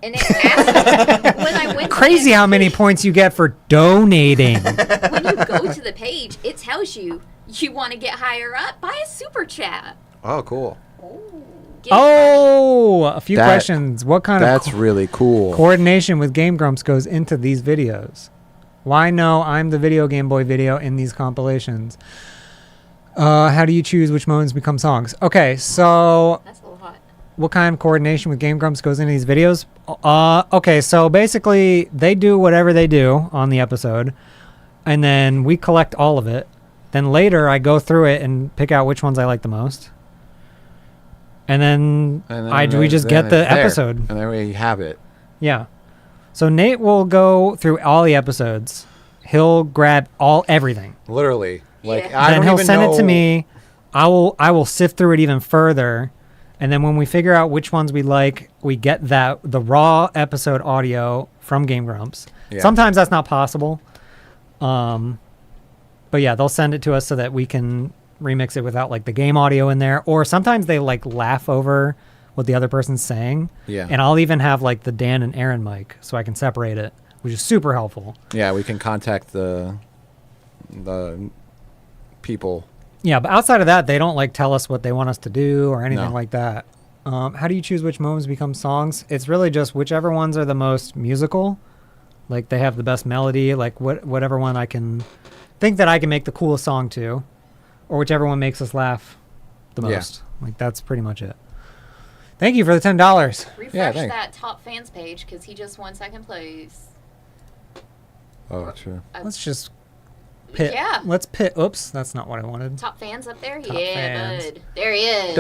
And it asked when I went Crazy how many points you get for donating. when you go to the page, it tells you want to get higher up, buy a super chat. Oh, cool. Oh, a few That- questions. What kind of That's really cool. coordination with Game Grumps goes into these videos? Why no, I'm the video Game Boy video in these compilations. How do you choose which moments become songs? Okay, so That's a little hot. what kind of coordination with Game Grumps goes into these videos? Okay, so basically they do whatever they do on the episode, and then we collect all of it. Then later I go through it and pick out which ones I like the most. And then, we just get the episode. And then we have it. Yeah. So Nate will go through all the episodes. He'll grab everything. Literally. Like, And I then don't he'll even send know. it to me. I will sift through it even further. And then when we figure out which ones we like, we get the raw episode audio from Game Grumps. Yeah. Sometimes that's not possible. But yeah, they'll send it to us so that we can remix it without like the game audio in there. Or sometimes they like laugh over what the other person's saying. Yeah. And I'll even have like the Dan and Aaron mic so I can separate it, which is super helpful. Yeah, we can contact the people. Yeah, but outside of that, they don't like tell us what they want us to do or anything No. like that. How do you choose which moments become songs? It's really just whichever ones are the most musical. Like they have the best melody, like whatever one I can think that I can make the coolest song to, or whichever one makes us laugh the Yeah. most. Like that's pretty much it. Thank you for the $10. Refresh that top fans page because he just won second place. Oh, true. Let's just pit. Yeah. Let's pit. Oops, that's not what I wanted. Top fans up there? Top yeah, fans. bud. There he is.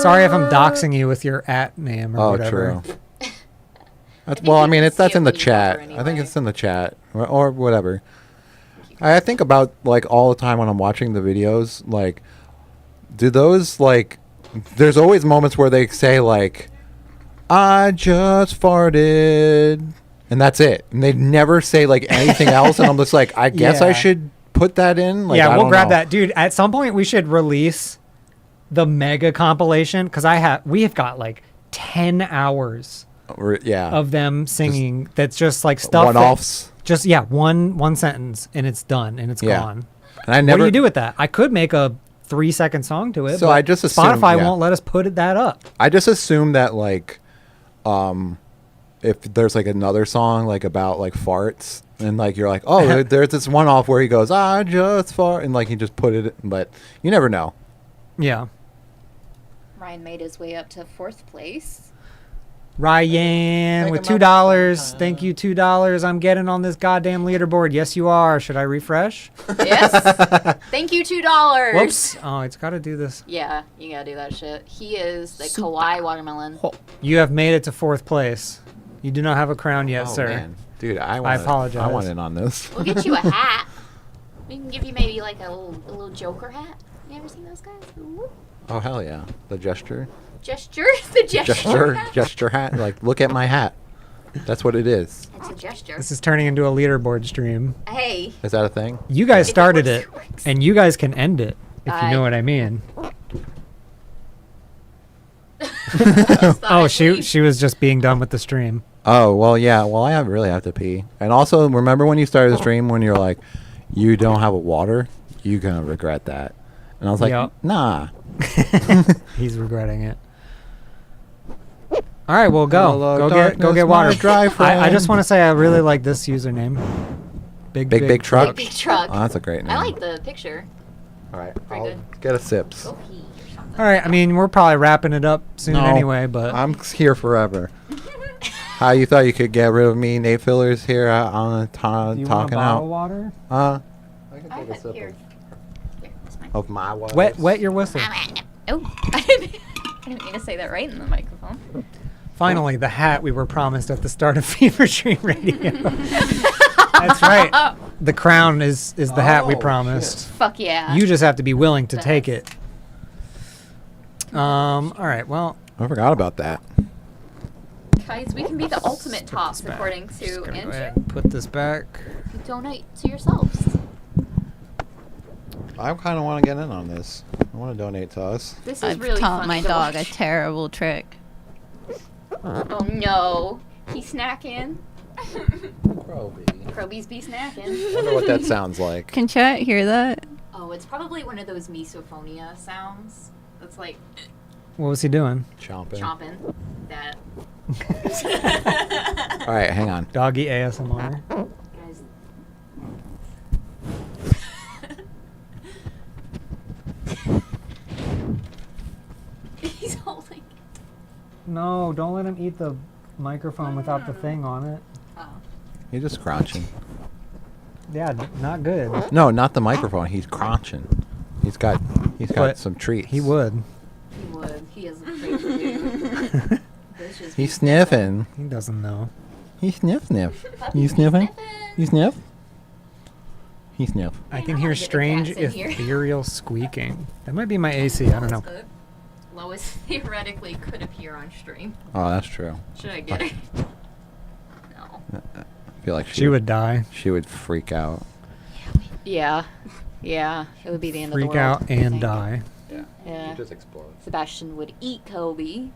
Sorry if I'm doxing you with your name or Oh, whatever. true. Well, I mean, that's in the chat. I think it's in the chat or whatever. I think about like all the time when I'm watching the videos, like, do those like, there's always moments where they say like, I just farted, and that's it. And they never say like anything else. And I'm just like, I guess I Yeah. should put that in. Like, Yeah, I we'll don't grab know. that, dude. At some point, we should release the mega compilation because we have got like 10 hours Yeah. of them singing. That's just like stuff. One-offs. Just one sentence and it's done and it's Yeah. gone. And I What never. do you do with that? I could make a 3-second song to it. So but I just assume- Spotify yeah. won't let us put that up. I just assume that like, if there's like another song like about like farts and like you're like, oh, there's this one off where he goes, I just fart, and like he just put it, but you never know. Yeah. Ryan made his way up to 4th place. Ryan with $2. Thank you, $2. I'm getting on this goddamn leaderboard. Yes, you are. Should I refresh? Yes. Thank you, $2. Whoops. Oh, it's got to do this. Yeah, you gotta do that shit. He is the kawaii watermelon. You have made it to 4th place. You do not have a crown yet, Oh, sir. man. Dude, I apologize. I want in on this. We'll get you a hat. We can give you maybe like a little Joker hat. You ever seen those guys? Ooh. Oh hell yeah, the gesture. Gesture? The gesture hat? gesture hat. Like, look at my hat. That's what it is. It's a gesture. This is turning into a leaderboard stream. Hey. Is that a thing? You guys If it started works, it, it works. and you guys can end it, if you know what I mean. Oh, she was just being done with the stream. Oh well, yeah. Well, I really have to pee. And also, remember when you started the stream when you're like, you don't have a water, you're gonna regret that. And I was like, Yep. nah. He's regretting it. All right, well, go. Hello, Go darkness, get water. my dry I friend. just want to say I really like this username. Big truck. Big truck. Oh, that's a great name. I like the picture. All right, Very I'll good. get a sips. Go pee or something. All right, I mean, we're probably wrapping it up soon anyway, but I'm here forever. How you thought you could get rid of me, Nate Fillers, here on a you want a talking bottle out? of water? I can I take a have sip here. Here, it's mine. of my water. Wet your whistle. Oh, I didn't mean to say that right in the microphone. Finally, the hat we were promised at the start of Fever Dream Radio. That's right. The crown is the hat we Oh, promised. Fuck yeah. You just have to be willing to take it. All right. Well, I forgot about that. Guys, we can be the ultimate tops according to go Andrew. ahead and put this back. You donate to yourselves. I kind of want to get in on this. I want to donate to us. This is I've really taught fun my to dog a watch. terrible trick. Oh no. He's snacking. Croby's be snacking. I wonder what that sounds like. Can chat hear that? Oh, it's probably one of those misophonia sounds. That's like What was he doing? Chomping. chomping. That. All right, hang on. Doggy ASMR. Guys. He's holding. No, don't let him eat the microphone without the thing on it. Oh. He's just crunching. Yeah, not good. No, not the microphone. He's crunching. He's got But some treats. He would. He would. He has a great food. He's sniffing. He doesn't know. He sniff. You sniffing? You sniff? He sniff. I can hear strange cats in here. ethereal squeaking. That might be my AC. I don't know. Good. Lois theoretically could appear on stream. Oh, that's true. Should I get her? No. I feel like She would die. She would freak out. Yeah. Yeah. It would be the end of the Freak world. out and die. Yeah. Just explode. Sebastian would eat Kobe.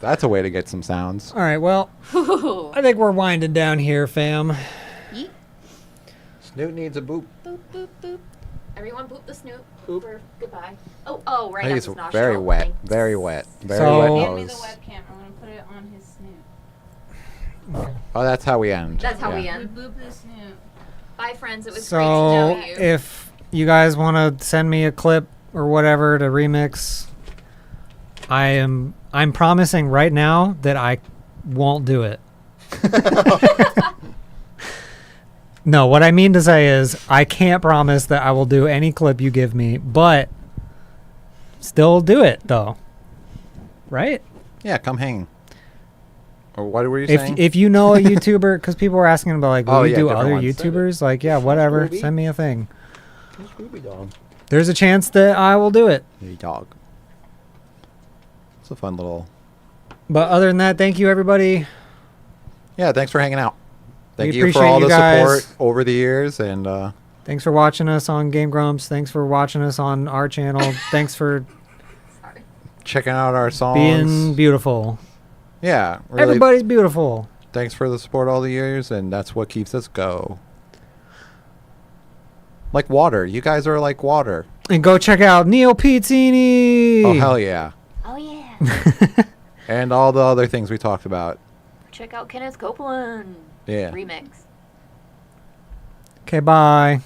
That's a way to get some sounds. All right, well, I think we're winding down here, fam. Yeet. Snoot needs a boop. Boop, boop, boop. Everyone boop the snoot. For goodbye. Oh, right I think up it's his nostril. very wet. Thanks. Very wet. Very So- wet Hand me the nose. webcam. I'm gonna put it on his snoot. Oh, that's how we end. That's how we Yeah. end. Boop the snoot. Bye, friends. It was So great to know you. if you guys want to send me a clip or whatever to remix, I'm promising right now that I won't do it. No, what I mean to say is I can't promise that I will do any clip you give me, but still do it though. Right? Yeah, come hang. Or what were you If saying? if you know a YouTuber, because people were asking about like, will Oh, you yeah, do different other ones. YouTubers? Like, yeah, whatever. Scooby. Send me a thing. Scooby dog. There's a chance that I will do it. Hey, dog. It's a fun little. But other than that, thank you everybody. Yeah, thanks for hanging out. Thank We you for appreciate all you the guys. support over the years, and Thanks for watching us on Game Grumps. Thanks for watching us on our channel. Thanks for checking out our songs. being beautiful. Yeah, really, Everybody's beautiful. Thanks for the support all the years, and that's what keeps us go. Like water. You guys are like water. And go check out Neo Pizzini. Oh, hell yeah. Oh, yeah. And all the other things we talked about. Check out Kenneth Copeland. Yeah. Remix. Okay, bye.